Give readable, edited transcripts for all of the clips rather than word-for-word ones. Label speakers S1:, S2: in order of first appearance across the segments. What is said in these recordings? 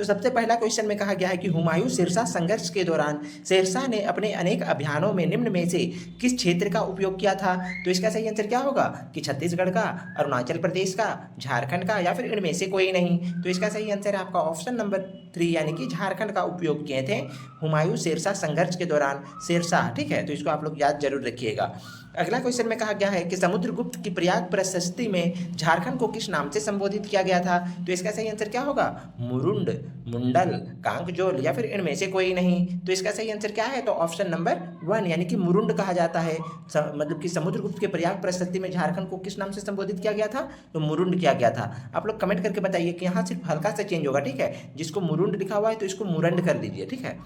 S1: तो सबसे पहला क्वेश्चन में कहा गया है कि हुमायूं सिरसा संघर्ष के दौरान शेरशाह ने अपने अनेक अभियानों में निम्न में से किस क्षेत्र का उपयोग किया था। तो इसका सही आंसर क्या होगा कि छत्तीसगढ़ का, अरुणाचल प्रदेश का, झारखंड का या फिर इनमें से कोई नहीं। तो इसका सही आंसर है आपका ऑप्शन नंबर 3 यानी कि झारखंड का उपयोग किए थे हुमायूं सिरसा संघर्ष के दौरान शेरशाह। ठीक है, तो इसको आप लोग याद जरूर रखिएगा। अगला क्वेश्चन में कहा गया है कि समुद्रगुप्त की प्रयाग प्रशस्ति में झारखंड को किस नाम से संबोधित किया गया था। तो इसका सही आंसर क्या होगा मुरुंड, मुंडल, कांकजोल या फिर इनमें से कोई नहीं। तो इसका सही आंसर क्या है तो ऑप्शन नंबर 1 यानी कि मुरुंड कहा जाता है। मतलब कि समुद्रगुप्त के प्रयाग प्रशस्ति में झारखंड को किस नाम से संबोधित किया गया था तो मुरुंड किया गया था। आप लोग कमेंट करके बताइए कि यहाँ सिर्फ हल्का सा चेंज होगा। ठीक है, जिसको मुरुंड लिखा हुआ है तो इसको मुरंड कर दीजिए। ठीक है,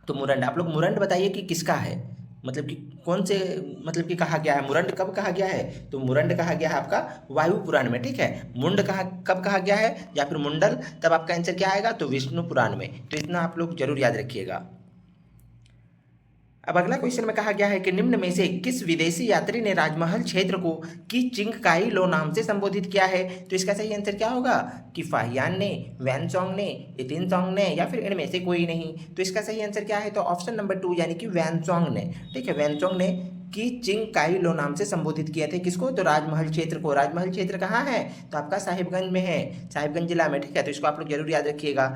S1: तो मुरंड आप लोग मुरंड बताइए कि किसका है, मतलब कि कौन से, मतलब कि कहा गया है मुरंड कब कहा गया है तो मुरंड कहा गया है आपका वायु पुराण में। ठीक है, मुंड कब कहा गया है या फिर मुंडल, तब आपका आंसर क्या आएगा तो विष्णु पुराण में। तो इतना आप लोग जरूर याद रखिएगा। अब अगला क्वेश्चन में कहा गया है कि निम्न में से किस विदेशी यात्री ने राजमहल क्षेत्र को की चिंगकाई लो नाम से संबोधित किया है। तो इसका सही आंसर क्या होगा कि फाहियान ने, वैनसोंग ने, इतिनसोंग ने या फिर इनमें से कोई नहीं। तो इसका सही आंसर क्या है तो ऑप्शन नंबर 2 यानी कि वैनसोंग ने। ठीक है, वैनसोंग ने की चिंगकाई लो नाम से संबोधित किए थे किसको तो राजमहल क्षेत्र को। राजमहल क्षेत्र कहाँ है तो आपका साहिबगंज में है, साहिबगंज जिला में। ठीक है, तो इसको आप लोग जरूर याद रखिएगा।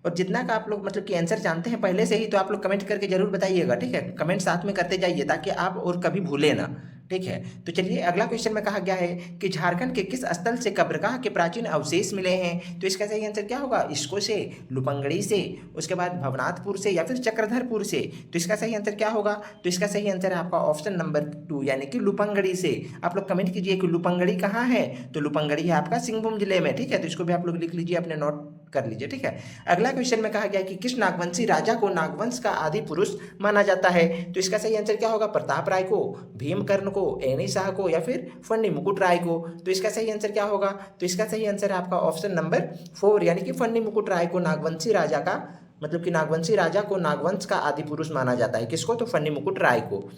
S1: और जितना का आप लोग मतलब कि आंसर जानते हैं पहले से ही तो आप लोग कमेंट करके जरूर बताइएगा। ठीक है, कमेंट साथ में करते जाइए ताकि आप और कभी भूले ना। ठीक है, तो चलिए अगला क्वेश्चन में कहा गया है कि झारखंड के किस स्थल से कब्रगाह के प्राचीन अवशेष मिले हैं। तो इसका सही आंसर क्या होगा इसको से, लुपंगड़ी से, उसके बाद भवनाथपुर से या फिर चक्रधरपुर से। तो इसका सही आंसर क्या होगा तो इसका सही आंसर है आपका ऑप्शन नंबर 2 यानी कि लुपंगड़ी से। आप लोग कमेंट कीजिए कि लुपंगड़ी कहाँ है तो लुपंगड़ी है आपका सिंहभूम जिले में। ठीक है, तो इसको भी आप लोग लिख लीजिए, अपने नोट कर लीजिए। ठीक है, अगला क्वेश्चन में कहा गया कि किस नागवंशी राजा को नागवंश का आदि पुरुष माना जाता है। तो इसका सही आंसर क्या होगा प्रताप राय को, भीमकर्ण को, एनी शाह को या फिर फन्नी मुकुट राय को। तो इसका सही आंसर क्या होगा तो इसका सही आंसर है आपका ऑप्शन नंबर 4 यानी कि फन्नी मुकुट राय को नागवंशी राजा का, मतलब कि नागवंशी राजा को नागवंश का आदि पुरुष माना जाता है। किसको तो फन्नी मुकुट राय को।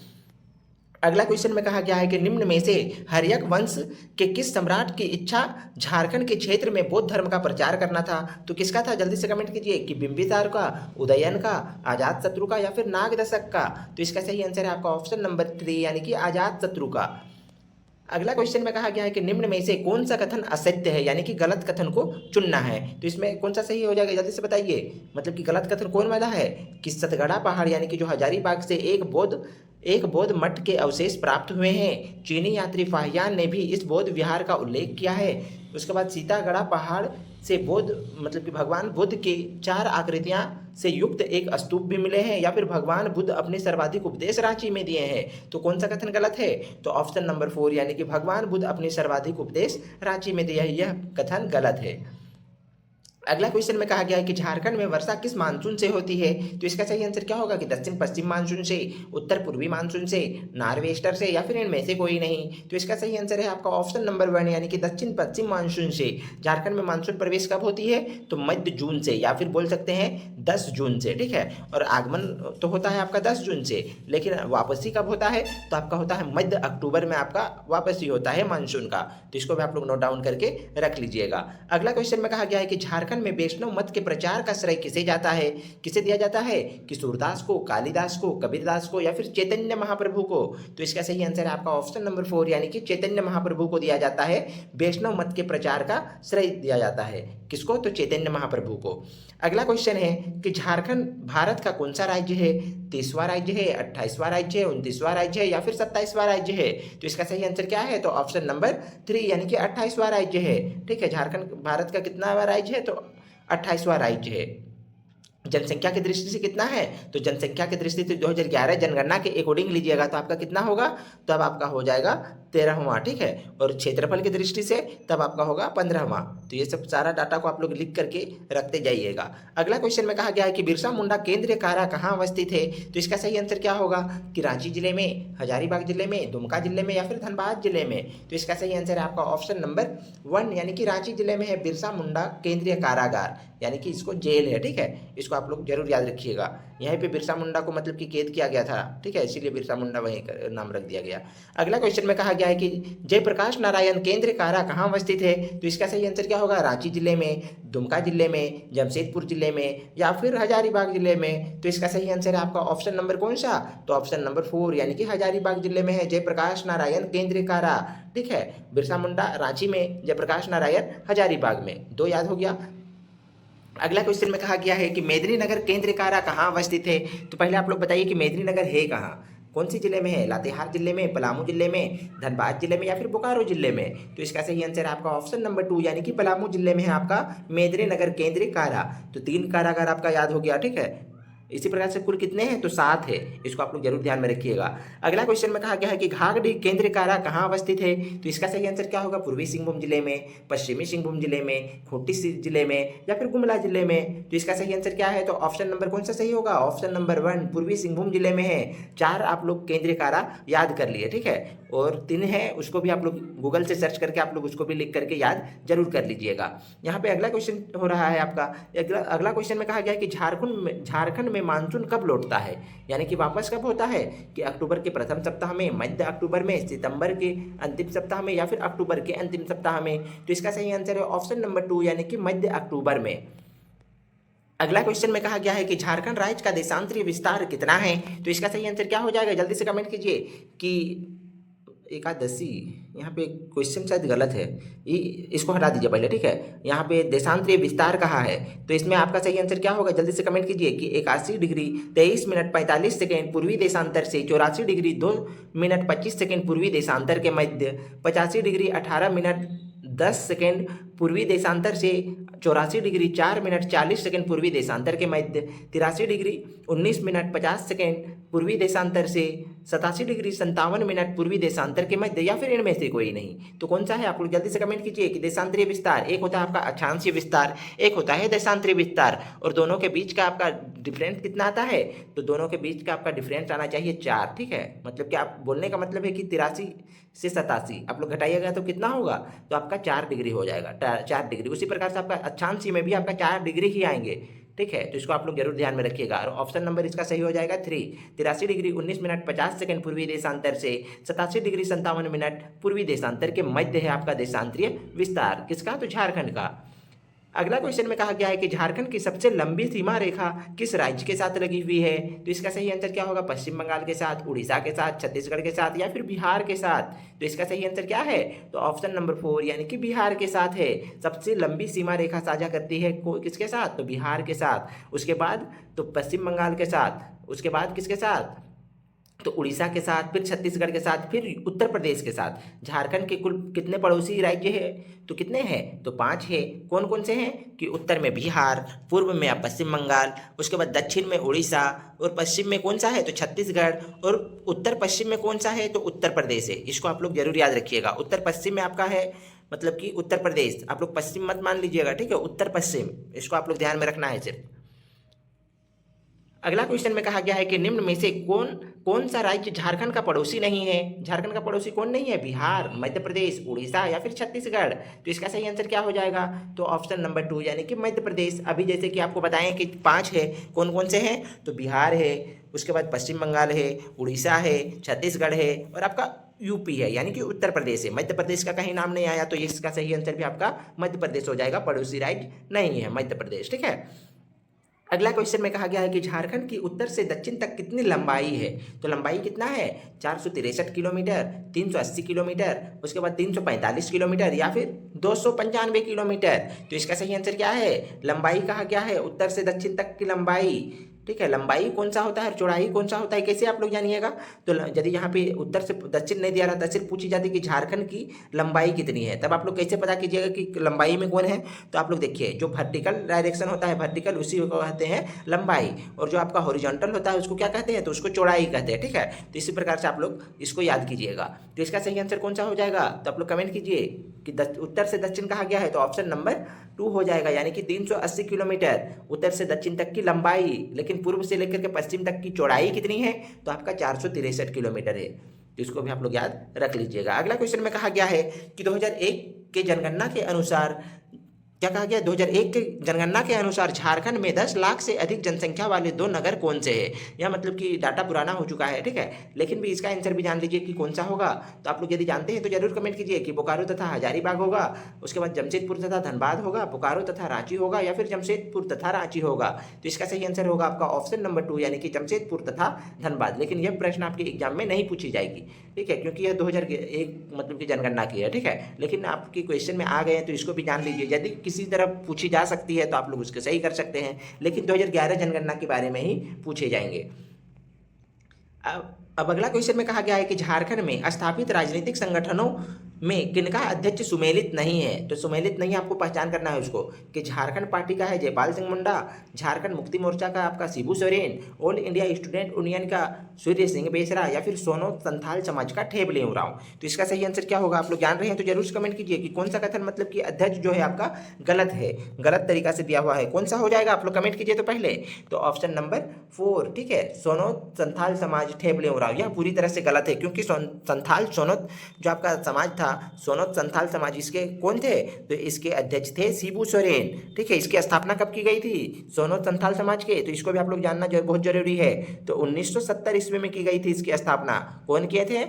S1: अगला क्वेश्चन में कहा गया है कि निम्न में से हर्यक वंश के किस सम्राट की इच्छा झारखंड के क्षेत्र में बौद्ध धर्म का प्रचार करना था। तो किसका था जल्दी से कमेंट कीजिए कि बिंबिसार का, उदयन का, अजात शत्रु का या फिर नागदशक का। तो इसका सही आंसर है आपका ऑप्शन नंबर 3 यानी कि अजात शत्रु का। अगला क्वेश्चन में कहा गया है कि निम्न में से कौन सा कथन असत्य है यानी कि गलत कथन को चुनना है। तो इसमें कौन सा सही हो जाएगा जल्दी से बताइए, मतलब कि गलत कथन कौन वाला है कि सतगड़ा पहाड़ यानी कि जो हजारीबाग से एक बौद्ध मठ के अवशेष प्राप्त हुए हैं। चीनी यात्री फाहियान ने भी इस बौद्ध विहार का उल्लेख किया है। उसके बाद सीतागढ़ा पहाड़ से बौद्ध, मतलब कि भगवान बुद्ध की 4 आकृतियां से युक्त एक स्तूप भी मिले हैं, या फिर भगवान बुद्ध अपने सर्वाधिक उपदेश रांची में दिए हैं। तो कौन सा कथन गलत है तो ऑप्शन नंबर 4 यानी कि भगवान बुद्ध अपने सर्वाधिक उपदेश रांची में दिया है, यह कथन गलत है। अगला क्वेश्चन में कहा गया है कि झारखंड में वर्षा किस मानसून से होती है। तो इसका सही आंसर क्या होगा कि दक्षिण पश्चिम मानसून से, उत्तर पूर्वी मानसून से, नॉर्वेस्टर से या फिर इनमें से कोई नहीं। तो इसका सही आंसर है आपका ऑप्शन नंबर 1 यानी कि दक्षिण पश्चिम मानसून से। झारखंड में मानसून प्रवेश कब होती है तो मध्य जून से या फिर बोल सकते हैं 10 जून से। ठीक है, और आगमन तो होता है आपका 10 जून से, लेकिन वापसी कब होता है तो आपका होता है मध्य अक्टूबर में आपका वापसी होता है मानसून का। तो इसको भी आप लोग नोट डाउन करके रख लीजिएगा। अगला क्वेश्चन में कहा गया है कि झारखंड में वैष्णव मत के प्रचार का श्रेय किसे जाता है, किसे दिया जाता है कि सूरदास को, कालिदास को, कबीरदास को या फिर चैतन्य महाप्रभु को। तो इसका सही आंसर है आपका ऑप्शन नंबर 4 यानी कि चैतन्य महाप्रभु को दिया जाता है। वैष्णव मत के प्रचार का श्रेय दिया जाता है किसको तो चैतन्य महाप्रभु को। अगला क्वेश्चन है कि झारखंड भारत का कौन सा राज्य है, 30वां राज्य है, 28वां राज्य है, 29वां राज्य है या फिर 27वां राज्य है। तो इसका सही आंसर क्या है तो ऑप्शन नंबर 3 यानी कि 28वां राज्य है। ठीक है, झारखंड भारत का कितनावां राज्य है तो 28वां राज्य है। जनसंख्या की दृष्टि से कितना है तो जनसंख्या की दृष्टि से 2011 जनगणना के अकॉर्डिंग लीजिएगा तो आपका कितना होगा तब आपका हो जाएगा 13वां। ठीक है, और क्षेत्रफल की दृष्टि से तब आपका होगा 15वां। तो ये सब सारा डाटा को आप लोग लिख करके रखते जाइएगा। अगला क्वेश्चन में कहा गया है कि बिरसा मुंडा केंद्रीय कारा कहाँ अवस्थित है। तो इसका सही आंसर क्या होगा कि रांची जिले में, हजारीबाग जिले में, दुमका जिले में या फिर धनबाद जिले में। तो इसका सही आंसर है आपका ऑप्शन नंबर 1 यानी कि रांची जिले में है बिरसा मुंडा केंद्रीय कारागार, यानी कि इसको जेल है। ठीक है, इसको आप लोग जरूर याद रखिएगा। यहीं पे बिरसा मुंडा को मतलब कि कैद किया गया था, ठीक है, इसीलिए बिरसा मुंडा वहीं नाम रख दिया गया। अगला क्वेश्चन में कहा गया है कि जयप्रकाश नारायण केंद्र कारा कहाँ अवस्थित है, तो इसका सही आंसर क्या होगा, रांची जिले में, दुमका जिले में, जमशेदपुर जिले में या फिर हजारीबाग जिले में। तो इसका सही आंसर है आपका ऑप्शन नंबर कौन सा, तो ऑप्शन नंबर 4 यानी कि हजारीबाग जिले में है जयप्रकाश नारायण केंद्र कारा, ठीक है। बिरसा मुंडा रांची में, जयप्रकाश नारायण हजारीबाग में, 2 याद हो गया। अगला क्वेश्चन में कहा गया है कि मेदिनीनगर केंद्र कारा कहाँ अवस्थित है, तो पहले आप लोग बताइए कि मेदिनीनगर है कहाँ, कौन सी जिले में है, लातेहार जिले में, पलामू जिले में, धनबाद जिले में या फिर बोकारो जिले में। तो इसका सही आंसर आपका ऑप्शन नंबर 2 यानी कि पलामू जिले में है आपका मेदिनीनगर केंद्र कारा। तो 3 कारागार आपका याद हो गया, ठीक है। इसी प्रकार से कुल कितने हैं, तो 7 है, इसको आप लोग जरूर ध्यान में रखिएगा। अगला क्वेश्चन में कहा गया है कि घाघडी केंद्र कारा कहाँ अवस्थित है, तो इसका सही आंसर क्या होगा, पूर्वी सिंहभूम जिले में, पश्चिमी सिंहभूम जिले में, खूंटी जिले में या फिर गुमला जिले में। तो इसका सही आंसर क्या है, तो ऑप्शन नंबर कौन सा सही होगा, ऑप्शन नंबर 1 पूर्वी सिंहभूम जिले में है। 4 आप लोग केंद्र कारा याद कर लिए, ठीक है, और 3 है उसको भी आप लोग गूगल से सर्च करके आप लोग उसको भी लिख करके याद जरूर कर लीजिएगा। यहाँ पे अगला क्वेश्चन हो रहा है आपका, अगला क्वेश्चन में कहा गया है कि झारखंड में मानसून कब लौटता है, यानी कि वापस कब होता है, कि अक्टूबर के प्रथम सप्ताह में, मध्य अक्टूबर में, सितंबर के अंतिम सप्ताह में या फिर अक्टूबर के अंतिम सप्ताह में। तो इसका सही आंसर है ऑप्शन नंबर 2 यानी कि मध्य अक्टूबर में। अगला क्वेश्चन में कहा गया है कि झारखंड राज्य का देशांतरीय विस्तार कितना है, तो इसका सही आंसर क्या हो जाएगा, जल्दी से कमेंट कीजिए कि एकादशी, यहाँ पे क्वेश्चन शायद गलत है, इसको हटा दीजिए पहले, ठीक है। यहाँ पे देशांतरीय विस्तार कहा है, तो इसमें आपका सही आंसर क्या होगा, जल्दी से कमेंट कीजिए कि 81 डिग्री 23 मिनट 45 सेकेंड पूर्वी देशांतर से 84 डिग्री 2 मिनट 25 सेकेंड पूर्वी देशांतर के मध्य, 85 डिग्री 18 मिनट 10 सेकेंड पूर्वी देशांतर से 84 डिग्री 4 मिनट 40 सेकेंड पूर्वी देशांतर के मध्य, 83 डिग्री 19 मिनट 50 सेकेंड पूर्वी देशांतर से 87 डिग्री 57 मिनट पूर्वी देशांतर के मध्य या फिर इनमें से कोई नहीं। तो कौन सा है, आप लोग जल्दी से कमेंट कीजिए कि देशांतरीय विस्तार, एक होता है आपका अक्षांशीय विस्तार, एक होता है देशांतरीय विस्तार, और दोनों के बीच का आपका डिफरेंस कितना आता है, तो दोनों के बीच का आपका डिफरेंस आना चाहिए 4, ठीक है। मतलब कि आप बोलने का मतलब है कि 83 से 87 आप लोग घटाइएगा तो कितना होगा, तो आपका 4 डिग्री हो जाएगा, 4 डिग्री। उसी प्रकार से आपका अक्षांशीय में भी आपका 4 डिग्री ही आएंगे, ठीक है। तो इसको आप लोग जरूर ध्यान में रखिएगा, और ऑप्शन नंबर इसका सही हो जाएगा 3, 83 डिग्री 19 मिनट 50 सेकंड पूर्वी देशांतर से 87 डिग्री 57 मिनट पूर्वी देशांतर के मध्य है आपका देशांतरीय विस्तार, किसका, तो झारखंड का। अगला क्वेश्चन में कहा गया है कि झारखंड की सबसे लंबी सीमा रेखा किस राज्य के साथ लगी हुई है, तो इसका सही आंसर क्या होगा, पश्चिम बंगाल के साथ, उड़ीसा के साथ, छत्तीसगढ़ के साथ या फिर बिहार के साथ। तो इसका सही आंसर क्या है, तो ऑप्शन नंबर 4 यानी कि बिहार के साथ है। सबसे लंबी सीमा रेखा साझा करती है किसके साथ, तो बिहार के साथ, उसके बाद तो पश्चिम बंगाल के साथ, उसके बाद किसके साथ, तो उड़ीसा के साथ, फिर छत्तीसगढ़ के साथ, फिर उत्तर प्रदेश के साथ। झारखंड के कुल कितने पड़ोसी राज्य है, तो कितने हैं, तो 5 है। कौन कौन से हैं, कि उत्तर में बिहार, पूर्व में आप पश्चिम बंगाल, उसके बाद दक्षिण में उड़ीसा, और पश्चिम में कौन सा है, तो छत्तीसगढ़, और उत्तर पश्चिम में कौन सा है, तो उत्तर प्रदेश है। इसको आप लोग जरूर याद रखिएगा। उत्तर पश्चिम में आपका है मतलब कि उत्तर प्रदेश, आप लोग पश्चिम मत मान लीजिएगा, ठीक है, उत्तर पश्चिम, इसको आप लोग ध्यान में रखना है सिर्फ। अगला क्वेश्चन में कहा गया है कि निम्न में से कौन सा राज्य झारखंड का पड़ोसी नहीं है। झारखंड का पड़ोसी कौन नहीं है, बिहार, मध्य प्रदेश, उड़ीसा या फिर छत्तीसगढ़। तो इसका सही आंसर क्या हो जाएगा, तो ऑप्शन नंबर 2 यानी कि मध्य प्रदेश। अभी जैसे कि आपको बताएं कि 5 है, कौन कौन से हैं, तो बिहार है, उसके बाद पश्चिम बंगाल है, उड़ीसा है, छत्तीसगढ़ है, और आपका यूपी है, यानी कि उत्तर प्रदेश है। मध्य प्रदेश का कहीं नाम नहीं आया, तो इसका सही आंसर भी आपका मध्य प्रदेश हो जाएगा, पड़ोसी राज्य नहीं है मध्य प्रदेश, ठीक है। अगला क्वेश्चन में कहा गया है कि झारखंड की उत्तर से दक्षिण तक कितनी लंबाई है, तो लंबाई कितना है, 463 किलोमीटर, 380 किलोमीटर, उसके बाद 345 किलोमीटर या फिर 295 किलोमीटर। तो इसका सही आंसर क्या है, लंबाई कहा गया है उत्तर से दक्षिण तक की लंबाई, ठीक है। लंबाई कौन सा होता है, चौड़ाई कौन सा होता है, कैसे आप लोग जानिएगा, तो यदि यहाँ पे उत्तर से दक्षिण नहीं दिया रहता, सिर्फ पूछी जाती कि झारखंड की लंबाई कितनी है, तब आप लोग कैसे पता कीजिएगा कि लंबाई में कौन है। तो आप लोग देखिए, जो वर्टिकल डायरेक्शन होता है, वर्टिकल, उसी को कहते हैं लंबाई, और जो आपका हॉरिजॉन्टल होता है उसको क्या कहते हैं, तो उसको चौड़ाई कहते हैं, ठीक है। तो इसी प्रकार से आप लोग इसको याद कीजिएगा। तो इसका सही आंसर कौन सा हो जाएगा, तो आप लोग कमेंट कीजिए कि उत्तर से दक्षिण कहा गया है, तो ऑप्शन नंबर 2 हो जाएगा, यानी कि 380 किलोमीटर उत्तर से दक्षिण तक की लंबाई, लेकिन पूर्व से लेकर के पश्चिम तक की चौड़ाई कितनी है, तो आपका 463 किलोमीटर है। तो इसको भी आप लोग याद रख लीजिएगा। अगला क्वेश्चन में कहा गया है कि 2001 के जनगणना के अनुसार क्या कहा गया 2001 के जनगणना के अनुसार झारखंड में 10 लाख से अधिक जनसंख्या वाले 2 नगर कौन से हैं। यह मतलब कि डाटा पुराना हो चुका है, ठीक है, लेकिन भी इसका आंसर भी जान लीजिए कि कौन सा होगा। तो आप लोग यदि जानते हैं तो जरूर कमेंट कीजिए कि बोकारो तथा हजारीबाग होगा, उसके बाद जमशेदपुर तथा धनबाद होगा, बोकारो तथा रांची होगा, या फिर जमशेदपुर तथा रांची होगा। तो इसका सही आंसर होगा आपका ऑप्शन नंबर 2 यानी कि जमशेदपुर तथा धनबाद। लेकिन यह प्रश्न आपके एग्जाम में नहीं पूछी जाएगी, ठीक है, क्योंकि यह 2001 मतलब की जनगणना की है, ठीक है, लेकिन आपके क्वेश्चन में आ गए हैं तो इसको भी जान लीजिए। यदि किसी तरह पूछी जा सकती है तो आप लोग उसको सही कर सकते हैं, लेकिन 2011 जनगणना के बारे में ही पूछे जाएंगे। अब अगला क्वेश्चन में कहा गया है कि झारखंड में स्थापित राजनीतिक संगठनों में किनका अध्यक्ष सुमेलित नहीं है। तो सुमेलित नहीं, आपको पहचान करना है उसको कि झारखंड पार्टी का है जयपाल सिंह मुंडा, झारखंड मुक्ति मोर्चा का आपका Shibu Soren, all India student union का सूर्य सिंह बेसरा, या फिर सोनो संथाल समाज का ठेबले उरांव। तो इसका सही आंसर क्या होगा, आप लोग जान रहे हैं तो जरूर कमेंट कीजिए कि कौन सा कथन मतलब कि अध्यक्ष जो है आपका गलत है, गलत तरीका से दिया हुआ है, कौन सा हो जाएगा आप लोग कमेंट कीजिए। तो पहले तो ऑप्शन नंबर 4, ठीक है, सोनो संथाल समाज ठेबले उरांव, यह पूरी तरह से गलत है, क्योंकि संथाल सोनोत जो आपका समाज था, सोनोत संथाल समाज, इसके कौन थे, तो इसके अध्यक्ष थे शिबू सोरेन, ठीक है। इसकी स्थापना कब की गई थी सोनोत संथाल समाज के, तो इसको भी आप लोग जानना जो बहुत जरूरी है। तो 1970 ईस्वी में की गई थी इसकी स्थापना। कौन किए थे,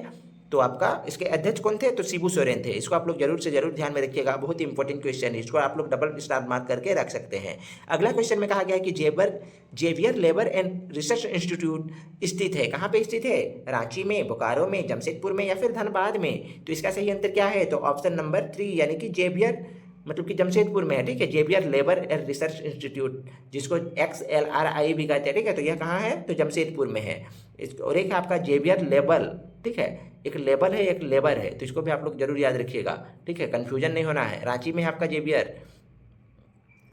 S1: तो आपका इसके अध्यक्ष कौन थे, तो शिबू सोरेन थे। इसको आप लोग जरूर से जरूर ध्यान में रखिएगा, बहुत ही इंपॉर्टेंट क्वेश्चन है, इसको आप लोग डबल स्टार मार्क करके रख सकते हैं। अगला क्वेश्चन में कहा गया है कि Xavier Labour and Research Institute स्थित है, कहाँ पे स्थित है, रांची में, बोकारो में, जमशेदपुर में, या फिर धनबाद में। तो इसका सही आंसर क्या है, तो ऑप्शन नंबर 3 यानी कि जेवियर मतलब कि जमशेदपुर में है, ठीक है, Xavier Labour and Research Institute, जिसको XLRI भी कहते हैं, ठीक है, तो यह कहाँ है, तो जमशेदपुर में है। और एक है आपका जेवियर लेबल, ठीक है, एक लेबल है एक लेबर है, तो इसको भी आप लोग जरूर याद रखिएगा, ठीक है, कंफ्यूजन नहीं होना है। रांची में है आपका जेवियर।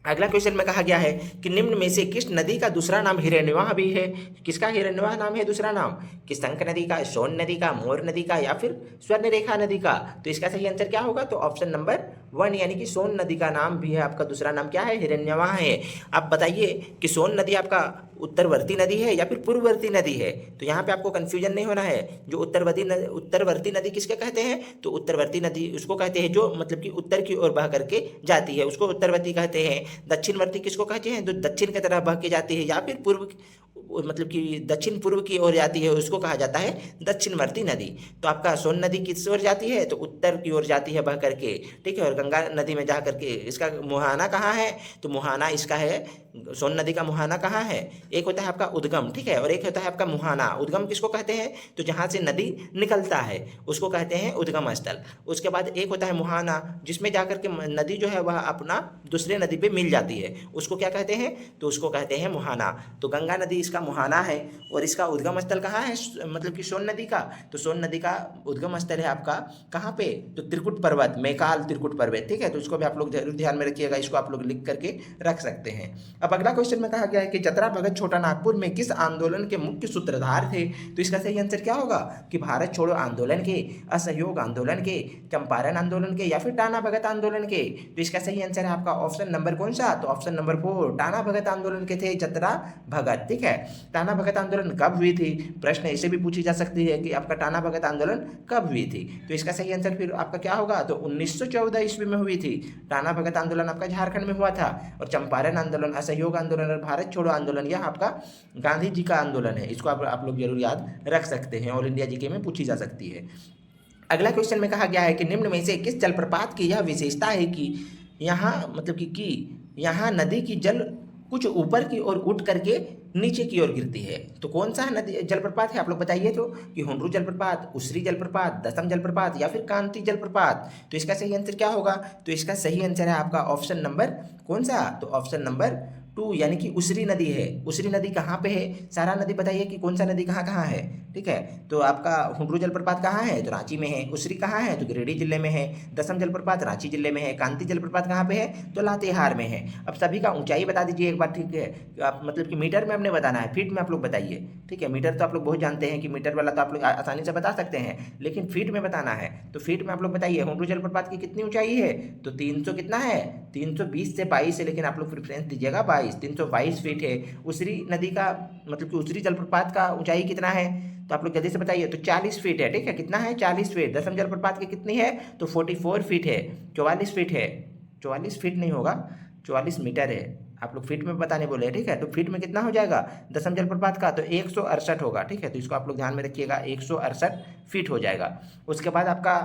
S1: अगला क्वेश्चन में कहा गया है कि निम्न में से किस नदी का दूसरा नाम हिरण्यवाह भी है। किसका हिरण्यवाह नाम है दूसरा नाम, कि शंख नदी का, सोन नदी का, मोर नदी का, या फिर स्वर्णरेखा नदी का। तो इसका सही आंसर क्या होगा, तो ऑप्शन नंबर 1 यानी कि सोन नदी का नाम भी है आपका दूसरा नाम क्या है, हिरण्यवाह है। आप बताइए कि सोन नदी आपका उत्तरवर्ती नदी है या फिर पूर्ववर्ती नदी है। तो यहाँ पे आपको कंफ्यूजन नहीं होना है। जो उत्तरवर्ती नदी किसके कहते हैं, तो उत्तरवर्ती नदी उसको कहते हैं जो मतलब कि उत्तर की ओर बह करके जाती है, उसको उत्तरवर्ती कहते हैं। दक्षिणवर्ती किसको कहते हैं, जो दक्षिण की तरफ बह के जाती है, या फिर पूर्व मतलब कि दक्षिण पूर्व की ओर जाती है, उसको कहा जाता है दक्षिणवर्ती नदी। तो आपका सोन नदी किस ओर जाती है, तो उत्तर की ओर जाती है बह करके, ठीक है। और गंगा नदी में जा करके इसका मुहाना कहाँ है, तो मुहाना इसका है, सोन नदी का मुहाना कहाँ है, एक होता है आपका उद्गम, ठीक है, और एक होता है आपका मुहाना। उद्गम किसको कहते हैं, तो जहाँ से नदी निकलता है उसको कहते हैं उद्गम स्थल। उसके बाद एक होता है मुहाना, जिसमें जाकर के नदी जो है वह अपना दूसरे नदी पे मिल जाती है, उसको क्या कहते हैं, तो उसको कहते हैं मुहाना। तो गंगा नदी इसका मुहाना है, और इसका उद्गम स्थल कहाँ है, मतलब कि सोन नदी का, तो सोन नदी का उद्गम स्थल है आपका कहाँ पे, तो त्रिकुट पर्वत, मैकाल त्रिकुट पर्वत, ठीक है। तो इसको भी आप लोग जरूर ध्यान में रखिएगा, इसको आप लोग लिख करके रख सकते हैं। अब अगला क्वेश्चन में कहा गया है कि चतरा भगत छोटा नागपुर में किस आंदोलन के मुख्य सूत्रधार थे। तो इसका सही आंसर क्या होगा, कि भारत छोड़ो आंदोलन के, असहयोग आंदोलन के, चंपारण आंदोलन के, या फिर टाना भगत आंदोलन के। तो इसका सही आंसर है आपका ऑप्शन नंबर कौन सा, तो ऑप्शन नंबर 4 टाना भगत आंदोलन के थे चतरा भगत, ठीक है। टाना भगत आंदोलन कब हुई थी, प्रश्न ऐसे भी पूछी जा सकती है कि आपका टाना भगत आंदोलन कब हुई थी। तो इसका सही आंसर फिर आपका क्या होगा, तो 1914 ईस्वी में हुई थी। टाना भगत आंदोलन आपका झारखंड में हुआ था, और चंपारण आंदोलन, असहयोग आंदोलन और भारत छोड़ो आंदोलन यह आपका गांधी जी का आंदोलन है। इसको आप लोग जरूर याद रख सकते हैं, ऑल इंडिया जीके में पूछी जा सकती है। अगला क्वेश्चन में कहा गया है कि निम्न में से किस जलप्रपात की यह विशेषता है कि यहाँ मतलब कि यहाँ नदी की जल कुछ ऊपर की ओर उठ करके नीचे की ओर गिरती है। तो कौन सा नदी जलप्रपात है आप लोग बताइए, तो कि हुंड्रू जलप्रपात, उसरी जलप्रपात, दसम जलप्रपात, या फिर कांति जलप्रपात। तो इसका सही आंसर क्या होगा, तो इसका सही आंसर है आपका ऑप्शन नंबर कौन सा, तो ऑप्शन नंबर 2 यानी कि उसरी नदी है। उसरी नदी कहाँ पे है, सारा नदी बताइए कि कौन सा नदी कहाँ कहाँ है, ठीक है। तो आपका हुंड्रू जलप्रपात कहाँ है, तो रांची में है। उसरी कहाँ है, तो गिरिडीह जिले में है। दसम जलप्रपात रांची जिले में है। कांति जलप्रपात कहाँ पे है, तो लातेहार में है। अब सभी का ऊंचाई बता दीजिए एक बार, ठीक है। आप मतलब कि मीटर में आपने बताना है, फीट में आप लोग बताइए, ठीक है। मीटर तो आप लोग बहुत जानते हैं कि मीटर वाला तो आप लोग आसानी से बता सकते हैं, लेकिन फीट में बताना है। तो फीट में आप लोग बताइए हुंड्रू जलप्रपात की कितनी ऊंचाई है, तो 300 कितना है, 320 से 22 है, लेकिन आप लोग प्रेफरेंस दीजिएगा 322 फीट है। उसरी नदी का मतलब कि उसरी जलप्रपात का ऊंचाई कितना है, तो आप लोग जल्दी से बताइए, तो 40 फीट है, ठीक है। कितना है, 40 फीट। दसम जलप्रपात की कितनी है, तो 44 फीट है, 44 फीट है। 44 फीट नहीं होगा, 44 मीटर है। आप लोग फीट में बताने बोले हैं, ठीक है। तो फीट में कितना हो जाएगा दसम जलप्रपात का, तो 168 होगा, ठीक है। तो इसको आप लोग ध्यान में रखिएगा, 168 फीट हो जाएगा। उसके बाद आपका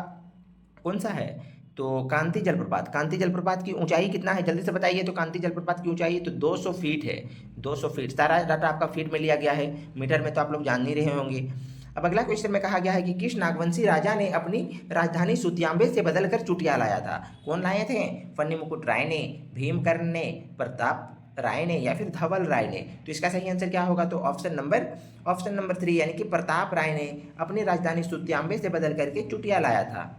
S1: कौन सा है, तो कांति जलप्रपात। कांति जलप्रपात की ऊंचाई कितना है जल्दी से बताइए। तो कांति जलप्रपात की ऊंचाई तो 200 फीट है, 200 फीट। सारा डाटा आपका फीट में लिया गया है, मीटर में तो आप लोग जान ही रहे होंगे। अब अगला क्वेश्चन में कहा गया है कि किस नागवंशी राजा ने अपनी राजधानी सुतियांबे से बदलकर चुटिया लाया था। कौन लाए थे, फन्नी मुकुट राय ने, भीमकर्ण ने, प्रताप राय ने या फिर धवल राय ने। तो इसका सही आंसर क्या होगा, तो ऑप्शन नंबर 3 यानी कि प्रताप राय ने अपनी राजधानी सुतियांबे से बदल करके चुटिया लाया था।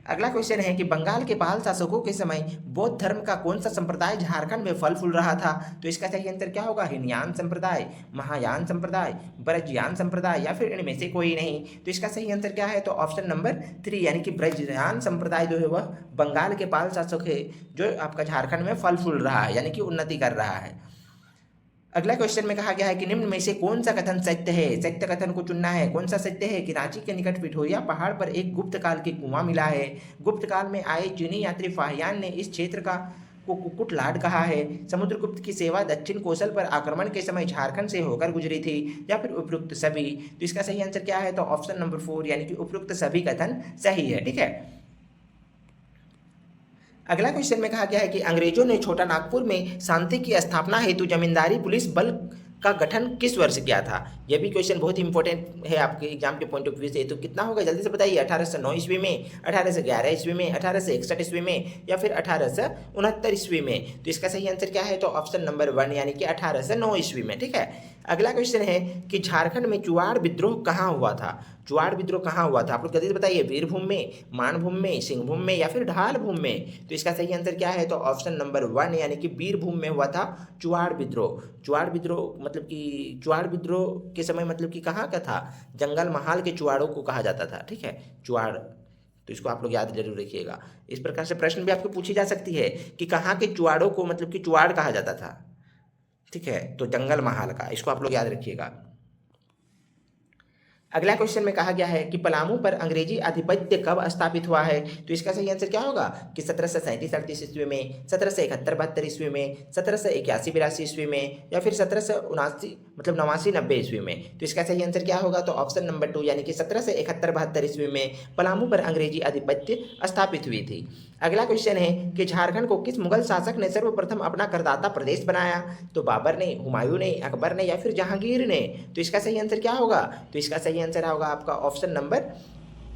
S1: अगला क्वेश्चन है कि बंगाल के पाल शासकों के समय बौद्ध धर्म का कौन सा संप्रदाय झारखंड में फल फूल रहा था। तो इसका सही आंसर क्या होगा, हीनयान संप्रदाय, महायान संप्रदाय, ब्रजयान संप्रदाय या फिर इनमें से कोई नहीं। तो इसका सही आंसर क्या है, तो ऑप्शन नंबर 3 यानी कि ब्रजयान संप्रदाय जो है वह बंगाल के पाल शासक है, जो आपका झारखंड में फल फूल रहा है, यानी कि उन्नति कर रहा है। अगला क्वेश्चन में कहा गया है कि निम्न में से कौन सा कथन सत्य है। सत्य कथन को चुनना है। कौन सा सत्य है कि रांची के निकट पिठोरिया पहाड़ पर एक गुप्त काल के कुआं मिला है। गुप्त काल में आए चीनी यात्री फाहियान ने इस क्षेत्र को कुक्कुट लाड कहा है। समुद्रगुप्त की सेवा दक्षिण कौशल पर आक्रमण के समय झारखंड से होकर गुजरी थी या फिर उपयुक्त सभी। तो इसका सही आंसर क्या है, तो ऑप्शन नंबर 4 यानी कि उपयुक्त सभी कथन सही है, ठीक है। अगला क्वेश्चन में कहा गया है कि अंग्रेजों ने छोटा नागपुर में शांति की स्थापना हेतु जमींदारी पुलिस बल का गठन किस वर्ष किया था। यह भी क्वेश्चन बहुत इंपॉर्टेंट है आपके एग्जाम के पॉइंट ऑफ व्यू से। तो कितना होगा जल्दी से बताइए, 1809 ईस्वी में, 1811 ईस्वी में, 1861 ईस्वी में या फिर 1869 ईस्वी में। तो इसका सही आंसर क्या है, तो ऑप्शन नंबर 1 यानी कि 1809 ईस्वी में, ठीक है। अगला क्वेश्चन है कि झारखंड में चुआड़ विद्रोह कहाँ हुआ था। चुआड़ विद्रोह कहाँ हुआ था, आप लोग जल्दी से बताइए। वीरभूम में, मानभूम में, सिंहभूम में या फिर ढालभूम में। तो इसका सही आंसर क्या है, तो ऑप्शन नंबर 1 यानी कि वीरभूम में हुआ था चुआड़ विद्रोह। चुआड़ विद्रोह मतलब कि चुआड़ विद्रोह के समय मतलब कि कहाँ का था, जंगल महाल के चुआड़ों को कहा जाता था, ठीक है, चुआड़। तो इसको आप लोग याद जरूर रखिएगा। इस प्रकार से प्रश्न भी आपको पूछी जा सकती है कि कहाँ के चुआड़ों को मतलब कि चुआड़ कहा जाता था, ठीक है, तो जंगल महाल का। इसको आप लोग याद रखिएगा। अगला क्वेश्चन में कहा गया है कि पलामू पर अंग्रेजी आधिपत्य कब स्थापित हुआ है। तो इसका सही आंसर क्या होगा कि 1737-38 ईस्वी में, 1771-72 ईस्वी में, 1781-82 ईस्वी में या फिर 1779 मतलब 89-90 ईस्वी में। तो इसका सही आंसर क्या होगा, तो ऑप्शन नंबर 2 यानी कि 1771-72 ईस्वी में पलामू पर अंग्रेजी आधिपत्य स्थापित हुई थी। अगला क्वेश्चन है कि झारखंड को किस मुगल शासक ने सर्वप्रथम अपना करदाता प्रदेश बनाया। तो बाबर ने, हुमायूं ने, अकबर ने या फिर जहांगीर ने। तो इसका सही आंसर क्या होगा, तो इसका सही आंसर होगा आपका ऑप्शन नंबर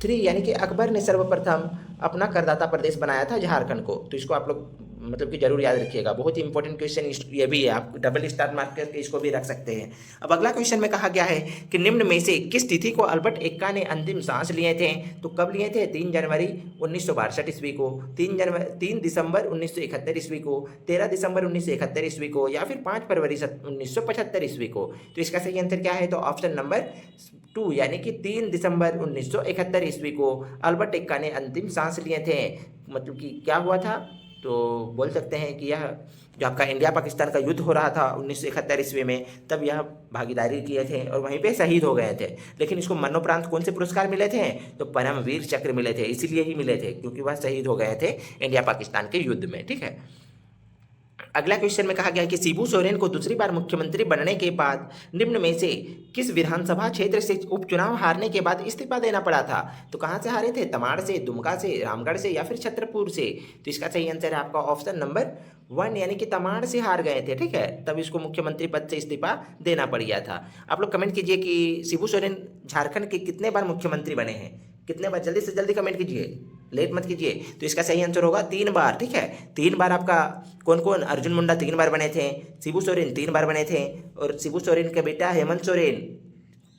S1: 3 यानी कि अकबर ने सर्वप्रथम अपना करदाता प्रदेश बनाया था झारखंड को। तो इसको आप लोग मतलब कि जरूर याद रखिएगा, बहुत ही इंपॉर्टेंट क्वेश्चन ये भी है, आप डबल स्टार मार्क करके इसको भी रख सकते हैं। अब अगला क्वेश्चन में कहा गया है कि निम्न में से किस तिथि को अल्बर्ट एक्का ने अंतिम सांस लिए थे। तो कब लिए थे, 3 जनवरी 1962 ईस्वी को, 3 दिसंबर 1971 ईस्वी को, 13 दिसंबर 1971 ईस्वी को या फिर 5 फरवरी 1975 ईस्वी को। तो इसका सही आंसर क्या है, तो ऑप्शन नंबर 2 यानी कि 3 दिसंबर 1971 ईस्वी को अल्बर्ट एक्का ने अंतिम सांस लिए थे। मतलब कि क्या हुआ था, तो बोल सकते हैं कि यह जो आपका इंडिया पाकिस्तान का युद्ध हो रहा था 1971 ईस्वी में, तब यह भागीदारी किए थे और वहीं पे शहीद हो गए थे। लेकिन इसको मरणोपरांत कौन से पुरस्कार मिले थे, तो परमवीर चक्र मिले थे। इसीलिए ही मिले थे क्योंकि वह शहीद हो गए थे इंडिया पाकिस्तान के युद्ध में, ठीक है। अगला क्वेश्चन में कहा गया है कि शिबू सोरेन को दूसरी बार मुख्यमंत्री बनने के बाद निम्न में से किस विधानसभा क्षेत्र से उपचुनाव हारने के बाद इस्तीफा देना पड़ा था। तो कहां से हारे थे, तमाड़ से, दुमका से, रामगढ़ से या फिर छतरपुर से। तो इसका सही आंसर है आपका ऑप्शन नंबर 1 यानी कि तमाड़ से हार गए थे, ठीक है, तब इसको मुख्यमंत्री पद से इस्तीफा देना पड़ गया था। आप लोग कमेंट कीजिए कि शिबू सोरेन झारखंड के कितने बार मुख्यमंत्री बने हैं, कितने बार, जल्दी से जल्दी कमेंट कीजिए, लेट मत कीजिए। तो इसका सही आंसर होगा 3 बार, ठीक है। 3 बार आपका कौन कौन, अर्जुन मुंडा 3 बार बने थे, शिबू सोरेन 3 बार बने थे और शिबू सोरेन का बेटा हेमंत सोरेन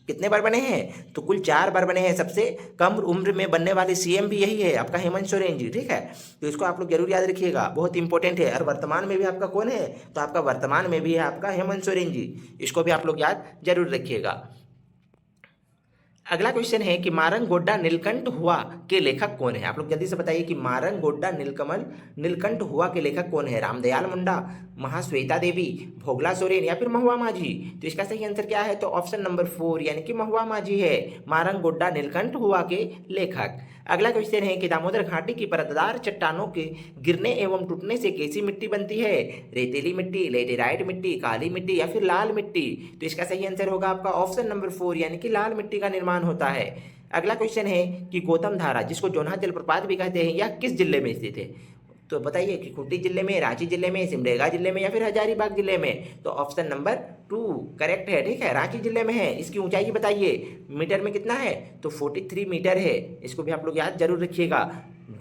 S1: कितने बार बने हैं, तो कुल 4 बार बने हैं। सबसे कम उम्र में बनने वाले सीएम भी यही है आपका हेमंत सोरेन जी, ठीक है। तो इसको आप लोग जरूर याद रखिएगा, बहुत इंपॉर्टेंट है। और वर्तमान में भी आपका कौन है, तो आपका वर्तमान में भी है आपका हेमंत सोरेन जी, इसको भी आप लोग याद जरूर रखिएगा। अगला क्वेश्चन है कि मारंगोड्डा नीलकंठ हुआ के लेखक कौन है। आप लोग जल्दी से बताइए कि मारंगोड्डा नीलकमल नीलकंठ हुआ के लेखक कौन है। रामदयाल मुंडा, महाश्वेता देवी, भोगला सोरेन या फिर महुआ माझी। तो इसका सही आंसर क्या है, तो ऑप्शन नंबर 4 यानी कि महुआ माझी है मारंगोड्डा नीलकंठ हुआ के लेखक। अगला क्वेश्चन है कि दामोदर घाटी की परतदार चट्टानों के गिरने एवं टूटने से कैसी मिट्टी बनती है। रेतीली मिट्टी, लेटेराइट मिट्टी, काली मिट्टी या फिर लाल मिट्टी। तो इसका सही आंसर होगा आपका ऑप्शन नंबर 4 यानी कि लाल मिट्टी का निर्माण होता है। अगला क्वेश्चन है कि गौतम धारा जिसको जोन्हा जलप्रपात भी कहते हैं यह किस जिले में स्थित है। तो बताइए कि खूंटी जिले में, रांची जिले में, सिमडेगा जिले में या फिर हजारीबाग जिले में। तो ऑप्शन नंबर 2 करेक्ट है, ठीक है, रांची जिले में है। इसकी ऊंचाई बताइए मीटर में कितना है, तो 43 मीटर है। इसको भी आप लोग याद जरूर रखिएगा।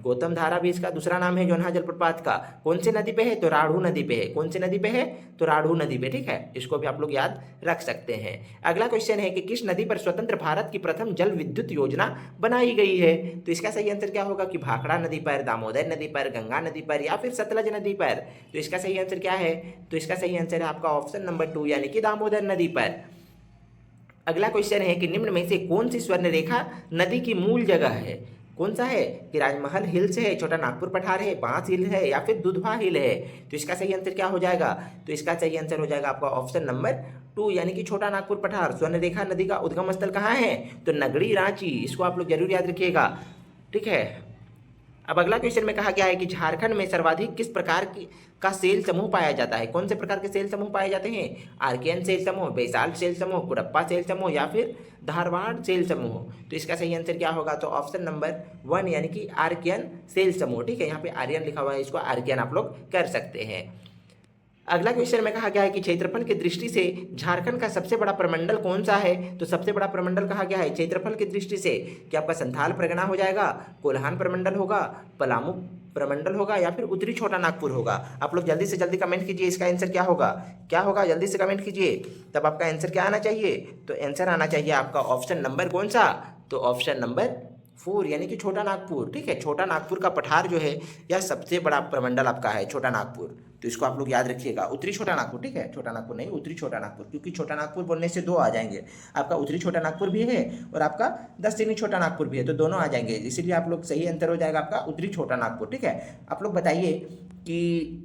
S1: गौतम धारा भी इसका दूसरा नाम है जोन्हा जलप्रपात का। कौन सी नदी पे है, तो राढ़ू नदी पे है। कौन सी नदी पे है, तो राढ़ू नदी पे, ठीक है। इसको भी आप लोग याद रख सकते हैं। अगला क्वेश्चन है कि किस नदी पर स्वतंत्र भारत की प्रथम जल विद्युत योजना बनाई गई है। तो इसका सही आंसर क्या होगा कि भाखड़ा नदी पर, दामोदर नदी पर, गंगा नदी पर या फिर सतलज नदी पर। तो इसका सही आंसर क्या है, तो इसका सही आंसर है आपका ऑप्शन नंबर 2 यानी कि दामोदर नदी पर। अगला क्वेश्चन है कि निम्न में से कौन सी स्वर्ण रेखा नदी की मूल जगह है। कौन सा है कि राजमहल हिल्स है, छोटा नागपुर पठार है, बांस हिल है या फिर दुधवा हिल है। तो इसका सही आंसर क्या हो जाएगा, तो इसका सही आंसर हो जाएगा आपका ऑप्शन नंबर 2 यानी कि छोटा नागपुर पठार। स्वर्ण रेखा नदी का उद्गम स्थल कहाँ है, तो नगड़ी रांची। इसको आप लोग जरूर याद रखिएगा, ठीक है। अब अगला क्वेश्चन में कहा गया है कि झारखंड में सर्वाधिक किस प्रकार का सेल समूह पाया जाता है। कौन से प्रकार के सेल समूह पाए जाते हैं, आर्कियन सेल समूह, बेसाल्ट सेल समूह, कुडप्पा सेल समूह या फिर धारवाड़ सेल समूह। तो इसका सही आंसर क्या होगा, तो ऑप्शन नंबर 1 यानी कि आर्कियन सेल समूह, ठीक है। यहाँ पे आर्यन लिखा हुआ है, इसको आर्कियन आप लोग कर सकते हैं। अगला क्वेश्चन में कहा गया है कि क्षेत्रफल की दृष्टि से झारखंड का सबसे बड़ा प्रमंडल कौन सा है। तो सबसे बड़ा प्रमंडल कहा गया है क्षेत्रफल की दृष्टि से, क्या आपका संथाल परगना हो जाएगा, कोल्हान प्रमंडल होगा, पलामू प्रमंडल होगा या फिर उत्तरी छोटा नागपुर होगा। आप लोग जल्दी से जल्दी कमेंट कीजिए इसका आंसर क्या होगा, क्या होगा, जल्दी से कमेंट कीजिए। तब आपका आंसर क्या आना चाहिए, तो आंसर आना चाहिए आपका ऑप्शन नंबर कौन सा, तो ऑप्शन नंबर 4 यानी कि छोटा नागपुर, ठीक है। छोटा नागपुर का पठार जो है यह सबसे बड़ा प्रमंडल आपका है छोटा नागपुर। तो इसको आप लोग याद रखिएगा, उत्तरी छोटा नागपुर, ठीक है, छोटा नागपुर नहीं, उत्तरी छोटा नागपुर, क्योंकि छोटा नागपुर बोलने से 2 आ जाएंगे। आपका उत्तरी छोटा नागपुर भी है और आपका दक्षिणी छोटा नागपुर भी है, तो दोनों आ जाएंगे। इसीलिए आप लोग सही आंसर हो जाएगा आपका उत्तरी छोटा नागपुर, ठीक है। आप लोग बताइए कि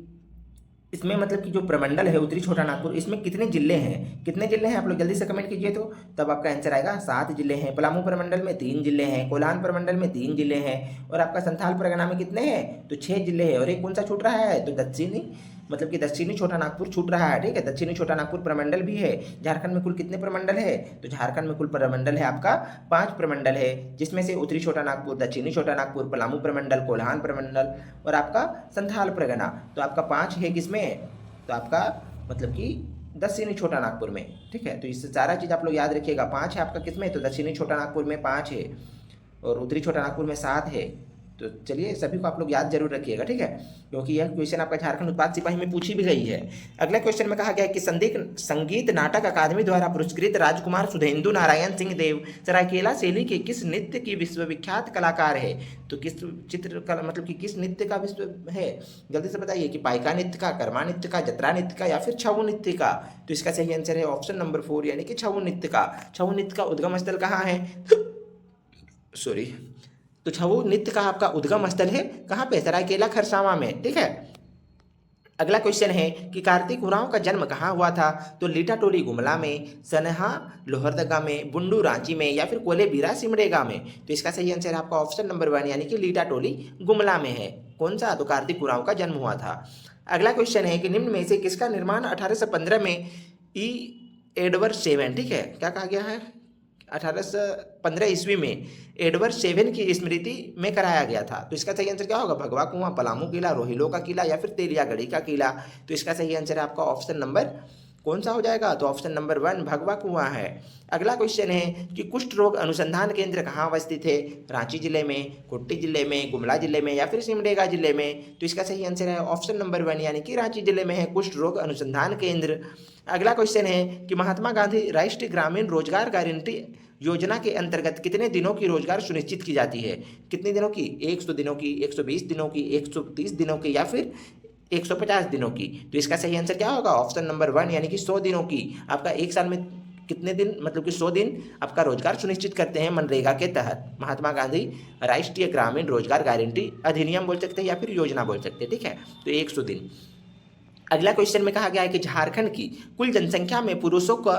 S1: इसमें मतलब कि जो प्रमंडल है उत्तरी छोटा नागपुर, इसमें कितने जिले हैं, कितने जिले हैं, आप लोग जल्दी से कमेंट कीजिए। तो तब आपका आंसर आएगा 7 जिले हैं। पलामू प्रमंडल में 3 जिले हैं, कोल्हान प्रमंडल में 3 जिले हैं और आपका संथाल परगना में कितने हैं, तो 6 जिले हैं। और एक कौन सा छूट रहा है, तो दक्षिणी मतलब कि दक्षिणी छोटा नागपुर छूट रहा है, ठीक है। दक्षिणी छोटा नागपुर प्रमंडल भी है। झारखंड में कुल कितने प्रमंडल है, तो झारखंड में कुल प्रमंडल है आपका 5 प्रमंडल है, जिसमें से उत्तरी छोटा नागपुर, दक्षिणी छोटा नागपुर, पलामू प्रमंडल, कोल्हान प्रमंडल और आपका संथाल परगना। तो आपका 5 है किसमें, तो आपका मतलब कि दक्षिणी छोटा नागपुर में, ठीक है। तो इससे सारा चीज़ आप लोग याद रखिएगा। 5 है आपका किसमें, तो दक्षिणी छोटा नागपुर में 5 है और उत्तरी छोटा नागपुर में 7 है। तो चलिए सभी को आप लोग याद जरूर रखिएगा, ठीक है, क्योंकि यह क्वेश्चन आपका झारखंड उत्पाद सिपाही में पूछी भी गई है। अगला क्वेश्चन में कहा गया है कि संगीत नाटक अकादमी द्वारा पुरस्कृत राजकुमार सुधेंदु नारायण सिंह देव सरायकेला शैली के किस नृत्य की विश्वविख्यात कलाकार है। तो किस चित्रकला मतलब कि किस नृत्य का विश्व है, जल्दी से बताइए कि पाइका नृत्य का, कर्मा नृत्य का, जतरा नृत्य का या फिर छऊ नृत्य का। तो इसका सही आंसर है ऑप्शन नंबर 4 यानी कि छऊ नृत्य का। छऊ नृत्य का उद्गम स्थल कहाँ है, सॉरी, तो छऊ नृत्य का आपका उद्गम स्थल है कहाँ पे, सरायकेला खरसावां में, ठीक है। अगला क्वेश्चन है कि कार्तिक उरांव का जन्म कहाँ हुआ था। तो लीटा टोली गुमला में, सनहा लोहरदगा में, बुंडू रांची में या फिर कोले बीरा सिमडेगा में। तो इसका सही आंसर आपका ऑप्शन नंबर 1 यानी कि लीटा टोली गुमला में है। कौन सा, तो कार्तिक उरांव का जन्म हुआ था। अगला क्वेश्चन है कि निम्न में से किसका निर्माण 1815 में ई एडवर्ड 7, ठीक है, क्या कहा गया है, 1815 ईस्वी में एडवर्ड 7 की स्मृति में कराया गया था। तो इसका सही आंसर क्या होगा, भगवा कुआं, पलामू किला, रोहिलो का किला या फिर तेलियागढ़ी का किला। तो इसका सही आंसर है आपका ऑप्शन नंबर कौन सा हो जाएगा, तो ऑप्शन नंबर 1 भगवा कुआं है। अगला क्वेश्चन है कि कुष्ठ रोग अनुसंधान केंद्र कहाँ अवस्थित है, रांची जिले में, खूंटी जिले में, गुमला जिले में या फिर सिमडेगा जिले में। तो इसका सही आंसर है ऑप्शन नंबर 1 यानी कि रांची जिले में है कुष्ठ रोग अनुसंधान केंद्र। अगला क्वेश्चन है कि महात्मा गांधी राष्ट्रीय ग्रामीण रोजगार गारंटी योजना के अंतर्गत कितने दिनों की रोजगार सुनिश्चित की जाती है। कितने दिनों की, 100 दिनों की, 120 दिनों की, 130 दिनों की या फिर 150 दिनों की। तो इसका सही आंसर क्या होगा, ऑप्शन नंबर 1 यानी कि 100 दिनों की। आपका एक साल में कितने दिन, मतलब कि 100 दिन आपका रोजगार सुनिश्चित करते हैं मनरेगा के तहत। महात्मा गांधी राष्ट्रीय ग्रामीण रोजगार गारंटी अधिनियम बोल सकते हैं या फिर योजना बोल सकते हैं, ठीक है। तो 100 दिन। अगला क्वेश्चन में कहा गया है कि झारखंड की कुल जनसंख्या में पुरुषों का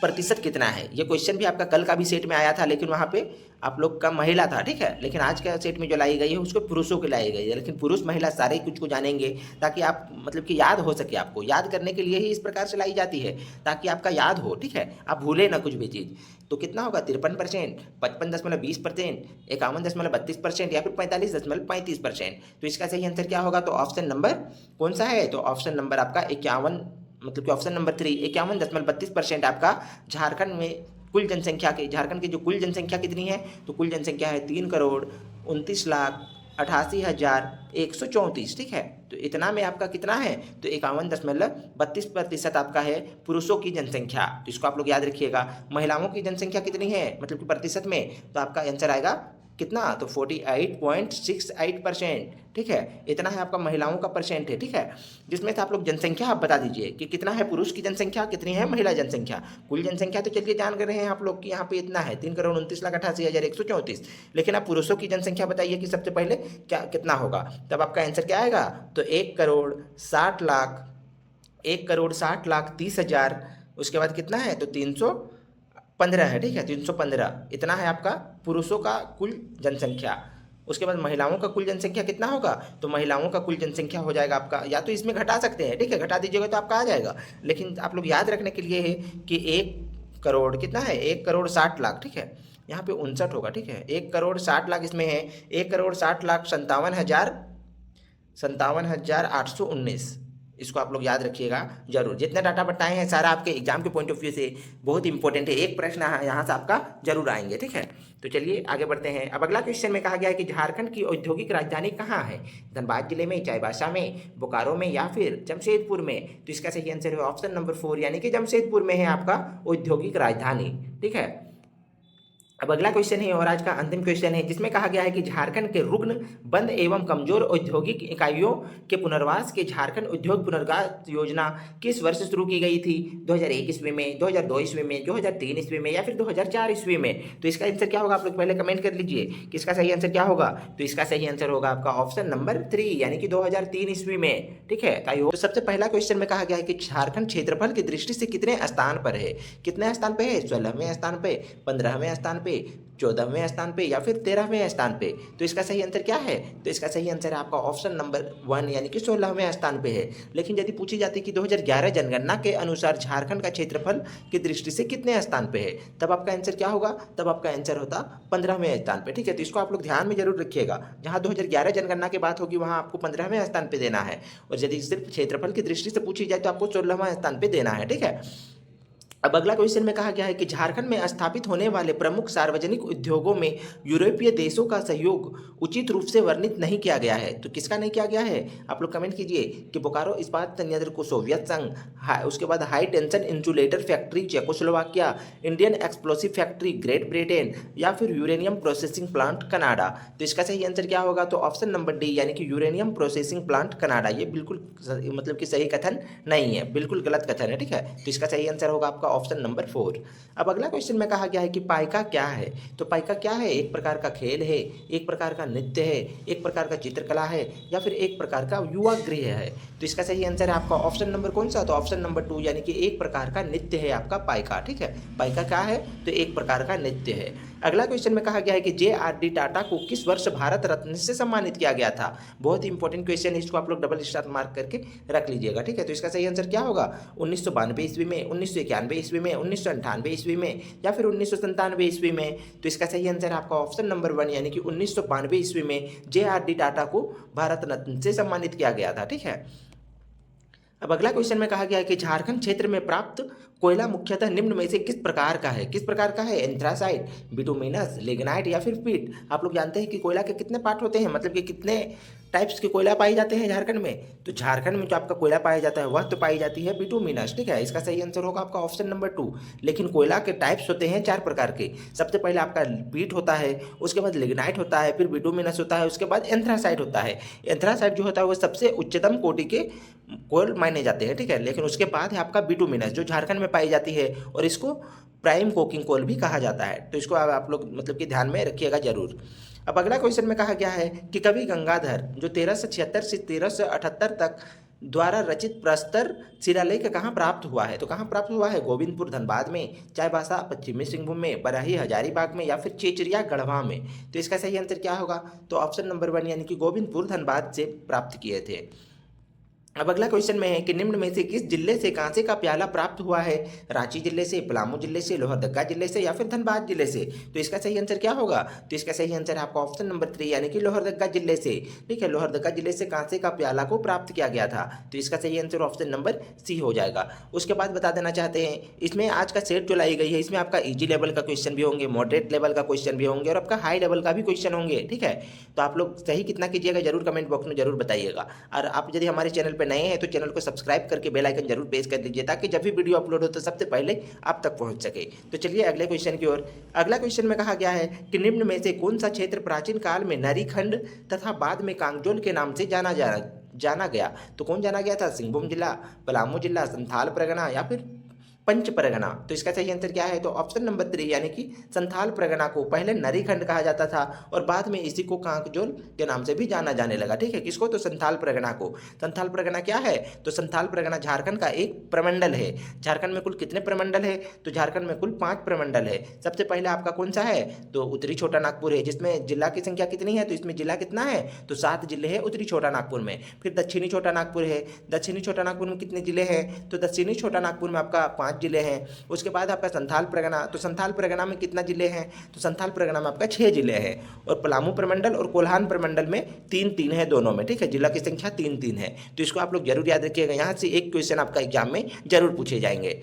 S1: प्रतिशत कितना है। ये क्वेश्चन भी आपका कल का भी सेट में आया था, लेकिन वहाँ पे आप लोग का महिला था, ठीक है। लेकिन आज का सेट में जो लाई गई है उसको पुरुषों की लाई गई है, लेकिन पुरुष महिला सारे कुछ को जानेंगे ताकि आप मतलब कि याद हो सके। आपको याद करने के लिए ही इस प्रकार से लाई जाती है ताकि आपका याद हो, ठीक है, आप भूले ना कुछ भी चीज़। तो कितना होगा 53%, 55.20%, 51.32% या फिर 45.35%। तो इसका सही आंसर क्या होगा? तो ऑप्शन नंबर कौन सा है? तो ऑप्शन नंबर आपका 51, मतलब कि ऑप्शन नंबर 3 51.32% आपका झारखंड में कुल जनसंख्या की, झारखंड की जो कुल जनसंख्या कितनी है? तो कुल जनसंख्या है 3,29,88,134, ठीक है। तो इतना में आपका कितना है? तो 51.32% आपका है पुरुषों की जनसंख्या। तो इसको आप लोग याद रखिएगा। महिलाओं की जनसंख्या कितनी है, मतलब कि प्रतिशत में? तो आपका आंसर आएगा कितना? तो 48.68%, ठीक है। इतना है आपका महिलाओं का परसेंट है, ठीक है। जिसमें से आप लोग जनसंख्या आप बता दीजिए कि कितना है पुरुष की जनसंख्या, कितनी है महिला जनसंख्या। कुल जनसंख्या तो चलिए जान रहे हैं आप लोग कि यहाँ पे इतना है 3,29,88,134, लेकिन आप पुरुषों की जनसंख्या बताइए कि सबसे पहले क्या कितना होगा। तब आपका आंसर क्या आएगा? तो 1,60,30,000, उसके बाद कितना है? तो 315 है, ठीक है। 315 इतना है आपका पुरुषों का कुल जनसंख्या। उसके बाद महिलाओं का कुल जनसंख्या कितना होगा? तो महिलाओं का कुल जनसंख्या हो जाएगा आपका, या तो इसमें घटा सकते हैं, ठीक है, घटा दीजिएगा तो आपका आ जाएगा। लेकिन आप लोग याद रखने के लिए है कि 1 करोड़ कितना है? 1,60,00,000, ठीक है। यहाँ पे 59 होगा, ठीक है। 1,60,00,000 इसमें है, 1,60,57,819। इसको आप लोग याद रखिएगा जरूर। जितने डाटा बताए हैं सारा आपके एग्जाम के पॉइंट ऑफ व्यू से बहुत इंपॉर्टेंट है। एक प्रश्न यहाँ से आपका जरूर आएंगे, ठीक है। तो चलिए आगे बढ़ते हैं। अब अगला क्वेश्चन में कहा गया है कि झारखंड की औद्योगिक राजधानी कहाँ है? धनबाद जिले में, चाईबासा में, बोकारो में या फिर जमशेदपुर में? तो इसका सही आंसर है ऑप्शन नंबर 4 यानी कि जमशेदपुर में है आपका औद्योगिक राजधानी, ठीक है। अब अगला क्वेश्चन है और आज का अंतिम क्वेश्चन है, जिसमें कहा गया है कि झारखंड के रुग्ण, बंद एवं कमजोर औद्योगिक इकाइयों के पुनर्वास के झारखंड उद्योग पुनर्वास योजना किस वर्ष शुरू की गई थी? 2001 ईस्वी में, 2002 ईस्वी में, 2003 ईस्वी में या फिर 2004 ईस्वी में? तो इसका आंसर क्या होगा? आप लोग पहले कमेंट कर लीजिए कि इसका सही आंसर क्या होगा। तो इसका सही आंसर होगा आपका ऑप्शन नंबर 3 यानी कि 2003 ईस्वी में, ठीक है। तो सबसे पहला क्वेश्चन में कहा गया है कि झारखंड क्षेत्रफल की दृष्टि से कितने स्थान पर है? कितने स्थान पे है? 16वें स्थान पे, 15वें स्थान पे, 14वें स्थान पे या फिर 13वें स्थान पे? तो इसका सही आंसर क्या है? तो इसका सही आंसर है आपका ऑप्शन नंबर 1 यानी कि 16वें स्थान पे है। लेकिन यदि पूछी जाती कि 2011 जनगणना के अनुसार झारखंड का क्षेत्रफल की दृष्टि से कितने स्थान पे है, तब आपका आंसर क्या होगा? तब आपका आंसर होता 15वें स्थान पे, ठीक है। तो इसको आप लोग ध्यान में जरूर रखिएगा। जहाँ 2011 जनगणना की बात होगी वहाँ आपको 15वें स्थान पे देना है, और यदि सिर्फ क्षेत्रफल की दृष्टि से पूछी जाए तो आपको 16वें स्थान पे देना है, ठीक है। अब अगला क्वेश्चन में कहा गया है कि झारखंड में स्थापित होने वाले प्रमुख सार्वजनिक उद्योगों में यूरोपीय देशों का सहयोग उचित रूप से वर्णित नहीं किया गया है। तो किसका नहीं किया गया है? आप लोग कमेंट कीजिए कि बोकारो इस्पात संयंत्र को सोवियत संघ, उसके बाद high tension insulator factory Czechoslovakia, Indian explosive factory great Britain या फिर यूरेनियम प्रोसेसिंग प्लांट कनाडा? तो इसका सही आंसर क्या होगा? तो ऑप्शन नंबर डी यानी कि यूरेनियम प्रोसेसिंग प्लांट कनाडा। ये बिल्कुल मतलब कि सही कथन नहीं है, बिल्कुल गलत कथन है, ठीक है। तो इसका सही आंसर होगा आपका ऑप्शन नंबर 4। अब अगला क्वेश्चन में कहा गया है कि पाइका क्या है? तो पाइका क्या है? एक प्रकार का खेल है, एक प्रकार का नृत्य है, एक प्रकार का चित्रकला है या फिर एक प्रकार का युवा गृह है? तो इसका सही आंसर है आपका ऑप्शन नंबर कौन सा? तो ऑप्शन नंबर 2 यानी कि एक प्रकार का नृत्य है आपका पाइका, ठीक है। पाइका क्या है? तो एक प्रकार का नृत्य है। अगला क्वेश्चन में कहा गया है कि JRD टाटा को किस वर्ष भारत रत्न से सम्मानित किया गया था? बहुत ही इंपॉर्टेंट क्वेश्चन है, इसको आप लोग डबल स्टार मार्क करके रख लीजिएगा, ठीक है। तो इसका सही आंसर क्या होगा? 1992 ईस्वी में, 1991 ईस्वी में, 1998 ईस्वी में या फिर 1997 ईस्वी में? तो इसका सही आंसर आपका ऑप्शन नंबर 1 यानी कि 1992 ईस्वी में JRD टाटा को भारत रत्न से सम्मानित किया गया था, ठीक है। अब अगला क्वेश्चन में कहा गया है कि झारखंड क्षेत्र में प्राप्त कोयला मुख्यतः निम्न में से किस प्रकार का है? किस प्रकार का है? एंथ्रासाइट, बिटुमिनस, लिग्नाइट या फिर पीट? आप लोग जानते हैं कि कोयला के कितने पार्ट होते हैं, मतलब कि कितने टाइप्स के कोयला पाए जाते हैं झारखंड में? तो झारखंड में जो आपका कोयला पाया जाता है वह तो पाई जाती है बिटुमिनस, ठीक है। इसका सही आंसर होगा आपका ऑप्शन नंबर 2। लेकिन कोयला के टाइप्स होते हैं 4 प्रकार के। सबसे पहले आपका पीट होता है, उसके बाद लिग्नाइट होता है, फिर बिटुमिनस होता है, उसके बाद एंथ्रासाइट होता है। एंथ्रासाइट जो होता है वो सबसे उच्चतम कोटि के कोयल माने जाते हैं, ठीक है। लेकिन उसके बाद है आपका बिटुमिनस जो झारखंड में पाई जाती है, और इसको प्राइम कोकिंग कोल भी कहा जाता है। तो इसको आप लोग मतलब कि ध्यान में रखिएगा जरूर। अब अगला क्वेश्चन में कहा गया है कि कवि गंगाधर जो 1376 से 1378 तक द्वारा रचित प्रस्तर शिलालेख कहाँ प्राप्त हुआ है? तो कहाँ प्राप्त हुआ है? गोविंदपुर धनबाद में, चाईबासा पश्चिमी सिंहभूम में, बराही हजारीबाग में या फिर चेचरिया गढ़वा में। तो इसका सही आंसर क्या होगा? तो ऑप्शन नंबर 1 यानी कि गोविंदपुर धनबाद से प्राप्त किए थे। अब अगला क्वेश्चन में है कि निम्न में से किस जिले से कांसे का प्याला प्राप्त हुआ है? रांची जिले से, पलामू जिले से, लोहरदगा जिले से या फिर धनबाद जिले से। तो इसका सही आंसर क्या होगा? तो इसका सही आंसर आपका ऑप्शन नंबर 3 यानी कि लोहरदगा जिले से। ठीक है, लोहरदगा जिले से कांसे का प्याला को प्राप्त किया गया था। तो इसका सही आंसर ऑप्शन नंबर सी हो जाएगा। उसके बाद बता देना चाहते हैं, इसमें आज का सेट जो लाई गई है, इसमें आपका ईजी लेवल का क्वेश्चन भी होंगे, मॉडरेट लेवल का क्वेश्चन भी होंगे और आपका हाई लेवल का भी क्वेश्चन होंगे। ठीक है, तो आप लोग सही कितना कीजिएगा जरूर कमेंट बॉक्स में जरूर बताइएगा। और आप यदि हमारे चैनल पर नए हैं तो चैनल को सब्सक्राइब करके बेल आइकन जरूर प्रेस कर लीजिए ताकि जब भी वीडियो अपलोड हो तो सबसे पहले आप तक पहुंच सके। तो चलिए अगले क्वेश्चन की ओर। अगला क्वेश्चन में कहा गया है कि निम्न में से कौन सा क्षेत्र प्राचीन काल में नरीखंड तथा बाद में कांगजोल के नाम से जाना गया? तो कौन जाना गया था? सिंहभूम जिला, पलामू जिला, संथाल परगना या फिर पंच परगना। तो इसका सही आंसर क्या है? तो ऑप्शन नंबर 3 यानी कि संथाल परगना को पहले नरीखंड कहा जाता था और बाद में इसी को कांकजोल के नाम से भी जाना जाने लगा। ठीक है, किसको? तो संथाल परगना को। संथाल परगना क्या है? तो संथाल परगना झारखंड का एक प्रमंडल है। झारखंड में कुल कितने प्रमंडल है? तो झारखंड में कुल 5 प्रमंडल है। सबसे पहले आपका कौन सा है? तो उत्तरी छोटा नागपुर है, जिसमें जिला की संख्या कितनी है? तो इसमें जिला कितना है? तो 7 जिले हैं उत्तरी छोटा नागपुर में। फिर दक्षिणी छोटा नागपुर है। दक्षिणी छोटा नागपुर में कितने जिले हैं? तो दक्षिणी छोटा नागपुर में आपका 5 जिले हैं। उसके बाद आपका संथाल परगना, तो संथाल परगना में कितना जिले हैं? तो संथाल परगना में आपका 6 जिले हैं और पलामू प्रमंडल और कोल्हान प्रमंडल में 3-3 है दोनों में। ठीक है, जिला की संख्या 3-3 है। तो इसको आप लोग जरूर याद रखिएगा, यहाँ से एक क्वेश्चन आपका एग्जाम में जरूर पूछे जाएंगे।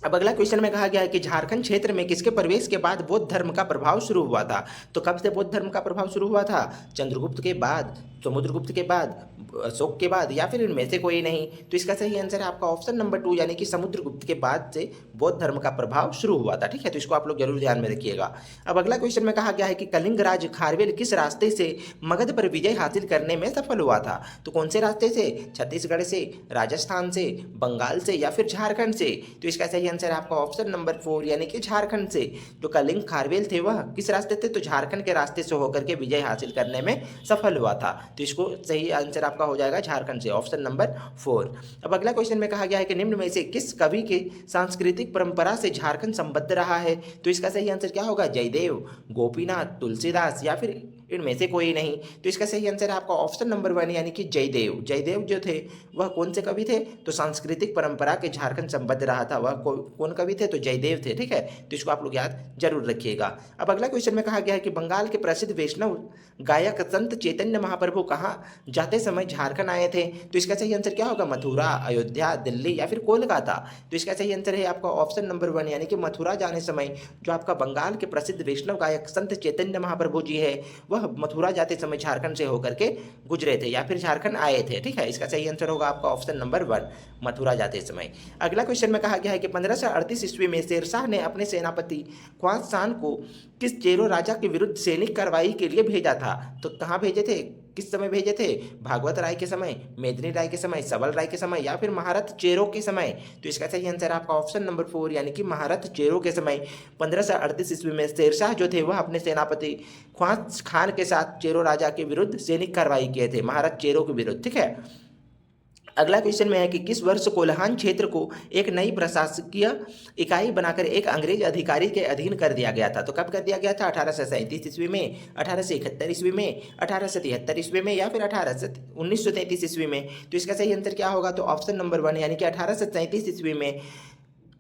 S1: अब अगला क्वेश्चन में कहा गया है कि झारखंड क्षेत्र में किसके प्रवेश के बाद बौद्ध धर्म का प्रभाव शुरू हुआ था? तो कब से बौद्ध धर्म का प्रभाव शुरू हुआ था? चंद्रगुप्त के बाद, समुद्रगुप्त के बाद, अशोक के बाद या फिर इनमें से कोई नहीं। तो इसका सही आंसर है आपका ऑप्शन नंबर 2 यानी कि समुद्रगुप्त के बाद से बौद्ध धर्म का प्रभाव शुरू हुआ था। ठीक है, तो इसको आप लोग जरूर ध्यान में रखिएगा। अब अगला क्वेश्चन में कहा गया है कि कलिंग राज खारवेल किस रास्ते से मगध पर विजय हासिल करने में सफल हुआ था? तो कौन से रास्ते से? छत्तीसगढ़ से, राजस्थान से, बंगाल से या फिर झारखंड से। तो इसका सही आंसर है आपका ऑप्शन नंबर 4 यानी कि झारखंड से। जो कलिंग खारवेल थे वह किस रास्ते थे? तो झारखंड के रास्ते से होकर के विजय हासिल करने में सफल हुआ था। तो इसको सही आंसर आपका हो जाएगा झारखंड से, ऑप्शन नंबर 4। अब अगला क्वेश्चन में कहा गया है कि निम्न में से किस कवि के सांस्कृतिक परंपरा से झारखंड संबद्ध रहा है? तो इसका सही आंसर क्या होगा? जयदेव, गोपीनाथ, तुलसीदास या फिर इनमें से कोई नहीं। तो इसका सही आंसर है आपका ऑप्शन नंबर 1 यानी कि जयदेव। जयदेव जो थे वह कौन से कवि थे? तो सांस्कृतिक परंपरा के झारखंड संबद्ध रहा था वह कौन कवि थे? तो जयदेव थे। ठीक है, तो इसको आप लोग याद जरूर रखिएगा। अब अगला क्वेश्चन में कहा गया है कि बंगाल के प्रसिद्ध वैष्णव गायक संत चैतन्य महाप्रभु कहाँ जाते समय झारखंड आए थे? तो इसका सही आंसर क्या होगा? मथुरा, अयोध्या, दिल्ली या फिर कोलकाता। तो इसका सही आंसर है आपका ऑप्शन नंबर 1 यानी कि मथुरा जाने समय जो आपका बंगाल के प्रसिद्ध वैष्णव गायक संत चैतन्य महाप्रभु जी है वह मथुरा जाते समय झारखंड से होकर के गुजरे थे या फिर झारखंड आए थे। ठीक है, इसका सही आंसर होगा आपका ऑप्शन नंबर 1 मथुरा जाते समय। अगला क्वेश्चन में कहा गया है कि 1538 ईस्वी में शेरशाह ने अपने सेनापति ख्वाजा को किस चेरो राजा के विरुद्ध सैनिक कार्रवाई के लिए भेजा था? तो कहाँ भेजे थे? किस समय भेजे थे? भागवत राय के समय, मेदिनी राय के समय, सबल राय के समय या फिर महारथ चेरो के समय। तो इसका सही आंसर आपका ऑप्शन नंबर 4 यानी कि महारथ चेरो के समय 1538 ईस्वी में शेरशाह जो थे वह अपने सेनापति ख्वाजा खान के साथ चेरो राजा के विरुद्ध सैनिक कार्रवाई किए थे, महारथ चेरो के विरुद्ध। ठीक है, अगला क्वेश्चन में है कि किस वर्ष कोल्हान क्षेत्र को एक नई प्रशासकीय इकाई बनाकर एक अंग्रेज अधिकारी के अधीन कर दिया गया था? तो कब कर दिया गया था? 1837 ईस्वी में, 1871 ईस्वी में, 1873 ईस्वी में या फिर 1933 ईस्वी में। तो इसका सही आंसर क्या होगा? तो ऑप्शन नंबर 1 यानी कि 1837 ईस्वी में।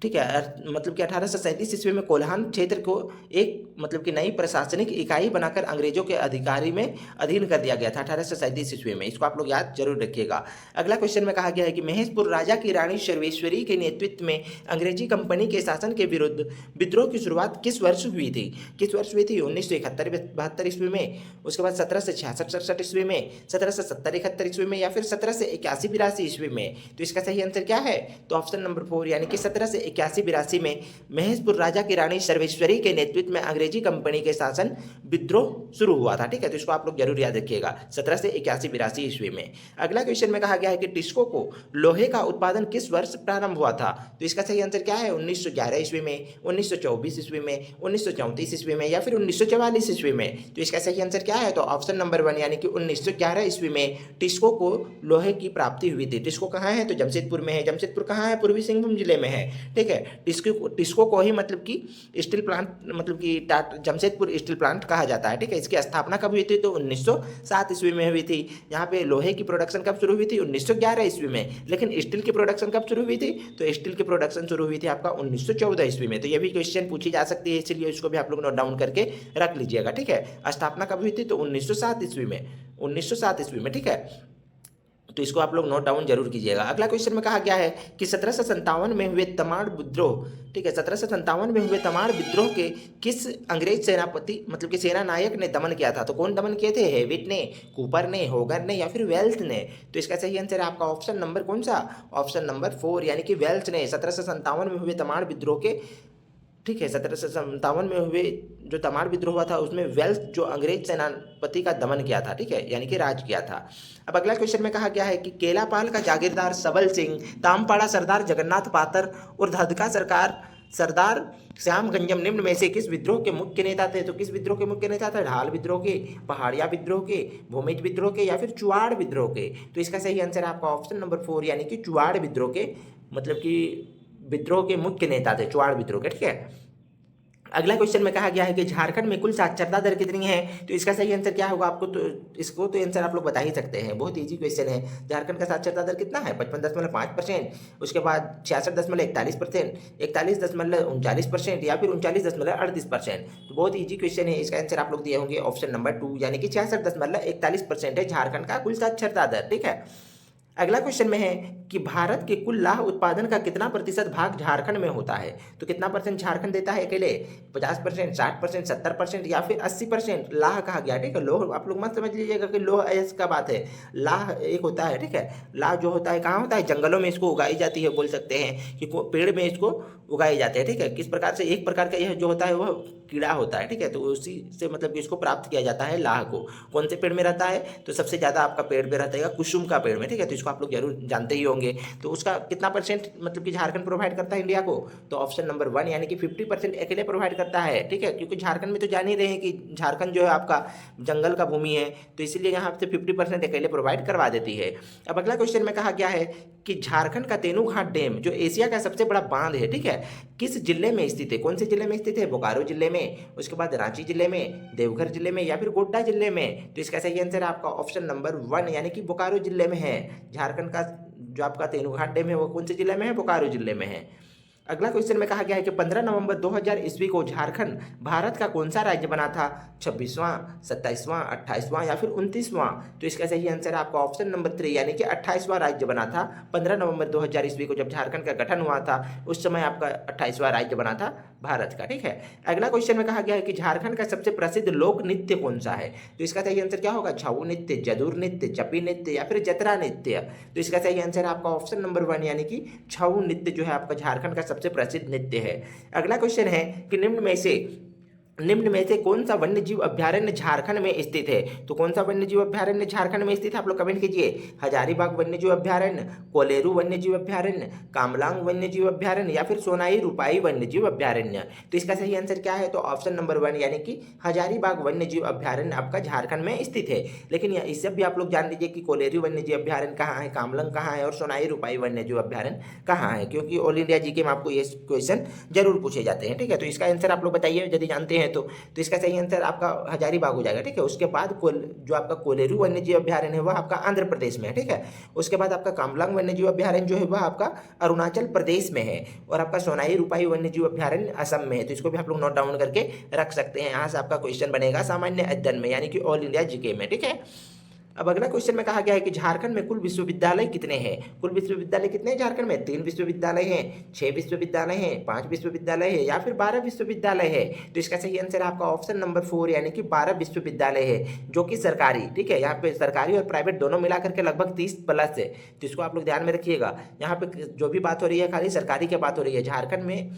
S1: ठीक है, मतलब कि 1837 ईस्वी में कोल्हान क्षेत्र को एक मतलब कि नई प्रशासनिक इकाई बनाकर अंग्रेजों के अधिकारी में अधीन कर दिया गया था 1837 ईस्वी में। इसको आप लोग याद जरूर रखिएगा। अगला क्वेश्चन में कहा गया है कि महेशपुर राजा की रानी सर्वेश्वरी के नेतृत्व में अंग्रेजी कंपनी के शासन के विरुद्ध विद्रोह की शुरुआत किस वर्ष हुई थी? किस वर्ष हुई थी? 1971-72 ईस्वी में, उसके बाद 1766-67 ईस्वी में, 1770-71 ईस्वी में या फिर 1781-82 ईस्वी में। तो इसका सही आंसर क्या है? तो ऑप्शन नंबर 4 यानी कि 1781 81-82 में महेशपुर राजा की रानी सर्वेश्वरी के नेतृत्व में अंग्रेजी कंपनी के शासन विद्रोह शुरू हुआ था। ठीक है, तो इसको आप लोग जरूर याद रखिएगा, 1781-82 ईस्वी में। अगला क्वेश्चन में कहा गया है कि टिस्को को लोहे का उत्पादन किस वर्ष प्रारंभ हुआ था? तो इसका सही आंसर क्या है? 1911 ईस्वी में, 1924 ईस्वी में, 1934 ईस्वी में या फिर 1944 ईस्वी में। तो इसका सही आंसर क्या है? तो ऑप्शन नंबर 1 यानी कि 1911 ईस्वी में टिस्को को लोहे की प्राप्ति हुई थी। टिस्को कहाँ है? तो जमशेदपुर में है। जमशेदपुर कहाँ है? पूर्वी सिंहभूम जिले में है। ठीक है, टिस्को को ही मतलब कि स्टील प्लांट, मतलब कि जमशेदपुर स्टील प्लांट कहा जाता है। ठीक है, इसकी स्थापना कब हुई थी? तो 1907 ईस्वी में हुई थी। यहाँ पे लोहे की प्रोडक्शन कब शुरू हुई थी? 1911 ईस्वी में। लेकिन स्टील की प्रोडक्शन कब शुरू हुई थी? तो स्टील की प्रोडक्शन शुरू हुई थी आपका 1914 ईस्वी में। तो ये भी क्वेश्चन पूछी जा सकती है, इसलिए इसको भी आप लोग नोट डाउन करके रख लीजिएगा। ठीक है, स्थापना कब हुई थी? तो 1907 ईस्वी में, 1907 ईस्वी में। ठीक है, तो इसको आप लोग नोट डाउन जरूर कीजिएगा। अगला क्वेश्चन में कहा गया है कि 1757 में हुए तमाड़ विद्रोह, ठीक है, 1757 में हुए तमाड़ विद्रोह के किस अंग्रेज सेनापति, मतलब कि सेना नायक ने दमन किया था? तो कौन दमन किए थे? हेविट ने, कूपर ने, होगर ने या फिर वेल्थ ने? तो इसका सही आंसर है आपका ऑप्शन नंबर कौन सा? ऑप्शन नंबर 4 यानी कि वेल्थ ने 1757 में हुए तमाड़ विद्रोह के, ठीक है, 1757 में हुए जो तमाड़ विद्रोह हुआ था उसमें वेल्थ जो अंग्रेज सेनापति का दमन किया था। ठीक है, यानी कि राज किया था। अब अगला क्वेश्चन में कहा गया है कि केलापाल का जागीरदार सबल सिंह, तामपाड़ा सरदार जगन्नाथ पातर और धदका सरदार श्याम गंजम निम्न में से किस विद्रोह के मुख्य नेता थे? तो किस विद्रोह के मुख्य नेता थे? ढाल विद्रोह के, पहाड़िया विद्रोह के, भूमिज विद्रोह के या फिर चुआड़ विद्रोह के? तो इसका सही आंसर आपका ऑप्शन नंबर 4 यानी कि चुआड़ विद्रोह के, मतलब कि विद्रोह के मुख्य नेता थे, चुआड़ विद्रोह के। ठीक है, अगला क्वेश्चन में कहा गया है कि झारखंड में कुल साक्षरता दर कितनी है? तो इसका सही आंसर क्या होगा? आपको तो इसको तो आंसर आप लोग बता ही सकते हैं, बहुत इजी क्वेश्चन है। झारखंड का साक्षरता दर कितना है? 55.5%, उसके बाद 66.41%, 41.39% या फिर 39.38%। तो बहुत ईजी क्वेश्चन है, इसका आंसर आप लोग दिए होंगे ऑप्शन नंबर 2 यानी कि 66.41% है झारखंड का कुल साक्षरता दर। ठीक है, अगला क्वेश्चन में है कि भारत के कुल लाह उत्पादन का कितना प्रतिशत भाग झारखंड में होता है? तो कितना परसेंट झारखंड देता है अकेले? 50%, 60%, 70% या फिर 80% लाह कहा गया। ठीक है, लोह आप लोग मत समझ लीजिएगा कि लोह ऐस का बात है, लाह एक होता है। ठीक है, लाह जो होता है कहाँ होता है? जंगलों में इसको उगाई जाती है, बोल सकते हैं कि पेड़ में इसको उगाए जाते हैं। ठीक है, किस प्रकार से? एक प्रकार का यह जो होता है वह कीड़ा होता है। ठीक है, तो उसी से मतलब कि इसको प्राप्त किया जाता है लाह को। कौन से पेड़ में रहता है? तो सबसे ज़्यादा आपका पेड़ में रहता है कुसुम का पेड़ में। ठीक है, तो इसको आप लोग जरूर जानते ही होंगे। तो उसका कितना परसेंट मतलब कि झारखंड प्रोवाइड करता है इंडिया को? तो ऑप्शन नंबर 1 यानी कि 50% अकेले प्रोवाइड करता है। ठीक है, क्योंकि झारखंड में तो जान ही रहे हैं कि झारखंड जो है आपका जंगल का भूमि है, तो इसीलिए यहाँ से 50% अकेले प्रोवाइड करवा देती है। अब अगला क्वेश्चन में कहा गया है कि झारखंड का तेनूघाट डैम जो एशिया का सबसे बड़ा बांध है, ठीक है, किस जिले में स्थित है? कौन से जिले में स्थित है? बोकारो जिले में, उसके बाद रांची जिले में, देवघर जिले में या फिर गोड्डा जिले में? तो इसका सही आंसर आपका ऑप्शन नंबर 1 यानी कि बोकारो जिले में है। झारखंड का जो आपका तेनूघाट डैम है वो कौन से जिले में है? बोकारो जिले में है। अगला क्वेश्चन में कहा गया है कि 15 नवंबर 2000 ईस्वी को झारखंड भारत का कौन सा राज्य बना था? 26वां, 27वां, 28वां या फिर 29वां? तो इसका सही आंसर आपका ऑप्शन नंबर 3 यानी कि 28वां राज्य बना था। 15 नवंबर 2000 ईस्वी को जब झारखंड का गठन हुआ था उस समय आपका 28वां राज्य बना था भारत का। ठीक है, अगला क्वेश्चन में कहा गया है कि झारखंड का सबसे प्रसिद्ध लोक नृत्य कौन सा है? तो इसका सही आंसर क्या होगा? छऊ नृत्य, जदुर नृत्य, चपी नृत्य या फिर जतरा नृत्य? तो इसका सही आंसर आपका ऑप्शन नंबर 1 यानी कि छऊ नृत्य जो है आपका झारखंड का सबसे प्रसिद्ध नृत्य है। अगला क्वेश्चन है कि निम्न में से कौन सा वन्यजीव अभ्यारण्य झारखंड में स्थित है? तो कौन सा वन्यजीव अभ्यारण्य झारखंड में स्थित है? आप लोग कमेंट कीजिए। हजारीबाग वन्यजीव अभ्यारण्य, कोलेरू वन्यजीव अभ्यारण्य, कामलांग वन्यजीव अभ्यारण्य या फिर सोनाई रूपाई वन्यजीव अभ्यारण्य? तो इसका सही आंसर क्या है? तो ऑप्शन नंबर 1 यानी कि हजारीबाग वन्यजीव अभ्यारण्य आपका झारखंड में स्थित है। लेकिन इससे भी आप लोग जान लीजिए कि कोलेरू वन्यजीव अभ्यारण्य कहाँ है, कामलंग कहाँ है और सोनाई रूपाई वन्यजीव अभ्यारण्य कहाँ है, क्योंकि ऑल इंडिया जीके में आपको ये क्वेश्चन जरूर पूछे जाते हैं। ठीक है, तो इसका आंसर आप लोग बताइए यदि जानते हैं तो इसका सही आंसर आपका हजारीबाग हो जाएगा। ठीक है, उसके बाद जो आपका कोलेरू वन्यजीव अभ्यारण्य है वह आपका आंध्र प्रदेश में है। ठीक है, उसके बाद आपका कामलांग वन्यजीव अभ्यारण्य जो है वह आपका अरुणाचल प्रदेश में है और आपका सोनाई रूपाई वन्यजीव अभ्यारण्य असम में है। तो इसको भी आप लोग नोट डाउन करके रख सकते हैं। यहाँ से आपका क्वेश्चन बनेगा सामान्य अध्ययन में यानी कि ऑल इंडिया जीके में। ठीक है, अब अगला क्वेश्चन में कहा गया है कि झारखंड में कुल विश्वविद्यालय कितने हैं। कुल विश्वविद्यालय कितने हैं झारखंड में? 3 विश्वविद्यालय हैं, 6 विश्वविद्यालय हैं, 5 विश्वविद्यालय है या फिर 12 विश्वविद्यालय है। तो इसका सही आंसर आपका ऑप्शन नंबर 4 यानी कि 12 विश्वविद्यालय है, जो कि सरकारी, ठीक है, यहाँ पे सरकारी और प्राइवेट दोनों मिलाकर के लगभग 30 प्लस है। तो इसको आप लोग ध्यान में रखिएगा। यहाँ पे जो भी बात हो रही है खाली सरकारी की बात हो रही है। झारखंड में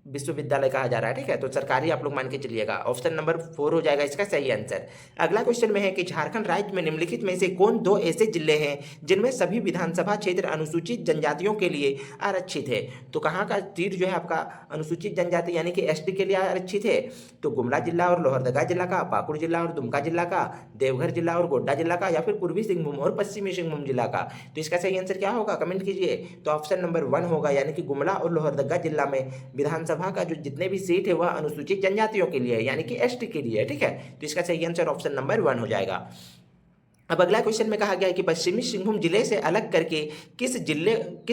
S1: विश्वविद्यालय कहा जा रहा है, ठीक है, तो सरकारी आप लोग मान के चलिएगा। ऑप्शन नंबर 4 हो जाएगा इसका सही आंसर। अगला क्वेश्चन में है कि झारखंड राज्य में निम्नलिखित में से कौन 2 ऐसे जिले हैं जिनमें सभी विधानसभा क्षेत्र अनुसूचित जनजातियों के लिए आरक्षित है। तो कहाँ का सीट जो है आपका अनुसूचित जनजाति यानी कि एसटी के लिए आरक्षित है? तो गुमला जिला और लोहरदगा जिला का, पाकुड़ जिला और दुमका जिला का, देवघर जिला और गोड्डा जिला का, या फिर पूर्वी सिंहभूम और पश्चिमी सिंहभूम जिला का। तो इसका सही आंसर क्या होगा, कमेंट कीजिए। तो ऑप्शन नंबर 1 होगा यानी कि गुमला और लोहरदगा जिला में विधानसभा का जो जितने भी सीट है वह अनुसूचित जनजातियों के लिए है यानी कि एसटी के लिए है, ठीक है। तो इसका सही आंसर ऑप्शन नंबर 1 हो जाएगा। अब अगला क्वेश्चन में कहा गया है कि पश्चिमी सिंहभूम जिले से अलग करके किस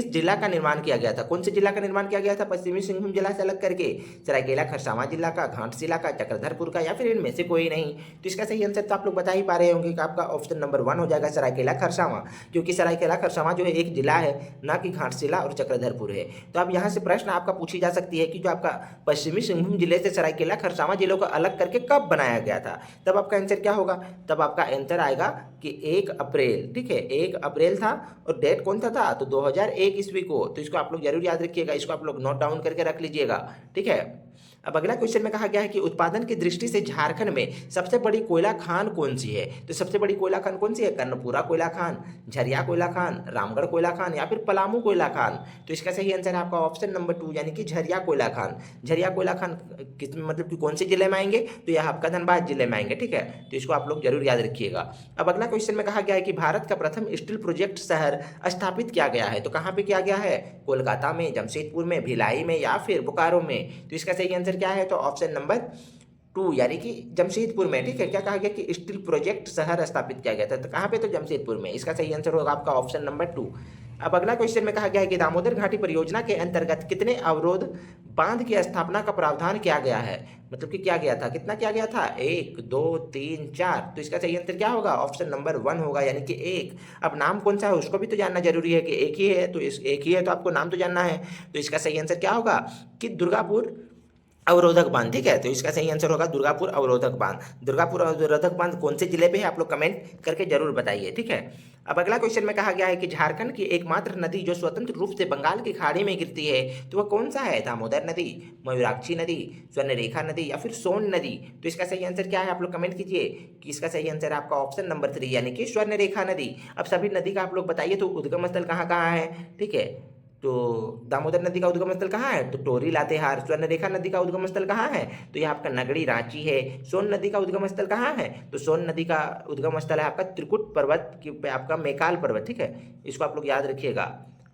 S1: जिला का निर्माण किया गया था। कौन से जिला का निर्माण किया गया था पश्चिमी सिंहभूम जिला से अलग करके? सरायकेला खरसावां जिला का, घाटशिला का, चक्रधरपुर का, या फिर इनमें से कोई नहीं। तो इसका सही आंसर तो आप लोग बता ही पा रहे होंगे कि आपका ऑप्शन नंबर 1 हो जाएगा सरायकेला खरसावां, क्योंकि सरायकेला खरसावां जो है एक जिला है, ना कि घाटशिला और चक्रधरपुर है। तो अब यहाँ से प्रश्न आपका पूछी जा सकती है कि जो आपका पश्चिमी सिंहभूम जिले से सरायकेला खरसावां जिलों को अलग करके कब बनाया गया था, तब आपका आंसर क्या होगा? तब आपका आंसर आएगा कि 1 अप्रैल, ठीक है, 1 अप्रैल था। और डेट कौन सा था? तो 2001 ईस्वी को। तो इसको आप लोग जरूर याद रखिएगा, इसको आप लोग नोट डाउन करके रख लीजिएगा, ठीक है। अब अगला क्वेश्चन में कहा गया है कि उत्पादन की दृष्टि से झारखंड में सबसे बड़ी कोयला खान कौन सी है। तो सबसे बड़ी कोयला खान कौन सी है? कर्णपुरा कोयला खान, झरिया कोयला खान, रामगढ़ कोयला खान, या फिर पलामू कोयला खान। तो इसका सही आंसर है आपका ऑप्शन नंबर 2 यानी कि झरिया कोयला खान। झरिया कोयला खान किस मतलब कि कौन से जिले में आएंगे? तो यह आपका धनबाद जिले में आएंगे, ठीक है। तो इसको आप लोग जरूर याद रखिएगा। अब अगला क्वेश्चन में कहा गया है कि भारत का प्रथम स्टील प्रोजेक्ट शहर स्थापित किया गया है। तो कहाँ पे किया गया है? कोलकाता में, जमशेदपुर में, भिलाई में, या फिर बोकारो में। तो इसका सही आंसर क्या है? तो ऑप्शन नंबर 2 यानी कि जमशेदपुर में, ठीक है। क्या कहा गया कि स्टील प्रोजेक्ट शहर स्थापित किया गया था, तो कहाँ पे? तो जमशेदपुर में। इसका सही आंसर होगा आपका ऑप्शन नंबर 2। अब अगला क्वेश्चन में कहा गया है कि दामोदर घाटी परियोजना के अंतर्गत कितने अवरोध बांध की स्थापना का प्रावधान किया गया है। मतलब कि किया गया था, कितना किया गया था? 1, 2, 3, 4। तो इसका सही आंसर क्या होगा? ऑप्शन नंबर 1 होगा यानी कि 1। अब नाम कौन सा है उसको भी तो जानना जरूरी है कि एक ही है, तो इस एक ही है तो आपको नाम तो जानना है। तो इसका सही आंसर क्या होगा कि दुर्गापुर अवरोधक बांध, ठीक है। तो इसका सही आंसर होगा दुर्गापुर अवरोधक बांध। दुर्गापुर अवरोधक बांध कौन से जिले पे है आप लोग कमेंट करके जरूर बताइए, ठीक है। अब अगला क्वेश्चन में कहा गया है कि झारखंड की एकमात्र नदी जो स्वतंत्र रूप से बंगाल की खाड़ी में गिरती है तो वह कौन सा है? दामोदर नदी, मयूराक्षी नदी, स्वर्णरेखा नदी, या फिर सोन नदी। तो इसका सही आंसर क्या है आप लोग कमेंट कीजिए कि इसका सही आंसर आपका ऑप्शन नंबर 3 यानी कि स्वर्णरेखा नदी। अब सभी नदी का आप लोग बताइए तो उद्गम स्थल कहाँ कहाँ है, ठीक है। तो दामोदर नदी का उद्गम स्थल कहाँ है? तो टोरी लातेहार। स्वर्णरेखा नदी का उद्गम स्थल कहाँ है? तो यह आपका नगड़ी रांची है। सोन नदी का उद्गम स्थल कहाँ है? तो सोन नदी का उद्गम स्थल है आपका त्रिकुट पर्वत पे आपका मेकाल पर्वत, ठीक है। इसको आप लोग याद रखिएगा।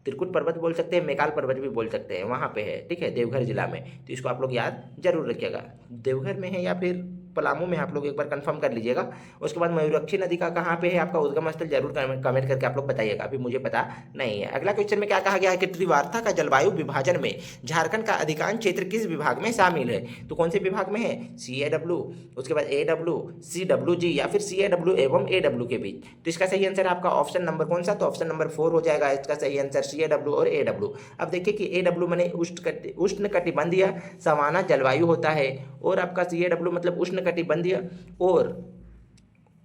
S1: त्रिकुट पर्वत बोल सकते हैं, मेकाल पर्वत भी बोल सकते हैं, वहाँ पे है, ठीक है, देवघर जिला में। तो इसको आप लोग याद जरूर रखिएगा, देवघर में है या फिर पलामू में, आप लोग एक बार कंफर्म कर लीजिएगा। उसके बाद मयूराक्षी नदी का कहाँ पे है आपका उद्गम स्थल, जरूर कमेंट करके आप लोग बताइएगा, अभी मुझे पता नहीं है। अगला क्वेश्चन में क्या कहा गया है कि त्रिवार्ता का जलवायु विभाजन में झारखंड का अधिकांश क्षेत्र किस विभाग में शामिल है। तो कौन से विभाग में है? CAW, उसके बाद AW, CWG, या फिर CAW एवं AW के बीच। तो इसका सही आंसर आपका ऑप्शन नंबर कौन सा? तो ऑप्शन नंबर 4 हो जाएगा इसका सही आंसर, CAW और AW। अब देखिए कि AW माने उष्ण कटिबंधीय सवाना जलवायु होता है, और आपका CAW मतलब उष्ण कटिबंधीय और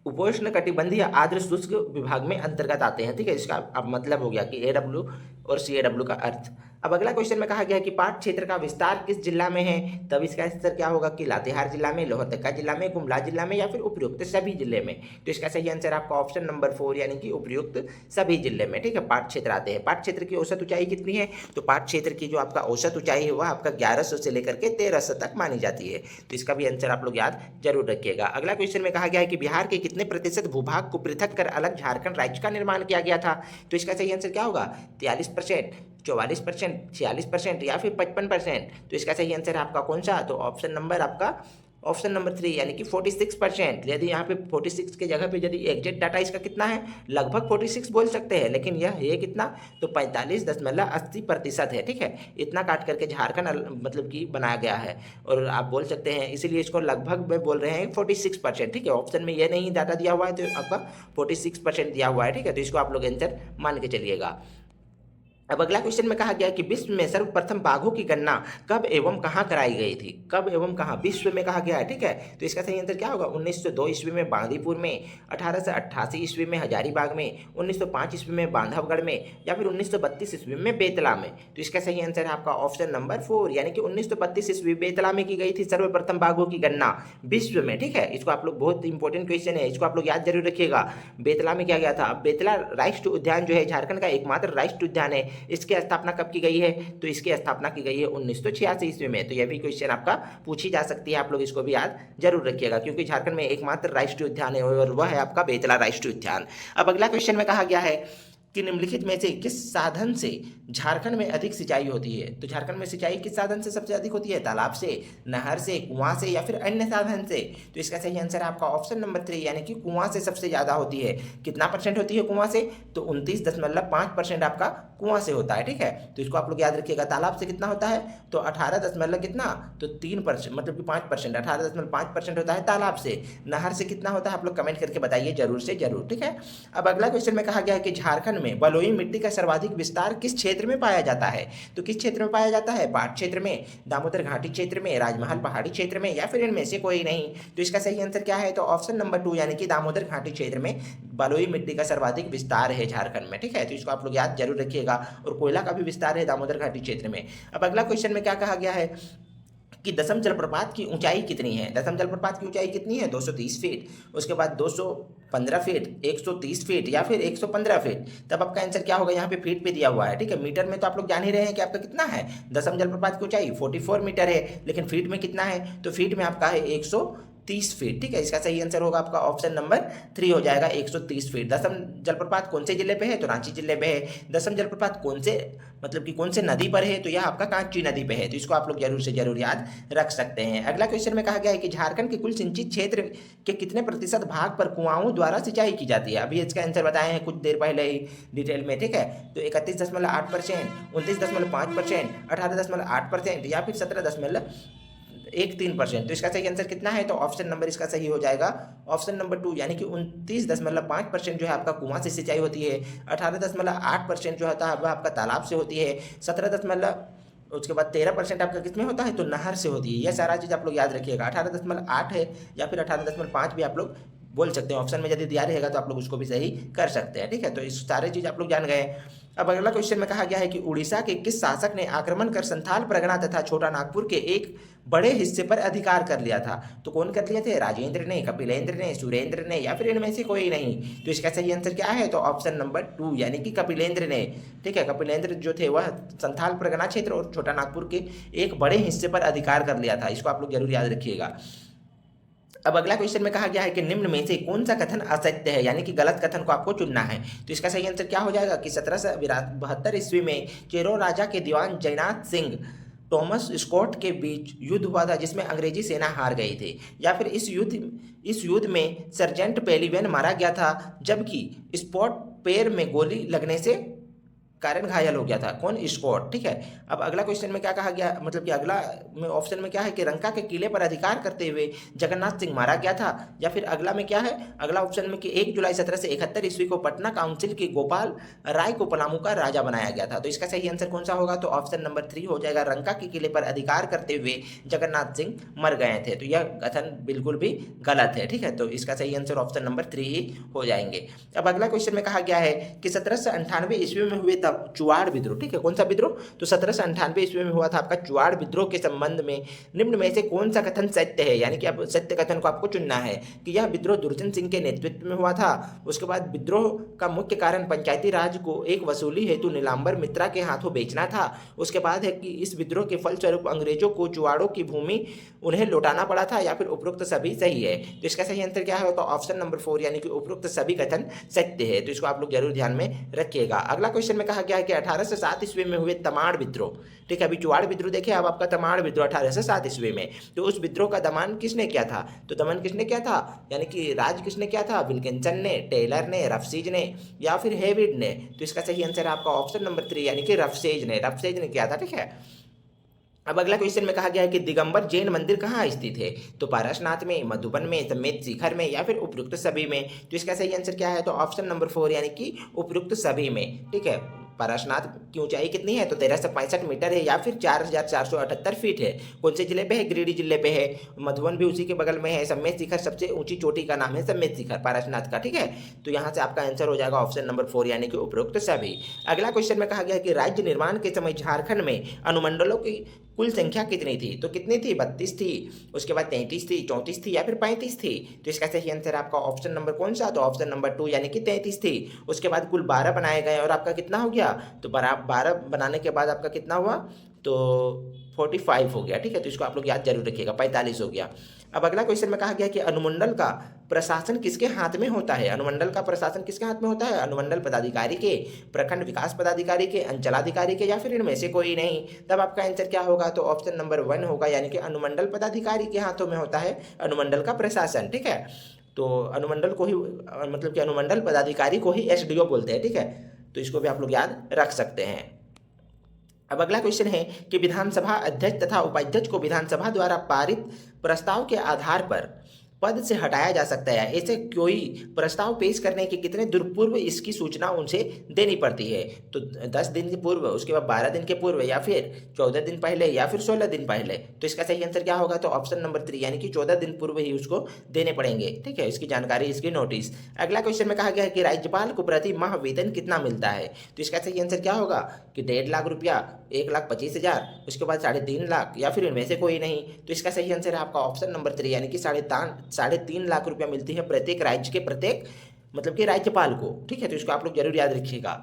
S1: उपोष्ण कटिबंधीय आर्द्र शुष्क विभाग में अंतर्गत आते हैं, ठीक है। इसका अब मतलब हो गया कि AW और CAW का अर्थ। अब अगला क्वेश्चन में कहा गया है कि पाट क्षेत्र का विस्तार किस जिला में है। तब इसका आंसर क्या होगा कि लातेहार जिला में, लोहरदगा जिला में, गुमला जिला में, या फिर उपयुक्त सभी जिले में। तो इसका सही आंसर आपका ऑप्शन नंबर 4 यानी कि उपयुक्त सभी जिले में, ठीक है। पाट क्षेत्र आते हैं। पाट क्षेत्र की औसत ऊंचाई कितनी है? तो पाट क्षेत्र की जो आपका औसत ऊंचाई है वह आपका 1100 से लेकर के 1300 तक मानी जाती है। तो इसका भी आंसर आप लोग याद जरूर रखिएगा। अगला क्वेश्चन में कहा गया है कि बिहार के कितने प्रतिशत भूभाग को पृथक कर अलग झारखंड राज्य का निर्माण किया गया था। तो इसका सही आंसर क्या होगा? 43%, 44%, 46%, या फिर 55%। तो इसका सही आंसर आपका कौन सा? तो ऑप्शन नंबर आपका ऑप्शन नंबर 3 यानी कि 46%। यदि यहाँ पे 46 के जगह पे यदि एग्जैक्ट डाटा इसका कितना है, लगभग 46 बोल सकते हैं, लेकिन यह ये कितना, तो 45.80% है। ठीक है, इतना काट करके झारखंड मतलब कि बनाया गया है, और आप बोल सकते हैं इसीलिए इसको लगभग में बोल रहे हैं 46%। ठीक है, ऑप्शन में ये नहीं डाटा दिया हुआ है तो आपका 46% दिया हुआ है। ठीक है, तो इसको आप लोग आंसर मान के चलिएगा। अब अगला क्वेश्चन में कहा गया है कि विश्व में सर्वप्रथम बाघों की गणना कब एवं कहाँ कराई गई थी, कब एवं कहाँ, विश्व में कहा गया है। ठीक है, तो इसका सही आंसर क्या होगा, 1902 ईस्वी में बांदीपुर में, 1888 ईस्वी में हजारीबाग में, 1905 ईस्वी में बांधवगढ़ में, या फिर 1932 ईस्वी में बेतला में। तो इसका सही आंसर है आपका ऑप्शन नंबर 4 यानी कि 1932 ईस्वी बेतला में की गई थी सर्वप्रथम बाघों की गणना विश्व में। ठीक है, इसको आप लोग, बहुत इंपॉर्टेंट क्वेश्चन है, इसको आप लोग याद जरूर रखिएगा। बेतला में किया गया था। बेतला राष्ट्रीय उद्यान जो है झारखंड का एकमात्र राष्ट्रीय उद्यान है, इसकी स्थापना कब की गई है, तो इसकी स्थापना की गई है 1986 ईस्वी में। तो यह भी क्वेश्चन आपका पूछी जा सकती है, आप लोग इसको भी याद जरूर रखिएगा, क्योंकि झारखंड में एकमात्र राष्ट्रीय उद्यान है और वह है आपका बेतला राष्ट्रीय उद्यान। अब अगला क्वेश्चन में कहा गया है कि निम्नलिखित में से किस साधन से झारखंड में अधिक सिंचाई होती है। तो झारखंड में सिंचाई किस साधन से सबसे अधिक होती है, तालाब से, नहर से, कुआं से, या फिर अन्य साधन से। तो इसका सही आंसर है आपका ऑप्शन नंबर 3 यानी कि कुआं से सबसे ज्यादा होती है। कितना परसेंट होती है कुआं से, तो 29.5% आपका कुआं से होता है। ठीक है, तो इसको आप लोग याद रखिएगा। तालाब से कितना होता है, तो 18 कितना, तो 3%, मतलब कि 5%, 18.5% होता है तालाब से। नहर से कितना होता है, आप लोग कमेंट करके बताइए जरूर से जरूर। ठीक है, अब अगला क्वेश्चन में कहा गया है कि झारखंड में बलुई मिट्टी का सर्वाधिक विस्तार किस क्षेत्र में पाया जाता है। तो किस क्षेत्र में पाया जाता है, बाढ़ क्षेत्र में, दामोदर घाटी क्षेत्र में, राजमहल पहाड़ी क्षेत्र में, या फिर इनमें से कोई नहीं। तो इसका सही आंसर क्या है, तो ऑप्शन नंबर 2 यानी कि दामोदर घाटी क्षेत्र में बलुई मिट्टी का सर्वाधिक विस्तार है झारखंड में। ठीक है, तो इसको आप लोग याद जरूर रखिएगा। और कोयला का भी विस्तार है दामोदर घाटी क्षेत्र में। अब अगला क्वेश्चन में क्या कहा गया है कि दसम जलप्रपात की ऊंचाई कितनी है। दसम जलप्रपात की ऊंचाई कितनी है, 230 फीट, उसके बाद 215 फीट, 130 फीट, या फिर 115 फीट। तब आपका आंसर क्या होगा, यहाँ पे फीट पे दिया हुआ है। ठीक है, मीटर में तो आप लोग जान ही रहे हैं कि आपका कितना है, दसम जलप्रपात की ऊंचाई 44 मीटर है, लेकिन फीट में कितना है, तो फीट में आपका है 130 फीट। ठीक है, इसका सही आंसर होगा आपका ऑप्शन नंबर 3 हो जाएगा, 130 फीट। दसम जलप्रपात कौन से जिले पे है, तो रांची जिले में है। दसम जलप्रपात कौन से, मतलब कि कौन से नदी पर है, तो यह आपका कांची नदी पे है। तो इसको आप लोग जरूर से जरूर याद रख सकते हैं। अगला क्वेश्चन में कहा गया है कि झारखंड के कुल सिंचित क्षेत्र के कितने प्रतिशत भाग पर कुआओं द्वारा सिंचाई की जाती है। अभी इसका आंसर बताए हैं कुछ देर पहले ही डिटेल में। ठीक है, तो 31.8%, 29.5%, 18.8%, या फिर 17.13%। तो इसका सही आंसर कितना है, तो ऑप्शन नंबर इसका सही हो जाएगा ऑप्शन नंबर 2 यानी कि 29.5% जो है आपका कुआं से सिंचाई होती है, 18.8% जो होता है वह आपका तालाब से होती है, 17 उसके बाद 13% आपका किसमें होता है, तो नहर से होती है। यह सारा चीज़ आप लोग याद रखिएगा। 18.8 है या फिर 18.5 भी आप लोग बोल सकते हैं। ऑप्शन में यदि दिया रहेगा तो आप लोग उसको भी सही कर सकते हैं। ठीक है, तो इस सारे चीज़ आप लोग जान गए। अब अगला क्वेश्चन में कहा गया है कि उड़ीसा के किस शासक ने आक्रमण कर संथाल परगना तथा छोटा नागपुर के एक बड़े हिस्से पर अधिकार कर लिया था। तो कौन कर लिए थे, राजेंद्र ने, कपिलेंद्र ने, सुरेंद्र ने, या फिर इनमें से कोई नहीं। तो इसका सही आंसर क्या है, तो ऑप्शन नंबर 2 यानी कि कपिलेंद्र ने। ठीक है, कपिलेंद्र जो थे वह संथाल परगना क्षेत्र और छोटा नागपुर के एक बड़े हिस्से पर अधिकार कर लिया था। इसको आप लोग जरूर याद रखिएगा। अब अगला क्वेश्चन में कहा गया है कि निम्न में से कौन सा कथन असत्य है, यानी कि गलत कथन को आपको चुनना है। तो इसका सही आंसर क्या हो जाएगा कि 1772 ईस्वी में चेरो राजा के दीवान जयनाथ सिंह थॉमस स्कॉट के बीच युद्ध हुआ था, जिसमें अंग्रेजी सेना हार गई थी। या फिर इस युद्ध में सर्जेंट पेलिवेन मारा गया था, जबकि स्पॉट पैर में गोली लगने से कारण घायल हो गया था। कौन, स्कॉट। ठीक है, अब अगला क्वेश्चन में क्या कहा गया, मतलब कि अगला में ऑप्शन में क्या है कि रंका के किले पर अधिकार करते हुए जगन्नाथ सिंह मारा गया था। या फिर अगला में क्या है, अगला ऑप्शन में कि 1 जुलाई 1771 ईस्वी को पटना काउंसिल के गोपाल राय को पलामू का राजा बनाया गया था। तो इसका सही आंसर कौन सा होगा, तो ऑप्शन नंबर 3 हो जाएगा, रंका के किले पर अधिकार करते हुए जगन्नाथ सिंह मर गए थे। तो यह कथन बिल्कुल भी गलत है। ठीक है, तो इसका सही आंसर ऑप्शन नंबर 3 ही हो जाएंगे। अब अगला क्वेश्चन में कहा गया है कि 1798 ईस्वी में हुए चुआड़ विद्रोह। ठीक है, कौन सा विद्रोह, तो 1798 ईस्वी में हुआ था आपका चुआड़ विद्रोह के संबंध में निम्न में से कौन सा कथन सत्य है, यानी कि अब सत्य कथन को आपको चुनना है कि यह विद्रोह दुर्जन सिंह के नेतृत्व में हुआ था। उसके बाद विद्रोह का मुख्य कारण पंचायती राज को एक वसूली हेतु नीलांबर मित्रा के हाथों बेचना था। उसके बाद है कि इस विद्रोह के फलस्वरूप अंग्रेजों को चुआड़ों की भूमि उन्हें लौटाना पड़ा था, या फिर उपरोक्त सभी सही है। तो इसका सही आंसर क्या है, तो ऑप्शन नंबर 4 यानी कि उपरोक्त सभी कथन सत्य है। तो इसको आप लोग जरूर ध्यान में रखिएगा। अगला क्वेश्चन में कहा कहा गया है कि 1807 ईस्वी में हुए तमाड़ विद्रोह, ठीक है। अभी चुआड़ विद्रोह देखे, अब आपका तमाड़ विद्रोह 1807 ईस्वी में। तो उस विद्रोह का दमन किसने किया था? तो दमन किसने किया था, यानी कि राज किसने किया था? विल्किंसन ने, टेलर ने, रफसेज ने या फिर हेविड ने? तो इसका सही आंसर है आपका ऑप्शन नंबर 3 यानी कि रफसेज ने किया था, ठीक है। अब अगला क्वेश्चन में कहा गया है कि दिगंबर जैन मंदिर कहाँ स्थित है? तो पारसनाथ में, मधुबन में, समेत शिखर में या फिर उपयुक्त सभी में? तो इसका सही आंसर क्या है? तो ऑप्शन नंबर 4 यानी कि उपयुक्त सभी में, ठीक है। पारसनाथ की ऊंचाई कितनी है? तो 1365 मीटर है या फिर 4478 फीट है। कौन से जिले पे है? गिरिडीह जिले पे है। मधुबन भी उसी के बगल में है। समेत शिखर, सबसे ऊंची चोटी का नाम है समेत शिखर पारसनाथ का, ठीक है। तो यहाँ से आपका आंसर हो जाएगा ऑप्शन नंबर 4 यानी कि उपयुक्त सभी। अगला क्वेश्चन में कहा गया कि राज्य निर्माण के समय झारखंड में अनुमंडलों की कुल संख्या कितनी थी? तो कितनी थी? 32 थी, उसके बाद 33 थी, 34 थी या फिर 35 थी? तो इसका सही आंसर आपका ऑप्शन नंबर कौन सा? तो ऑप्शन नंबर 2 यानी कि 33 थी। उसके बाद कुल 12 बनाए गए और आपका कितना हो गया? तो 12 बनाने के बाद आपका कितना हुआ? तो 45 हो गया, ठीक है। तो इसको आप लोग याद जरूर रखिएगा, 45 हो गया। अब अगला क्वेश्चन में कहा गया कि अनुमंडल का प्रशासन किसके हाथ में होता है? अनुमंडल का प्रशासन किसके हाथ में होता है? अनुमंडल पदाधिकारी के, प्रखंड विकास पदाधिकारी के, अंचलाधिकारी के या फिर इनमें से कोई नहीं? तब आपका आंसर क्या होगा? तो ऑप्शन नंबर 1 होगा, यानी कि अनुमंडल पदाधिकारी के हाथों में होता है अनुमंडल का प्रशासन, ठीक है। तो अनुमंडल को ही मतलब कि अनुमंडल पदाधिकारी को ही एसडीओ बोलते हैं, ठीक है। तो इसको भी आप लोग याद रख सकते हैं। अब अगला क्वेश्चन है कि विधानसभा अध्यक्ष तथा उपाध्यक्ष को विधानसभा द्वारा पारित प्रस्ताव के आधार पर पद से हटाया जा सकता है। ऐसे कोई प्रस्ताव पेश करने के कितने दूर पूर्व इसकी सूचना उनसे देनी पड़ती है? तो 10 दिन के पूर्व, उसके बाद 12 दिन के पूर्व या फिर 14 दिन पहले या फिर 16 दिन पहले? तो इसका सही आंसर क्या होगा? तो ऑप्शन नंबर 3 यानी कि 14 दिन पूर्व ही उसको देने पड़ेंगे, ठीक है। इसकी जानकारी, इसकी नोटिस। अगला क्वेश्चन में कहा गया है कि राज्यपाल को प्रति माह वेतन कितना मिलता है? तो इसका सही आंसर क्या होगा? कि 1.5 लाख रुपया, 1,25,000, उसके बाद 3.5 लाख या फिर इनमें से कोई नहीं? तो इसका सही आंसर है आपका ऑप्शन नंबर 3 यानी कि 3.5 लाख रुपया मिलती है प्रत्येक राज्य के प्रत्येक मतलब कि राज्यपाल को, ठीक है। तो इसको आप लोग जरूर याद रखिएगा,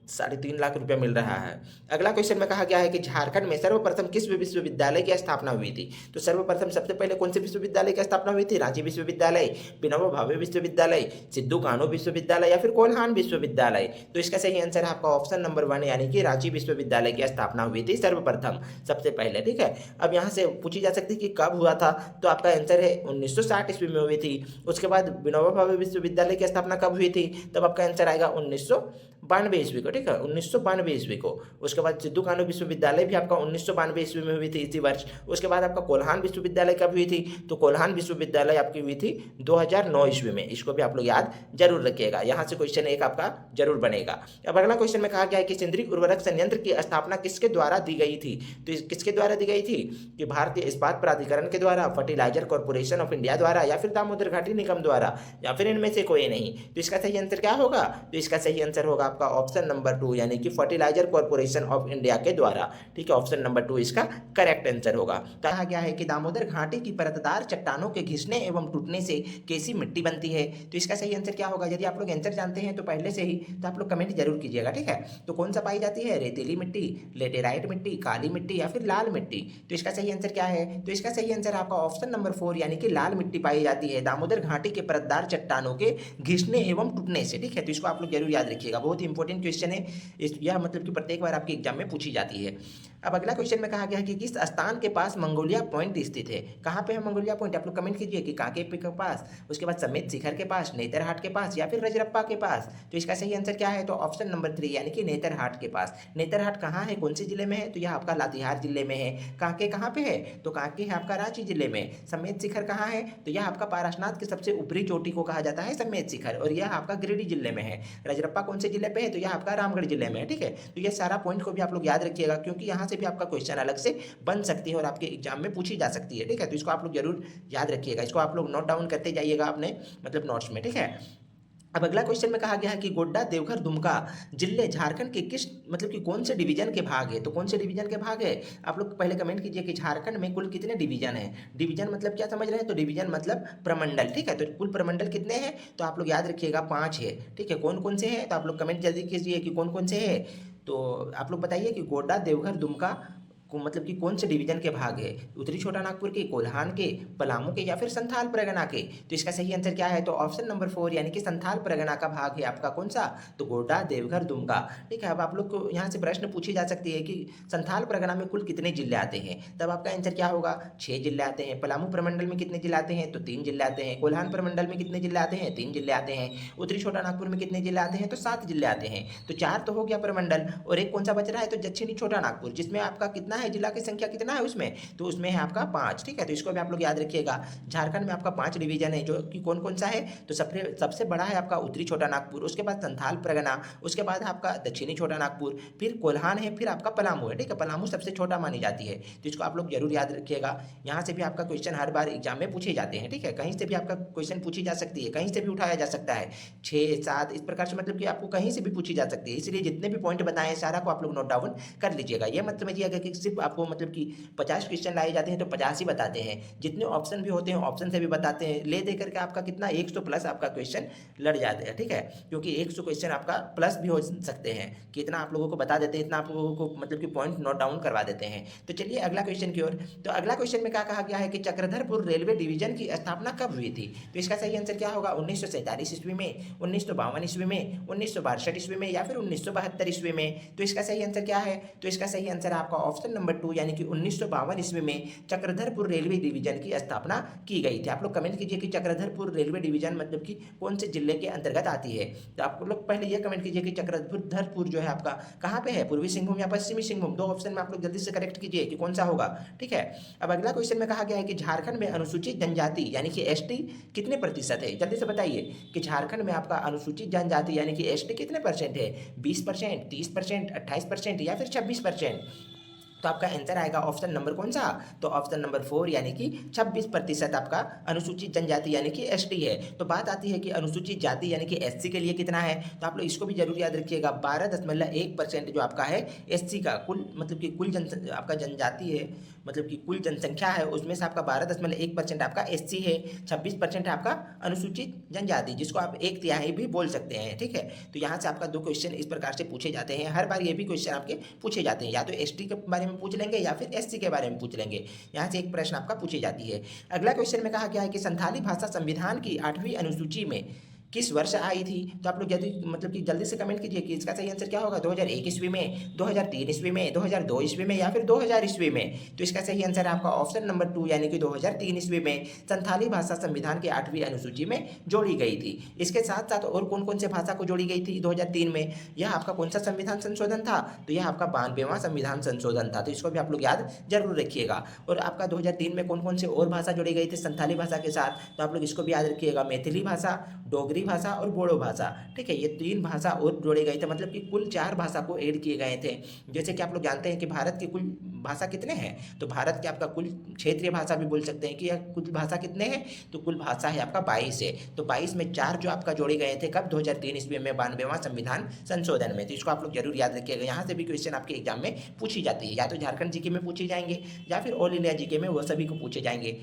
S1: 3.5 लाख रुपया मिल रहा है। अगला क्वेश्चन में कहा गया है कि झारखंड में सर्वप्रथम किस विश्वविद्यालय की स्थापना हुई थी? तो सर्वप्रथम सबसे पहले कौन से विश्वविद्यालय की स्थापना हुई थी? रांची विश्वविद्यालय, विनोबा भावे विश्वविद्यालय, सिद्धू कान्हू विश्वविद्यालय या फिर कोल्हान विश्वविद्यालय? तो इसका सही आंसर है आपका ऑप्शन नंबर 1 यानी कि रांची विश्वविद्यालय की स्थापना हुई थी सर्वप्रथम, सबसे पहले, ठीक है। अब यहाँ से पूछी जा सकती है कि कब हुआ था? तो आपका आंसर है 1960 ईस्वी में हुई थी। उसके बाद विनोबा भावे विश्वविद्यालय की स्थापना कब हुई थी? तब आपका आंसर आएगा 1992 ईस्वी को, ठीक है, 1992 ईस्वी को। उसके बाद सिद्धू कान्हू विश्वविद्यालय भी आपका 1992 ईस्वी में हुई थी, इसी वर्ष। उसके बाद आपका कोल्हान विश्वविद्यालय कब हुई थी? तो कोल्हान विश्वविद्यालय आपकी हुई थी 2009 ईस्वी में। इसको भी आप लोग याद जरूर रखिएगा, यहाँ से क्वेश्चन एक आपका जरूर बनेगा। अब अगला क्वेश्चन में कहा गया है कि सिंदरी उर्वरक संयंत्र की स्थापना किसके द्वारा दी गई थी? तो किसके द्वारा दी गई थी? कि भारतीय इस्पात प्राधिकरण के द्वारा, फर्टिलाइजर कॉर्पोरेशन ऑफ इंडिया द्वारा या फिर दामोदर घाटी निगम द्वारा या फिर इनमें से कोई नहीं? तो इसका सही आंसर क्या होगा? तो इसका सही आंसर होगा आपका ऑप्शन नंबर 2 यानी कि फर्टिलाइजर कॉर्पोरेशन ऑफ इंडिया के द्वारा, ठीक है। ऑप्शन नंबर 2 इसका करेक्ट आंसर होगा। कहा गया है कि दामोदर घाटी की परतदार चट्टानों के घिसने एवं टूटने से कैसी मिट्टी बनती है? तो इसका सही आंसर क्या होगा? यदि आप लोग आंसर जानते हैं तो पहले से ही तो आप लोग कमेंट जरूर कीजिएगा, ठीक है। तो कौन सा पाई जाती है? रेतीली मिट्टी, लेटेराइट मिट्टी, काली मिट्टी या फिर लाल मिट्टी? तो इसका सही आंसर क्या है? तो इसका सही आंसर आपका ऑप्शन नंबर 4 यानी कि लाल मिट्टी पाई जाती है दामोदर घाटी के परतदार चट्टानों के घिसने एवं टूटने से, ठीक है। तो इसको आप लोग जरूर याद रखिएगा, बहुत ही इंपॉर्टेंट क्वेश्चन है। यह मतलब कि प्रत्येक बार आपके एग्जाम में पूछी जाती है। अब अगला क्वेश्चन में कहा गया है कि किस स्थान के पास मंगोलिया पॉइंट स्थित है? कहाँ पे है मंगोलिया पॉइंट? आप लोग कमेंट कीजिए कि कांके के पास, उसके बाद समेत शिखर के पास, नेतरहाट के पास या फिर रजरप्पा के पास? तो इसका सही आंसर क्या है? तो ऑप्शन नंबर 3 यानी कि नेतरहाट के पास। नेतरहाट कहाँ है, कौन से जिले में है? तो यह आपका लातेहार जिले में है। कांके कहाँ पे है? तो कांके है आपका रांची जिले में। समेत शिखर कहाँ है? तो यह आपका पारसनाथ की सबसे ऊपरी चोटी को कहा जाता है समेत शिखर, और यह आपका गिरिडीह जिले में है। रजरप्पा कौन से जिले पे है? तो यह आपका रामगढ़ जिले में है, ठीक है। तो ये सारा पॉइंट को भी आप लोग याद रखिएगा, क्योंकि यहाँ से भी आपका क्वेश्चन अलग से बन सकती है और आपके एग्जाम में पूछी जा सकती है, ठीक है। तो इसको आप लोग जरूर याद रखिएगा, इसको आप लोग नोट डाउन करते जाइएगा अपने मतलब नोट्स में, ठीक है। अब अगला क्वेश्चन में कहा गया है कि गोड्डा, देवघर, दुमका जिले झारखंड के किस मतलब कि कौन से डिवीजन के भाग है? तो कौन से डिवीजन के भाग है? आप लोग पहले कमेंट कीजिए कि झारखंड में कुल कितने डिवीजन है। डिवीजन मतलब क्या समझ रहे हैं? तो डिवीजन मतलब प्रमंडल, ठीक है। तो कुल प्रमंडल कितने हैं? तो आप लोग याद रखिएगा 5 है, ठीक है। कौन कौन से हैं? तो आप लोग कमेंट जल्दी कीजिए कि कौन कौन से हैं। तो आप लोग बताइए कि गोड्डा, देवघर, दुमका मतलब कि कौन से डिवीजन के भाग है, उत्तरी छोटा नागपुर के, कोल्हान के, पलामू के या फिर संथाल परगना के। तो इसका सही आंसर क्या है, तो ऑप्शन नंबर 4 यानी कि संथाल परगना का भाग है आपका कौन सा, तो गोड्डा, देवघर, दुमका। ठीक है, अब आप लोग को यहाँ से प्रश्न पूछी जा सकती है कि संथाल परगना में कुल कितने जिले आते हैं, तब आपका आंसर क्या होगा, 6 जिले आते हैं। पलामू प्रमंडल में कितने जिले आते हैं, तो 3 जिले आते हैं। कोल्हान प्रमंडल में कितने जिले आते हैं, 3 जिले आते हैं। उत्तरी छोटा नागपुर में कितने जिले आते हैं, तो 7 जिले आते हैं। तो 4 तो हो गया प्रमंडल, और एक कौन सा बच रहा है, तो दक्षिणी छोटा नागपुर, जिसमें आपका कितना है, जिला की संख्या कितना है उसमें, तो उसमें है आपका 5। ठीक है, तो इसको भी आप लोग याद रखिएगा। झारखंड में आपका 5 डिवीजन है, जो कि कौन कौन सा है, तो सबसे बड़ा है आपका उत्तरी छोटा नागपुर, उसके बाद संथाल परगना, उसके बाद आपका दक्षिणी छोटा नागपुर, फिर कोल्हान है, फिर आपका पलामू है। ठीक है, पलामू सबसे छोटा मानी जाती है, तो इसको आप लोग जरूर याद रखिएगा। यहाँ से भी आपका क्वेश्चन हर बार एग्जाम में पूछे जाते हैं। ठीक है, कहीं से भी आपका क्वेश्चन पूछी जा सकती है, कहीं से भी उठाया जा सकता है, 6, 7 इस प्रकार से, मतलब कि आपको कहीं से भी पूछी जा सकती है। इसलिए जितने भी पॉइंट बताए हैं सारा को आप लोग नोट डाउन कर लीजिएगा। ये मत समझिएगा कि सिर्फ आपको मतलब कि 50 क्वेश्चन लाए जाते हैं तो 50 ही बताते हैं, जितने ऑप्शन भी होते हैं ऑप्शन से भी बताते हैं, ले दे करके आपका कितना 100 प्लस आपका क्वेश्चन लड़ जाते हैं। ठीक है, क्योंकि 100 क्वेश्चन आपका प्लस भी हो सकते हैं, कि इतना आप लोगों को बता देते हैं, इतना आप लोगों को मतलब कि पॉइंट नोट डाउन करवा देते हैं। तो चलिए अगला क्वेश्चन की ओर। तो अगला क्वेश्चन में क्या कहा गया है कि चक्रधरपुर रेलवे डिवीजन की स्थापना कब हुई थी, तो इसका सही आंसर क्या होगा, 1947 ईस्वी में, 1952 ईस्वी में, 1962 ईस्वी में या फिर 1972 ईस्वी में। तो इसका सही आंसर क्या है, तो इसका सही आंसर आपका ऑप्शन नंबर 2 यानी कि 1952 ईस्वी में चक्रधरपुर रेलवे डिवीजन की स्थापना की गई थी। आप लोग कमेंट कीजिए कि चक्रधरपुर रेलवे डिवीजन मतलब कि कौन से जिले के अंतर्गत आती है। तो आप लोग पहले ये कमेंट कीजिए कि चक्रधरपुर जो है आपका कहाँ पे है, पूर्वी सिंहभूम या पश्चिमी सिंहभूम, 2 ऑप्शन में आप लोग जल्दी से करेक्ट कीजिए कि कौन सा होगा। ठीक है, अब अगला क्वेश्चन में कहा गया है कि झारखंड में अनुसूचित जनजाति यानी कि एसटी कितने प्रतिशत है, जल्दी से बताइए कि झारखंड में आपका अनुसूचित जनजाति यानी कि एसटी कितने परसेंट है, 20%, 30%, 28% या फिर 26%। तो आपका आंसर आएगा ऑप्शन नंबर कौन सा, तो ऑप्शन नंबर 4 यानी कि 26% आपका अनुसूचित जनजाति यानी कि एसटी है। तो बात आती है कि अनुसूचित जाति यानी कि एससी के लिए कितना है, तो आप लोग इसको भी जरूर याद रखिएगा, 12.1% जो आपका है एससी का कुल मतलब कि कुल आपका जनजाति है, मतलब कि कुल जनसंख्या है, उसमें से आपका 12.1% आपका एससी है, 26% है आपका अनुसूचित जनजाति, जिसको आप 1/3 भी बोल सकते हैं। ठीक है, तो यहाँ से आपका 2 क्वेश्चन इस प्रकार से पूछे जाते हैं, हर बार ये भी क्वेश्चन आपके पूछे जाते हैं, या तो एसटी के बारे में पूछ लेंगे या फिर एससी के बारे में पूछ लेंगे। यहाँ से एक प्रश्न आपका पूछी जाती है। अगला क्वेश्चन में कहा गया है कि संथाली भाषा संविधान की 8वीं अनुसूची में किस वर्ष आई थी, तो आप लोग जल्दी मतलब कि जल्दी से कमेंट कीजिए कि इसका सही आंसर क्या होगा, 2001 ईस्वी में, 2003 ईस्वी में, 2002 ईस्वी में या फिर 2000 ईस्वी में। तो इसका सही आंसर आपका ऑप्शन नंबर 2 यानी कि 2003 ईस्वी में संथाली भाषा संविधान की 8वीं अनुसूची में जोड़ी गई थी। इसके साथ साथ और कौन कौन से भाषा को जोड़ी गई थी 2003 में, यह आपका कौन सा संविधान संशोधन था, तो यह आपका 92वां संविधान संशोधन था। तो इसको भी आप लोग याद जरूर रखिएगा। और आपका 2003 में कौन कौन से और भाषा जोड़ी गई थी संथाली भाषा के साथ, तो आप लोग इसको भी याद रखिएगा, मैथिली भाषा, डोगरी भाषा और बोडो भाषा। ठीक है, ये 3 भाषा और जोड़े गए थे, मतलब कि कुल 4 भाषा को ऐड किए गए थे। जैसे कि आप लोग जानते हैं कि भारत की कुल भाषा कितने हैं, तो भारत के आपका कुल क्षेत्रीय भाषा भी बोल सकते हैं कि कुल भाषा कितने हैं, तो कुल भाषा है आपका 22 है। तो 22 में 4 जो आपका जोड़े गए थे कब, 2003 ईस्वी में 92वां संविधान संशोधन में। तो इसको आप लोग जरूर याद रखिएगा, यहाँ से भी क्वेश्चन आपके एग्जाम में पूछी जाती है, या तो झारखंड जीके में पूछे जाएंगे या फिर ऑल इंडिया जीके में, वो सभी को पूछे जाएंगे।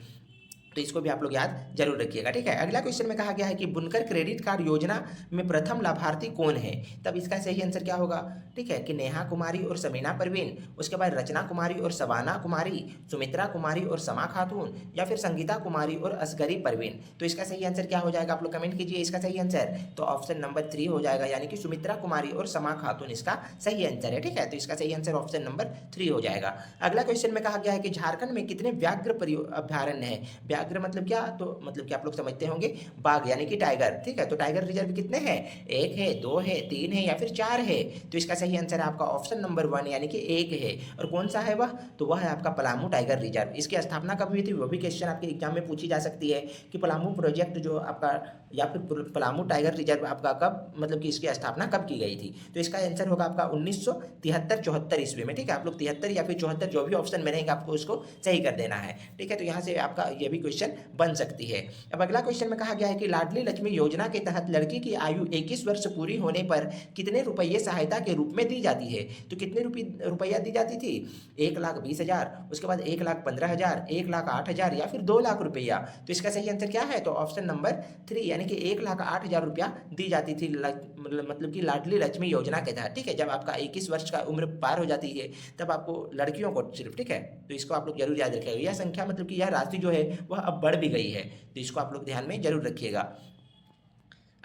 S1: तो इसको भी आप लोग याद जरूर रखिएगा। ठीक है, अगला क्वेश्चन में कहा गया है कि बुनकर क्रेडिट कार्ड योजना में प्रथम लाभार्थी कौन है, तब इसका सही आंसर क्या होगा। ठीक है, कि नेहा कुमारी और समीना परवीन, उसके बाद रचना कुमारी और सबाना कुमारी, सुमित्रा कुमारी और समा खातून, या फिर संगीता कुमारी और असगरी परवीन। तो इसका सही आंसर क्या हो जाएगा, आप लोग कमेंट कीजिए इसका सही आंसर। तो ऑप्शन नंबर 3 हो जाएगा, यानी कि सुमित्रा कुमारी और समा खातून इसका सही आंसर है। ठीक है, तो इसका सही आंसर ऑप्शन नंबर 3 हो जाएगा। अगला क्वेश्चन में कहा गया है कि झारखंड में कितने व्याघ्र अभ्यारण्य है, व्याघ्र मतलब क्या, तो मतलब कि आप लोग समझते होंगे बाघ यानी कि टाइगर। ठीक है, तो टाइगर रिजर्व कितने हैं, 1 है, 2 है, 3 है या फिर 4 है। तो इसका सही आंसर है आपका ऑप्शन नंबर 1 यानी कि 1 है। और कौन सा है वह, तो वह है आपका पलामू टाइगर रिजर्व। इसकी स्थापना कब हुई थी, वो भी क्वेश्चन आपके एग्जाम में पूछी जा सकती है कि पलामू प्रोजेक्ट जो आपका या फिर पलामू टाइगर रिजर्व आपका कब मतलब कि इसकी स्थापना कब की गई थी। तो इसका आंसर होगा आपका 1973-74 ईस्वी में। ठीक है, आप लोग 73 या फिर 74 जो भी ऑप्शन में रहेंगे आपको उसको सही कर देना है। ठीक है, तो यहाँ से आपका ये भी क्वेश्चन बन सकती है। अब अगला क्वेश्चन में कहा गया है कि लाडली लक्ष्मी योजना के तहत लड़की की आयु 21 वर्ष पूरी होने पर कितने रुपये सहायता के रूप में दी जाती है। तो कितने रुपया दी जाती थी, 1,20,000, उसके बाद 1,15,000, 1,08,000 या फिर 2,00,000 रुपया। तो इसका सही आंसर क्या है, तो ऑप्शन नंबर 3 यानी कि 1,08,000 रुपया दी जाती थी मतलब कि लाडली लक्ष्मी योजना के तहत। ठीक है, जब आपका 21 वर्ष का उम्र पार हो जाती है तब आपको लड़कियों को सिर्फ, ठीक है, तो इसको आप लोग जरूर याद रखिएगा। यह संख्या मतलब कि यह राशि जो है वह अब बढ़ भी गई है, तो इसको आप लोग ध्यान में जरूर रखिएगा।